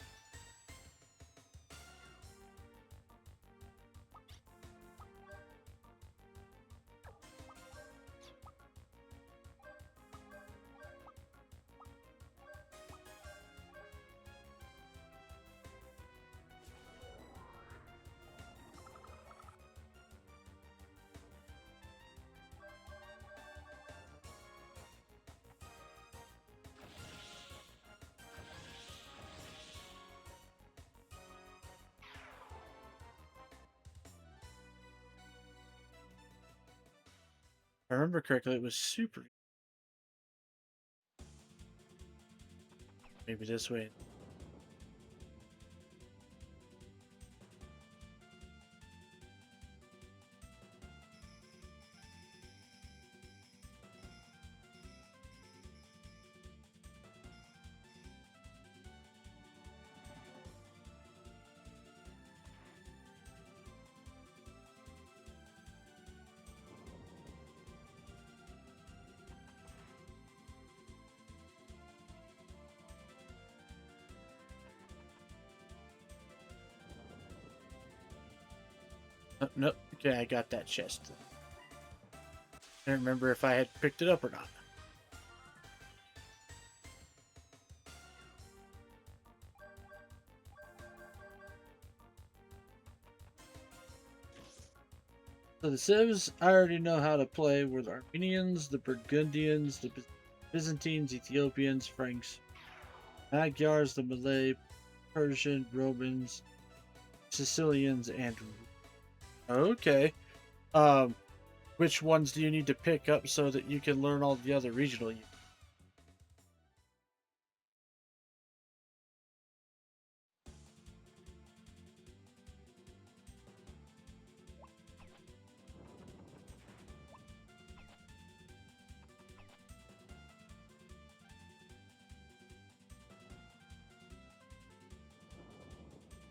If I remember correctly, it was super. Maybe this way. Oh, nope. Okay, I got that chest. I don't remember if I had picked it up or not. So the Civs, I already know how to play. Were the Armenians, the Burgundians, the Byzantines, Ethiopians, Franks, Magyars, the Malay, Persian, Romans, Sicilians, and okay. Um, which ones do you need to pick up so that you can learn all the other regional units?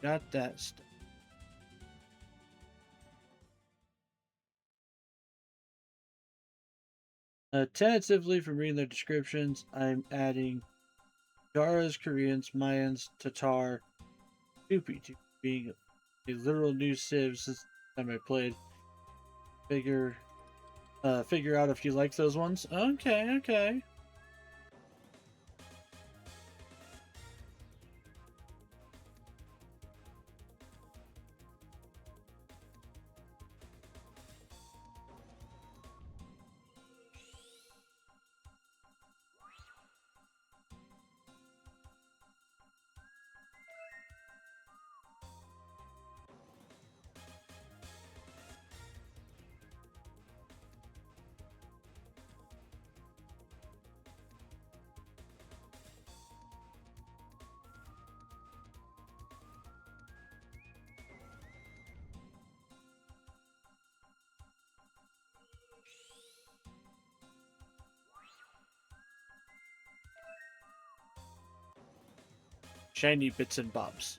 Got that stuff. Tentatively, from reading their descriptions, I'm adding Garas, Koreans, Mayans, Tatar, Tupi to being a literal new Civ since the time I played. Figure, figure out if you like those ones. Okay, okay. Shiny bits and bobs.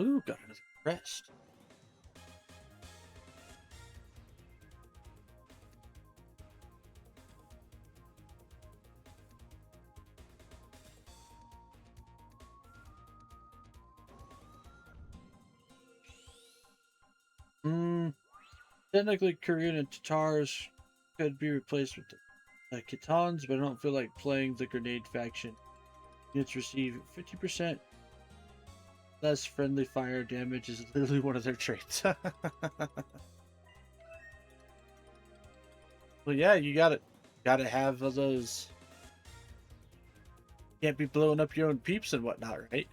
Ooh, got another crest. Hmm. Technically, Korean and Tatars could be replaced with the Khitans, but I don't feel like playing the Grenade faction. Units receive 50% less friendly fire damage is literally one of their traits. Well, yeah, you gotta have those. Can't be blowing up your own peeps and whatnot, right?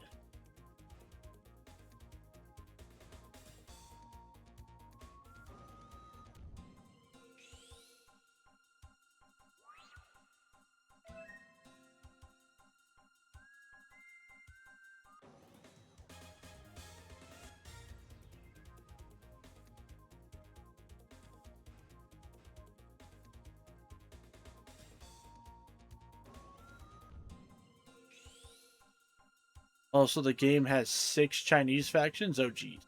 Also, the game has 6 Chinese factions. Oh, geez.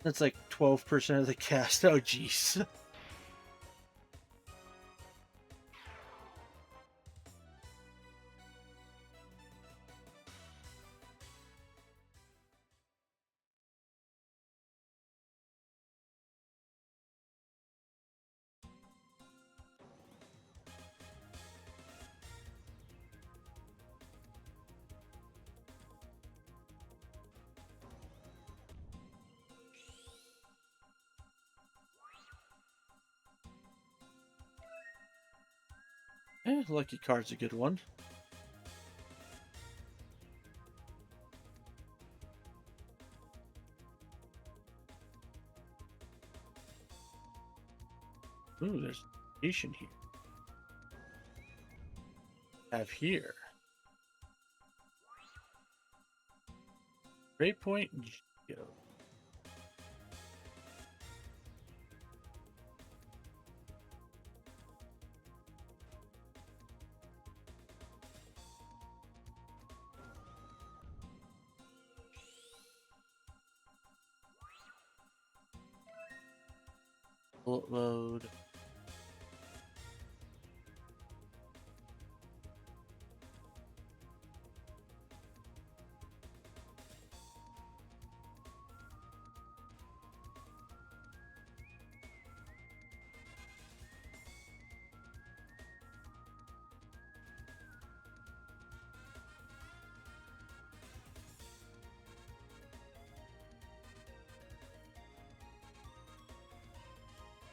That's like 12% of the cast. Oh, jeez. Lucky card's a good one. Ooh, there's a station here. Have here. Great Point Geo. Bullet load.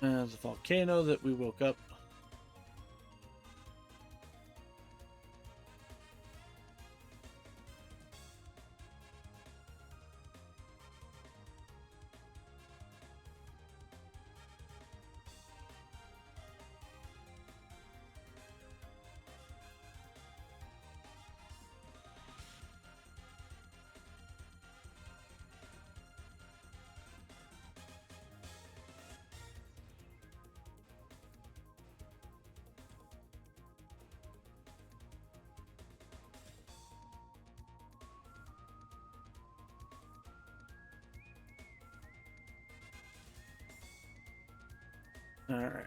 There's a volcano that we woke up. All right.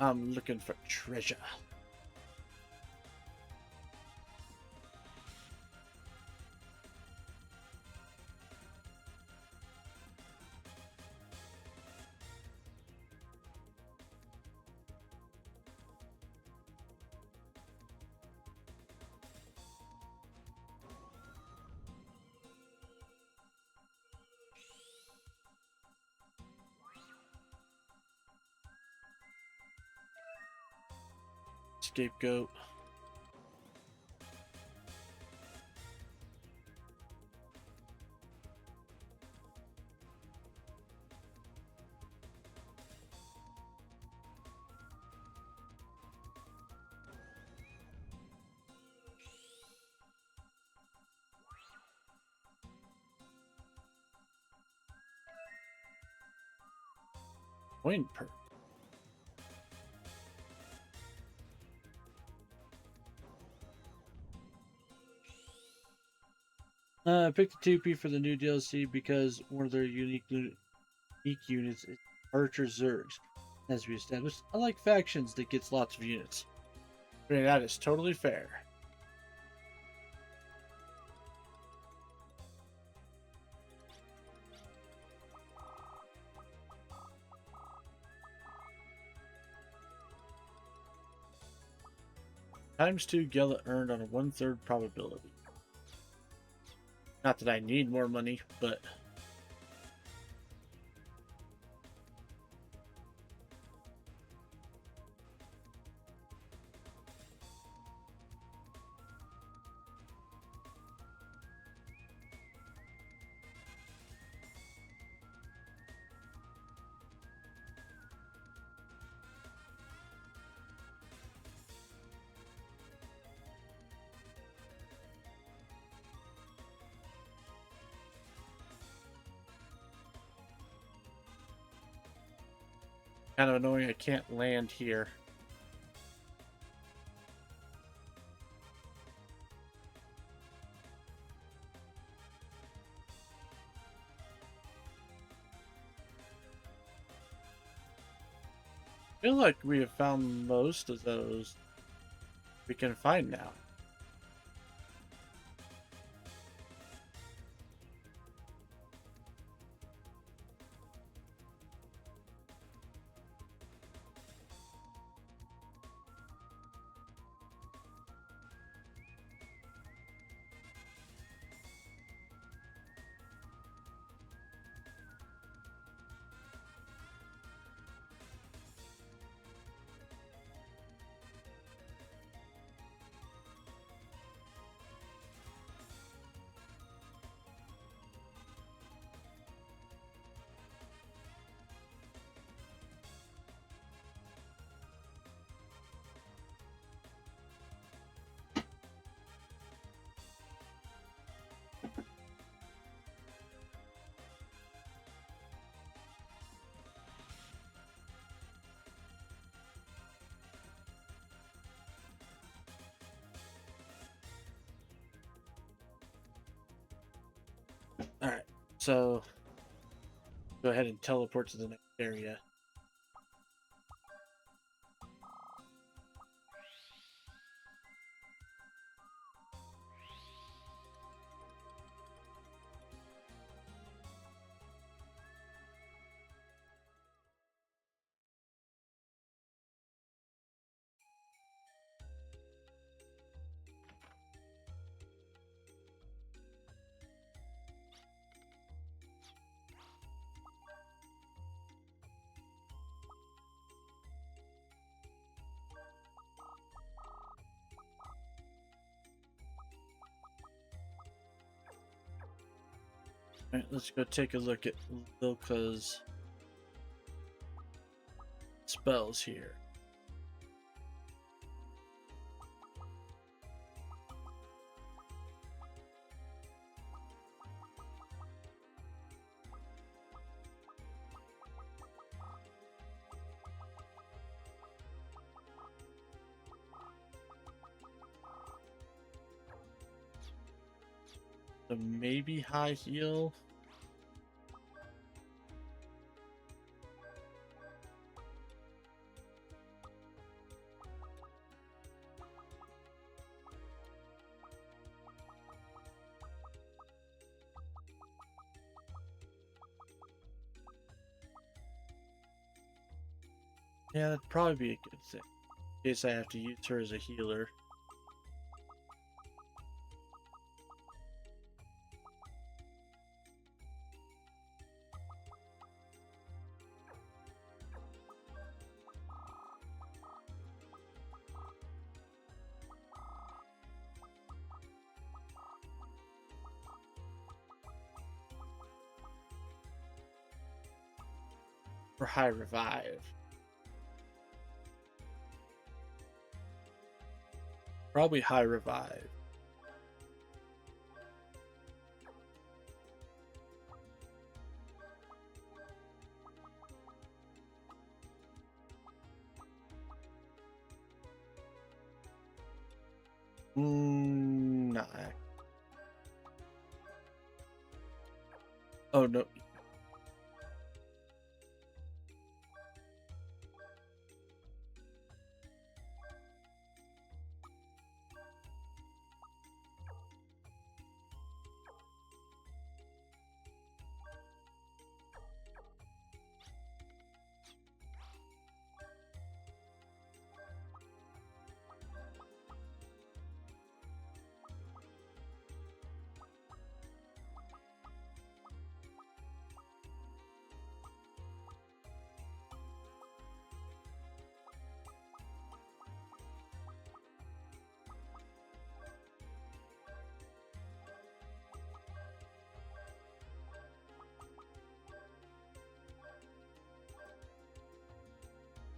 I'm looking for treasure. Scapegoat. Coin perk. I picked the 2P for the new DLC because one of their unique units is Archer Zergs. As we established, I like factions that gets lots of units. I mean, that is totally fair. ×2 Gela earned on a 1/3 probability. Not that I need more money, but kind of annoying I can't land here. I feel like we have found most of those we can find now. Alright, so go ahead and teleport to the next area. Alright, let's go take a look at Lilka's spells here. So maybe high heal. Yeah, that'd probably be a good thing. In case I have to use her as a healer. For high revive. Probably high revive. Nah. Oh, no.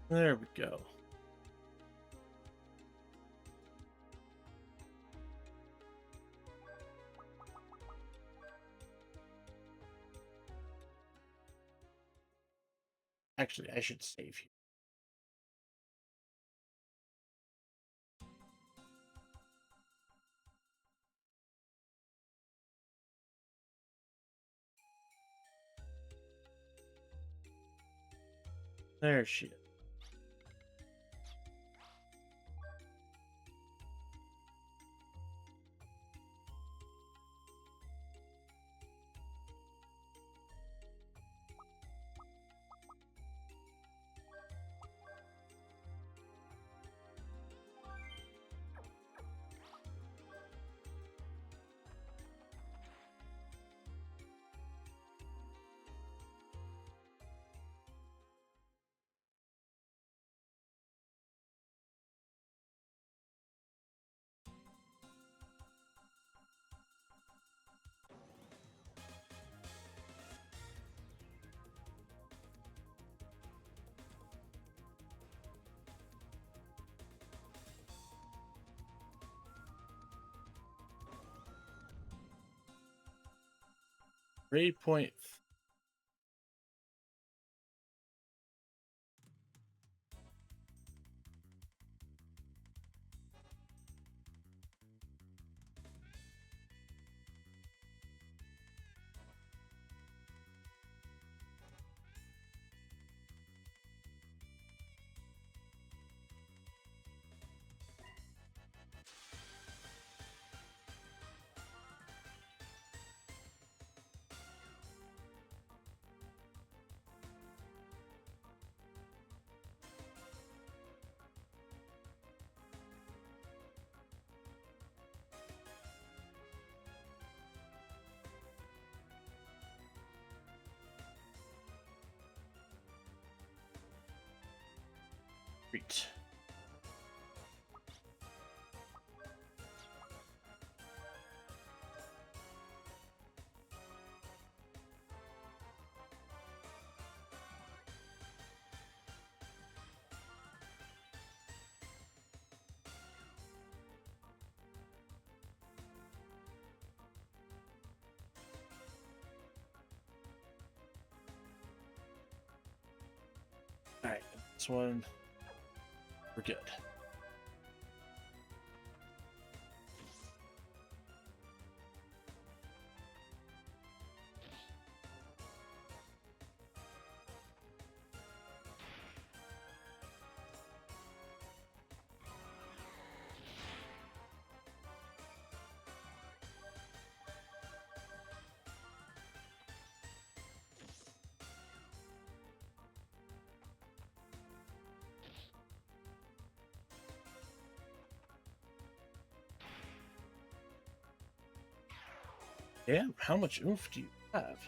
There we go. Actually, I should save you. There she is. Point. Great. All right, this one we're good. Yeah, how much oomph do you have?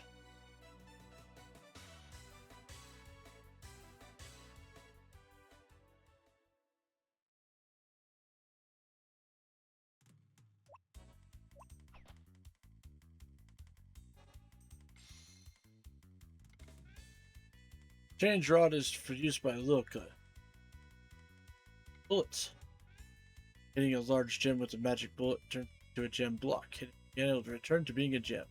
Change rod is for use by Lilka. Bullets. Hitting a large gem with a magic bullet turns to a gem block. Hitting again, it'll return to being a gem.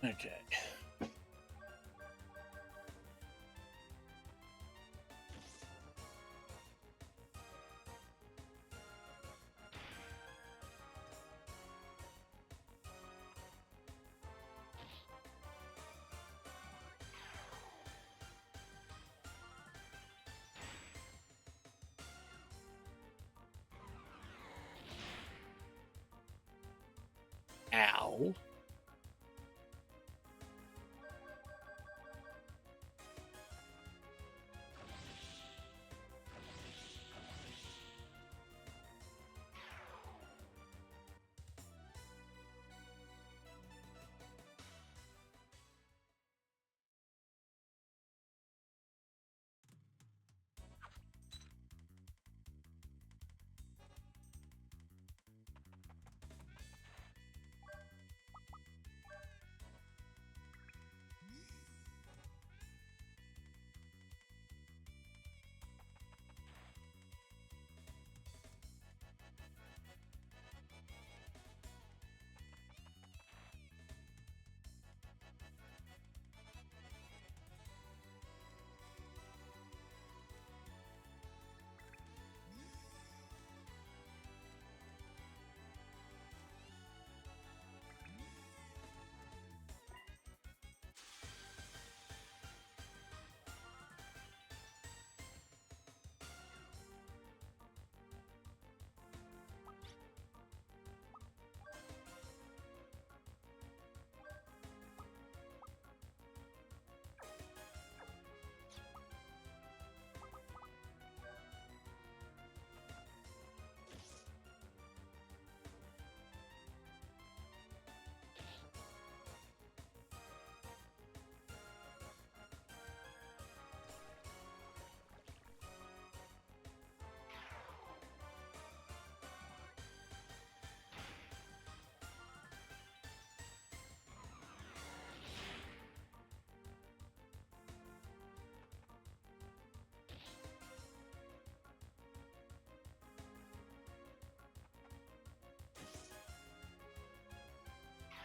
Okay. Ow.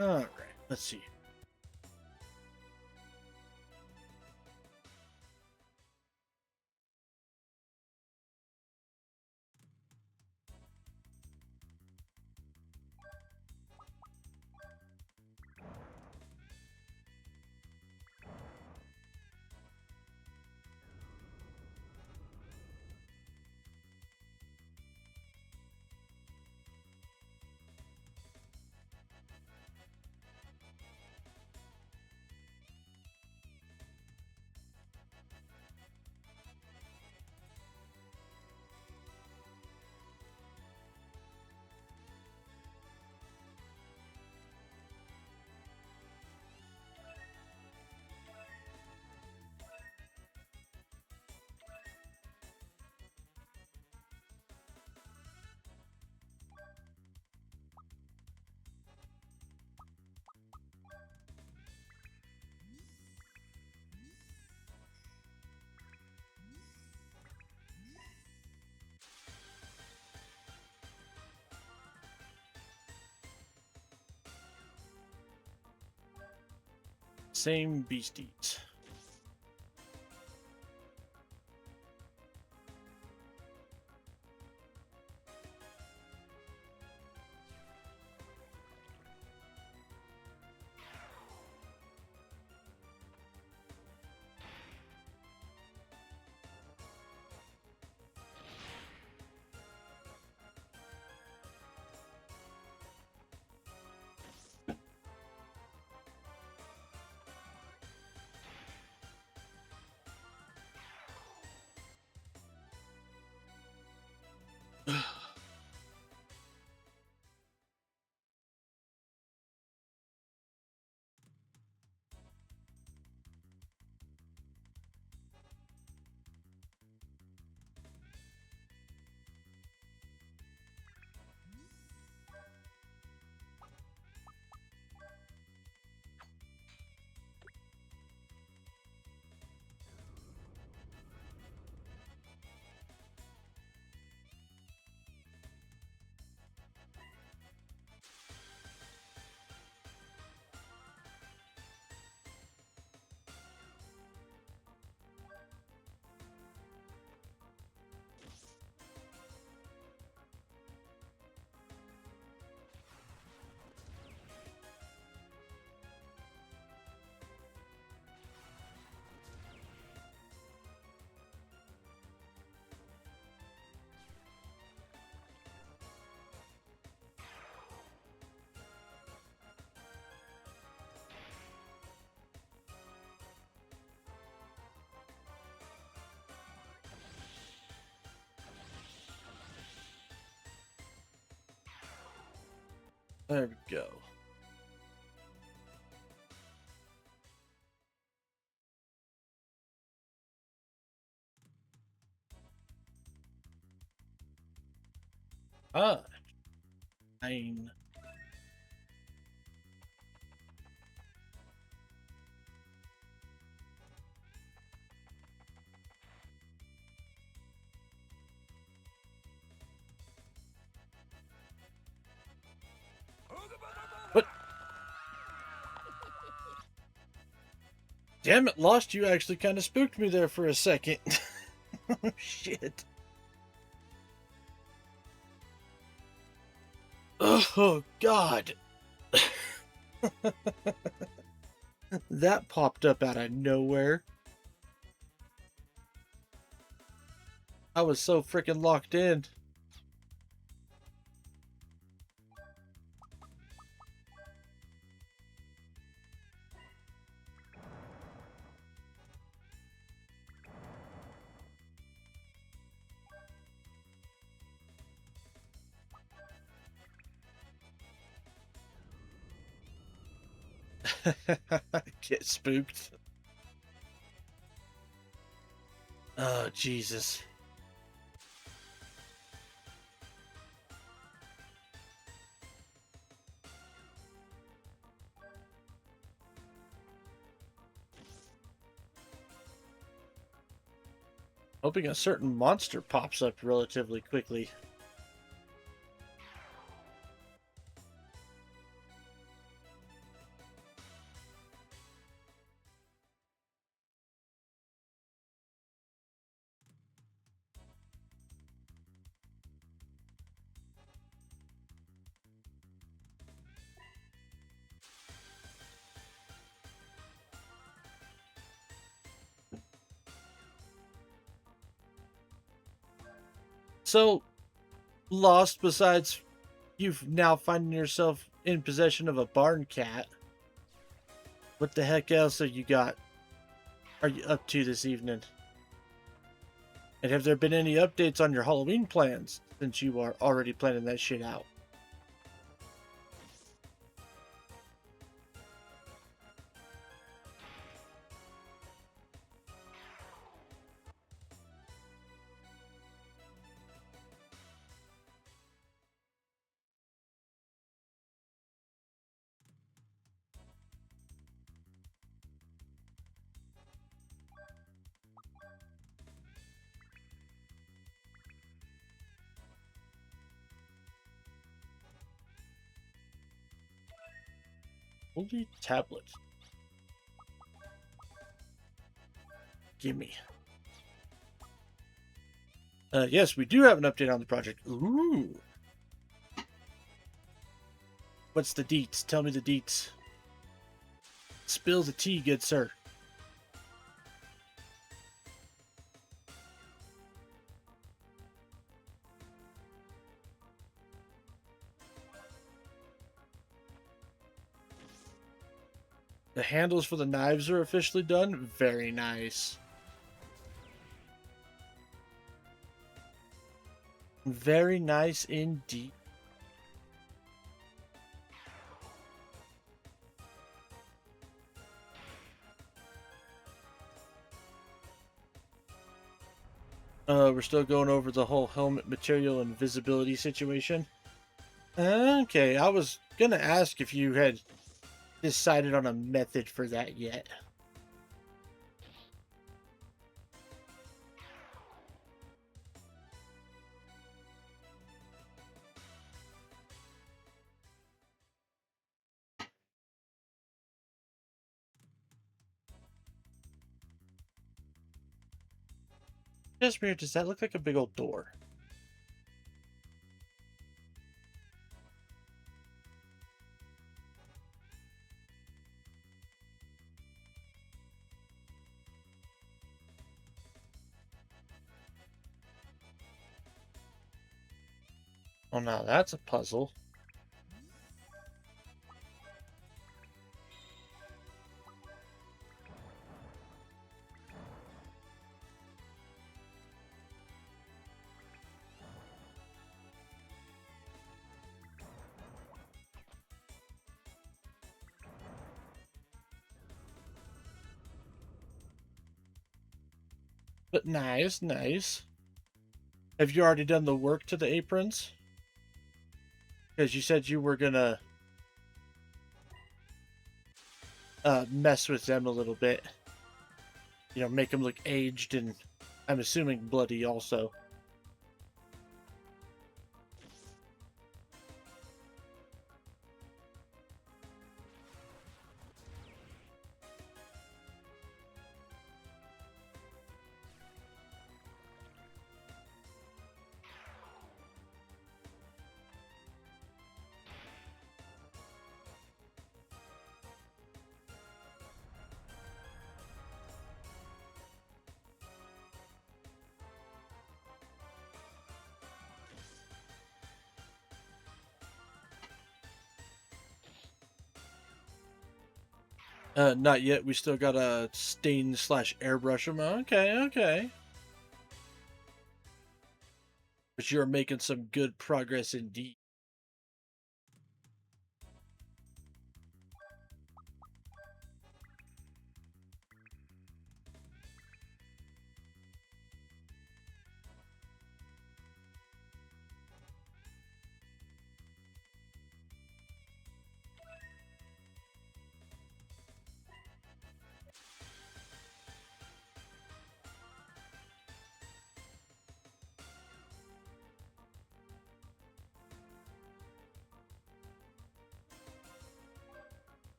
All right. Let's see. Same beasties. There we go. Ah, 9. What? Damn it, Lost, you actually kind of spooked me there for a second. Oh, shit. Oh, God. That popped up out of nowhere. I was so freaking locked in. Get spooked. Oh, Jesus. Hoping a certain monster pops up relatively quickly. So, Lost, besides you've now finding yourself in possession of a barn cat, what the heck else are you up to this evening? And have there been any updates on your Halloween plans since you are already planning that shit out? Holy tablet. Gimme. Yes, we do have an update on the project. Ooh. What's the deets? Tell me the deets. Spill the tea, good sir. The handles for the knives are officially done. Very nice. Very nice indeed. We're still going over the whole helmet material and visibility situation. Okay, I was gonna ask if you had decided on a method for that yet. Just weird, does that look like a big old door? Oh, now that's a puzzle. But nice, nice. Have you already done the work to the aprons? Because you said you were gonna mess with them a little bit. You know, make them look aged and I'm assuming bloody also. Not yet. We still got a stain slash airbrush them. Okay, okay. But you're making some good progress indeed.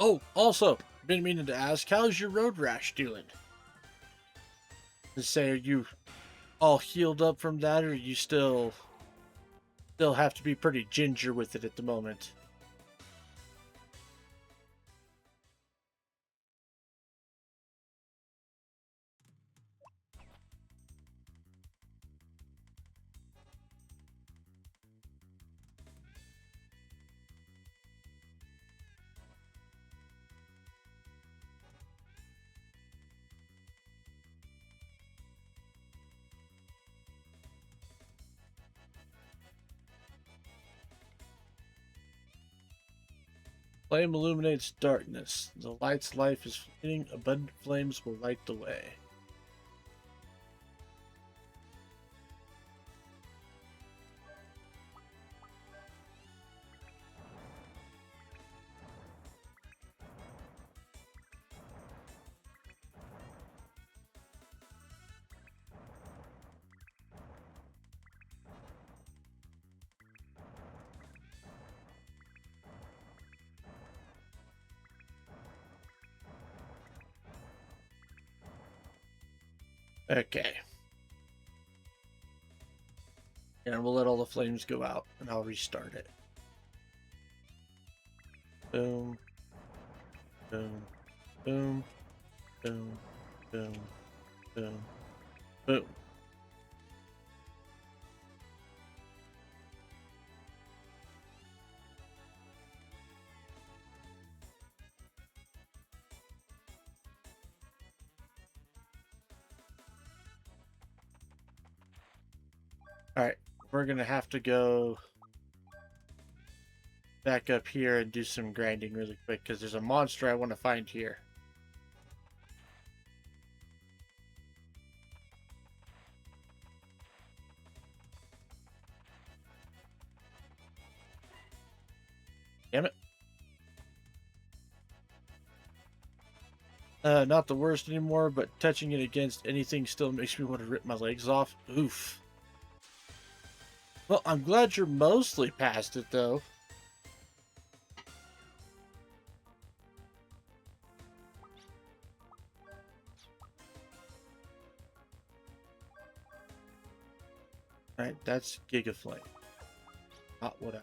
Oh, also, been meaning to ask, how's your road rash doing? To say, are you all healed up from that, or you still have to be pretty ginger with it at the moment? Flame illuminates darkness. The light's life is fleeting. Abundant flames will light the way. Okay. And we'll let all the flames go out, and I'll restart it. Boom. Boom. Boom. Boom. Boom. Boom. Boom. Alright, we're gonna have to go back up here and do some grinding really quick because there's a monster I want to find here. Damn it. Not the worst anymore, but touching it against anything still makes me want to rip my legs off. Oof. Well, I'm glad you're mostly past it, though. Alright, that's Gigaflame. Not what I...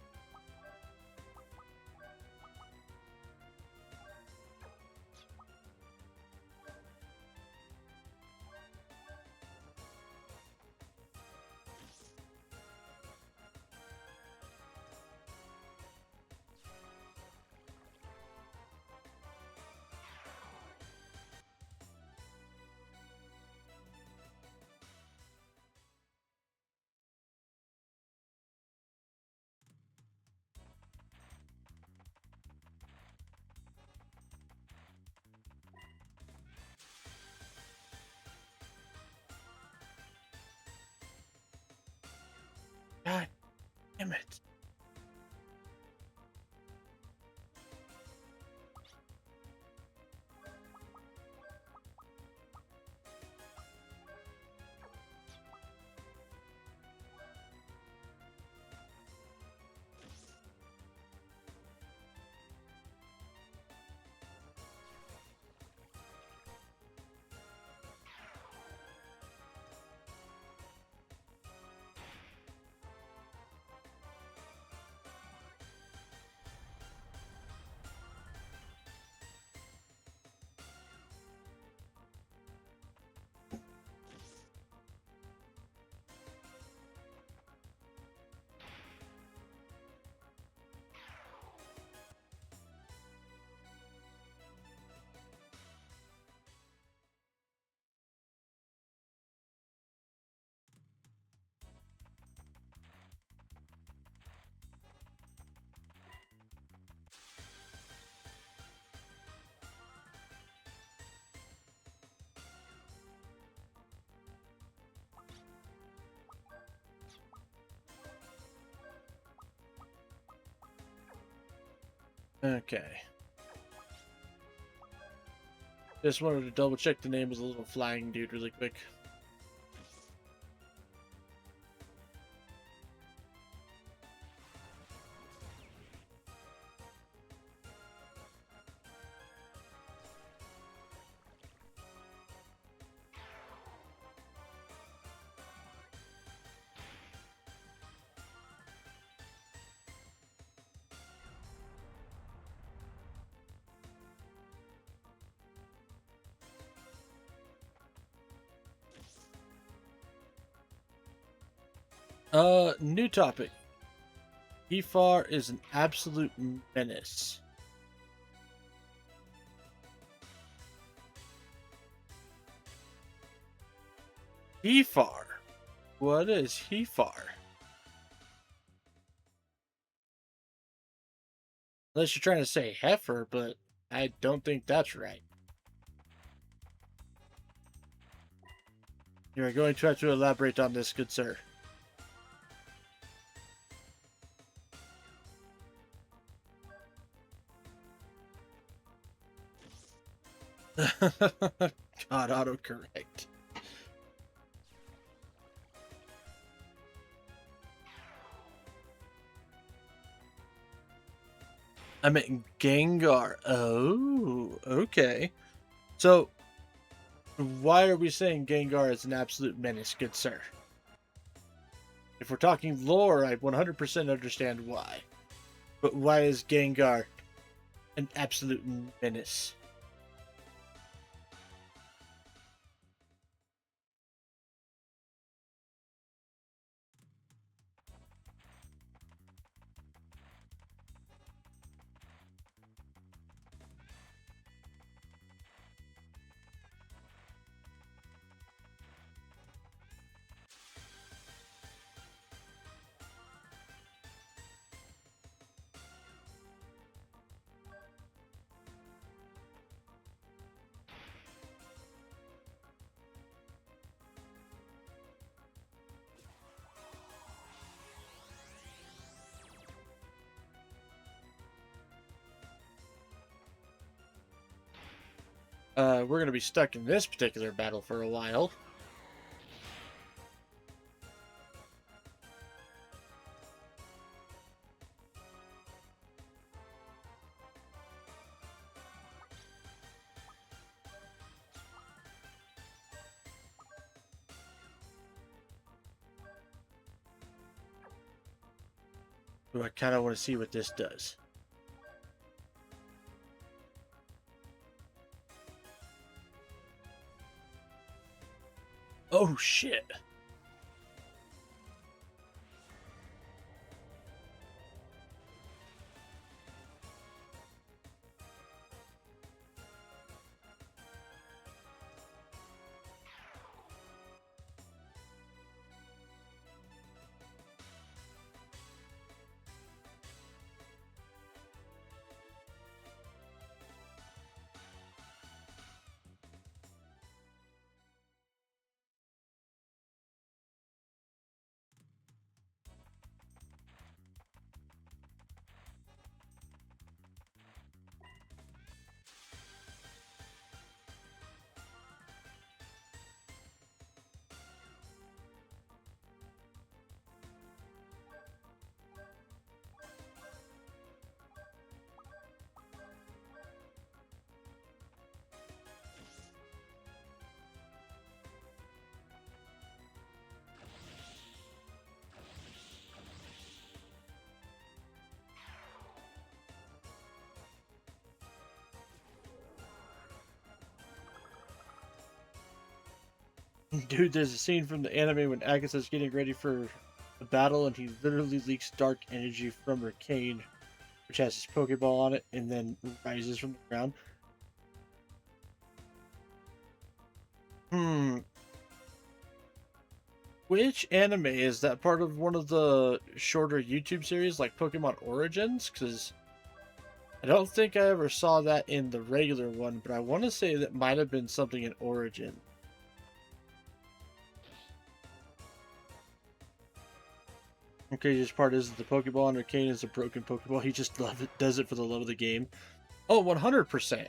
Damn it. Okay. Just wanted to double check the name of the little flying dude really quick. New topic. Ifar is an absolute menace. Ifar? What is Ifar? Unless you're trying to say heifer, but I don't think that's right. You're going to have to elaborate on this, good sir. God, autocorrect. I meant Gengar. Oh, okay. So, why are we saying Gengar is an absolute menace, good sir? If we're talking lore, I 100% understand why. But why is Gengar an absolute menace? We're going to be stuck in this particular battle for a while. But I kind of want to see what this does. Oh, shit. Dude, there's a scene from the anime when Agatha's getting ready for a battle, and he literally leaks dark energy from her cane, which has his Pokeball on it, and then rises from the ground. Hmm. Which anime is that part of one of the shorter YouTube series like Pokemon Origins? Because I don't think I ever saw that in the regular one, but I want to say that might have been something in Origin. Okay, this part is the Pokeball on Arcane is a broken Pokeball. He just does it for the love of the game. Oh, 100%.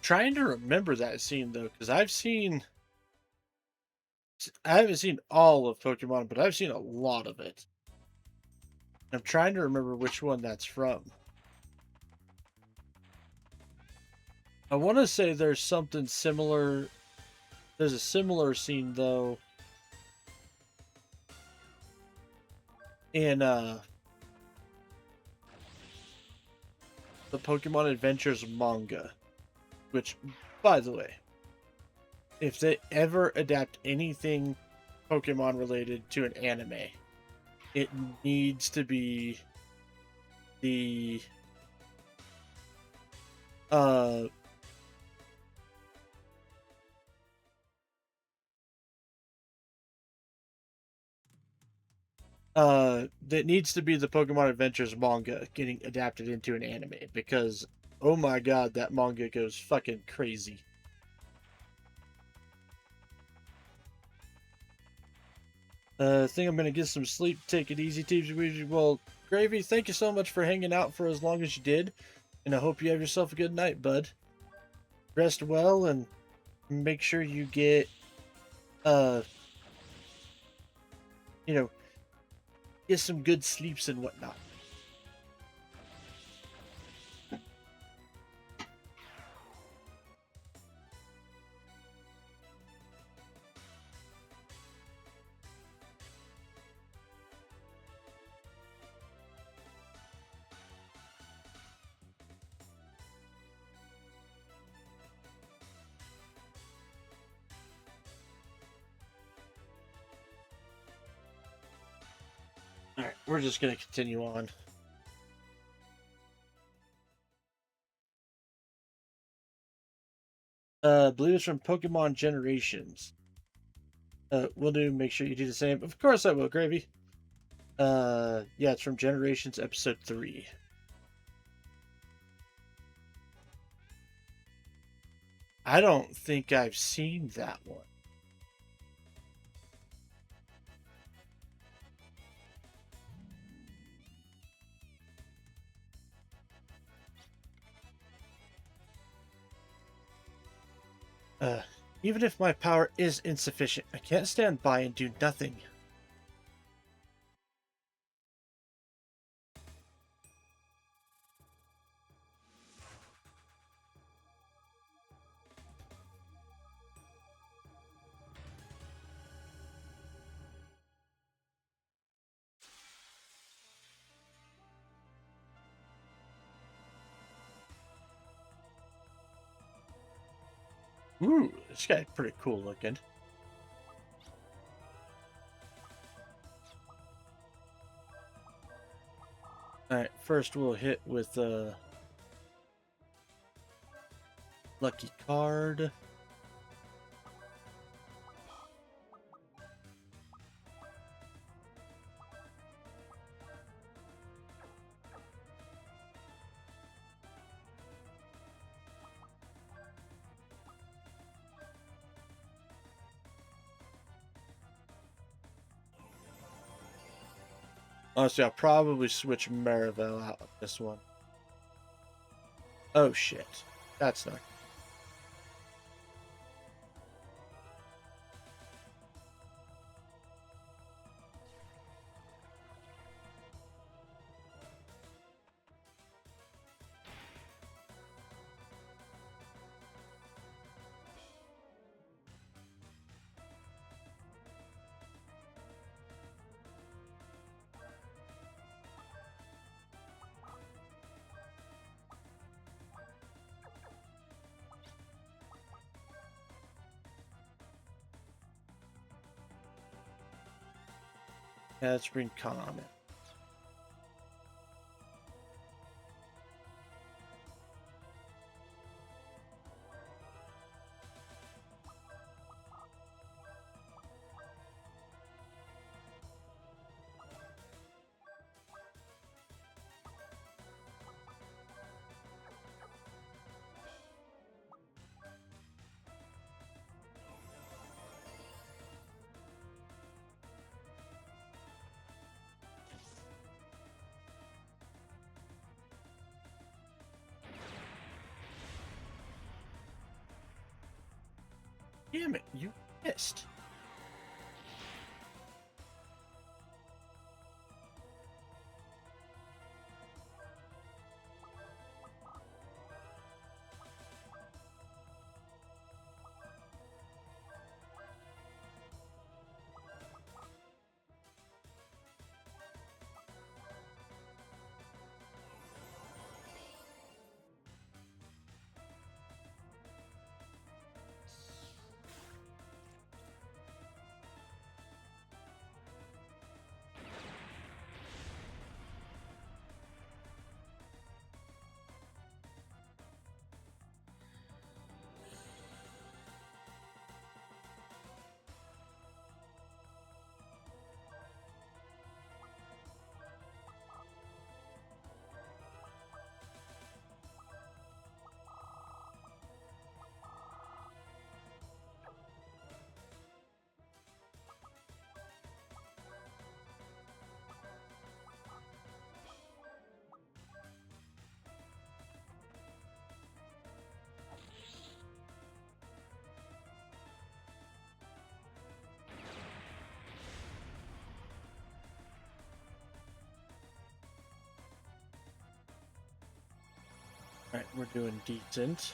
Trying to remember that scene though, because I haven't seen all of Pokemon, but I've seen a lot of it. I'm trying to remember which one that's from. I want to say there's something similar. There's a similar scene though in the Pokemon Adventures manga, which, by the way, if they ever adapt anything Pokemon related to an anime, it needs to be the uh that needs to be the Pokemon Adventures manga getting adapted into an anime, because oh my god, that manga goes fucking crazy. I think I'm gonna get some sleep. Take it easy, teams. Well, Gravy, thank you so much for hanging out for as long as you did, and I hope you have yourself a good night, bud. Rest well and make sure you get uh you know get some good sleeps and whatnot. All right, we're just gonna continue on. I believe it's from Pokemon Generations. Will do. Make sure you do the same. Of course I will, Gravy. Yeah, it's from Generations Episode 3. I don't think I've seen that one. Uh, Even if my power is insufficient, I can't stand by and do nothing. Ooh, this guy's pretty cool looking. Alright, first we'll hit with a lucky card. Honestly, I'll probably switch Marivel out of this one. Oh shit. That's not. Yeah, let's bring Khan in. Damn it, you missed. Alright, we're doing decent.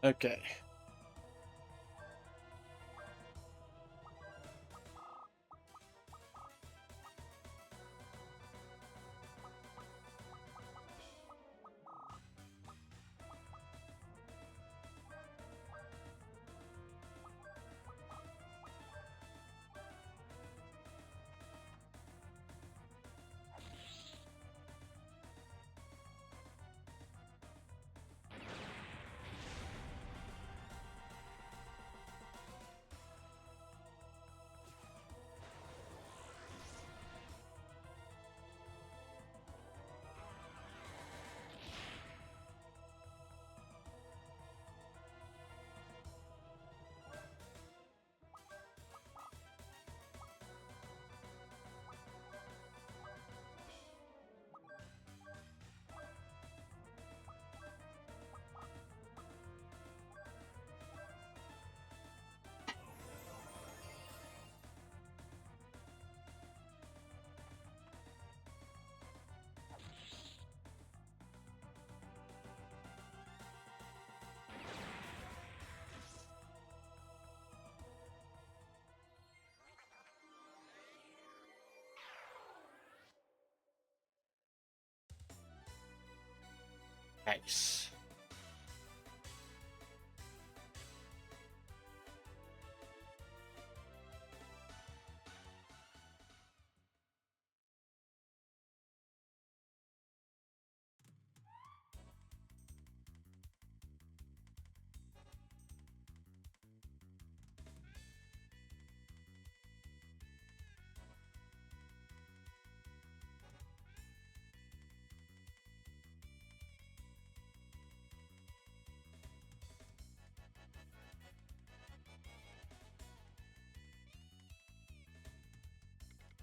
Okay. Nice.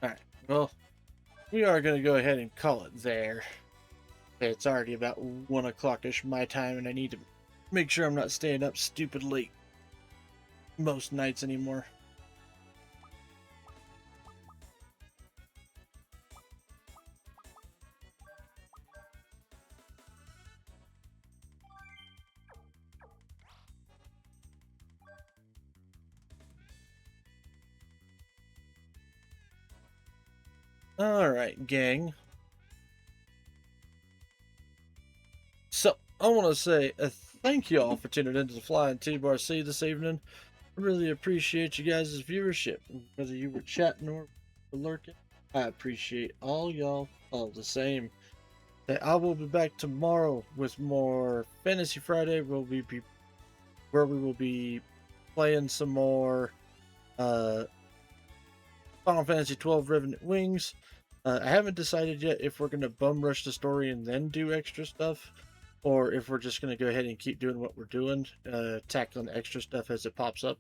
All right. Well, we are going to go ahead and call it there. It's already about 1 o'clock-ish my time, and I need to make sure I'm not staying up stupid late most nights anymore. Alright, gang. So, I want to say thank you all for tuning into the Flying T-Bar C this evening. I really appreciate you guys' viewership. Whether you were chatting or lurking, I appreciate all y'all all the same. I will be back tomorrow with more Fantasy Friday. Where we will be playing some more Final Fantasy 12 Revenant Wings. I haven't decided yet if we're going to bum rush the story and then do extra stuff, or if we're just going to go ahead and keep doing what we're doing, tackling extra stuff as it pops up.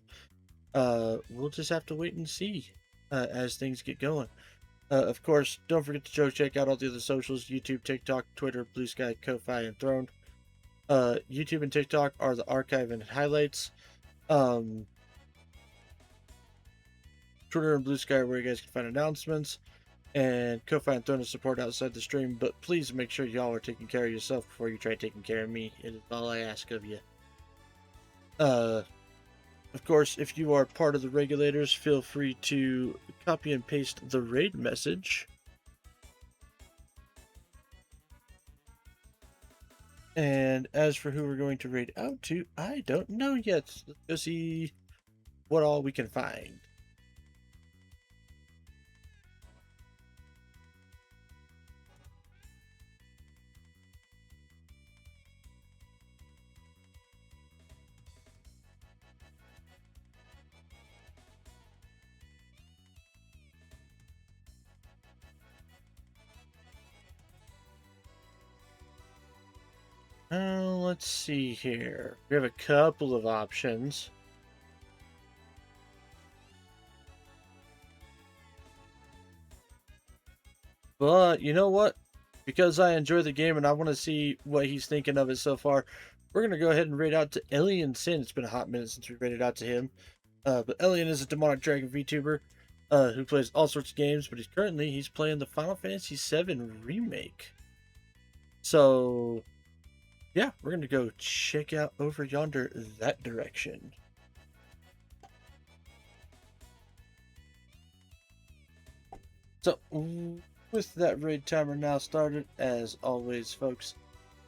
We'll just have to wait and see as things get going. Of course, don't forget to go check out all the other socials: YouTube, TikTok, Twitter, Blue Sky, Ko-Fi, and Throne. YouTube and TikTok are the archive and highlights. Twitter and Blue Sky are where you guys can find announcements, and Ko-Fi and Throne is support outside the stream. But please make sure y'all are taking care of yourself before you try taking care of me. It is all I ask of you. Of course, if you are part of the regulators, feel free to copy and paste the raid message. And as for who we're going to raid out to, I don't know yet. Let's go see what all we can find. Let's see here. We have a couple of options. But you know what? Because I enjoy the game and I want to see what he's thinking of it so far, we're going to go ahead and raid out to Alien Sin. It's been a hot minute since we raided out to him. But Alien is a demonic dragon VTuber who plays all sorts of games, but he's playing the Final Fantasy VII Remake. So, yeah, we're going to go check out over yonder that direction. So, with that raid timer now started, as always, folks,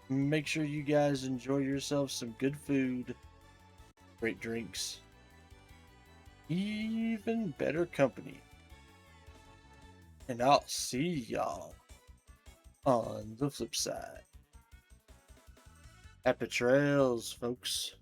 make sure you guys enjoy yourselves some good food, great drinks, even better company. And I'll see y'all on the flip side. Happy trails, folks.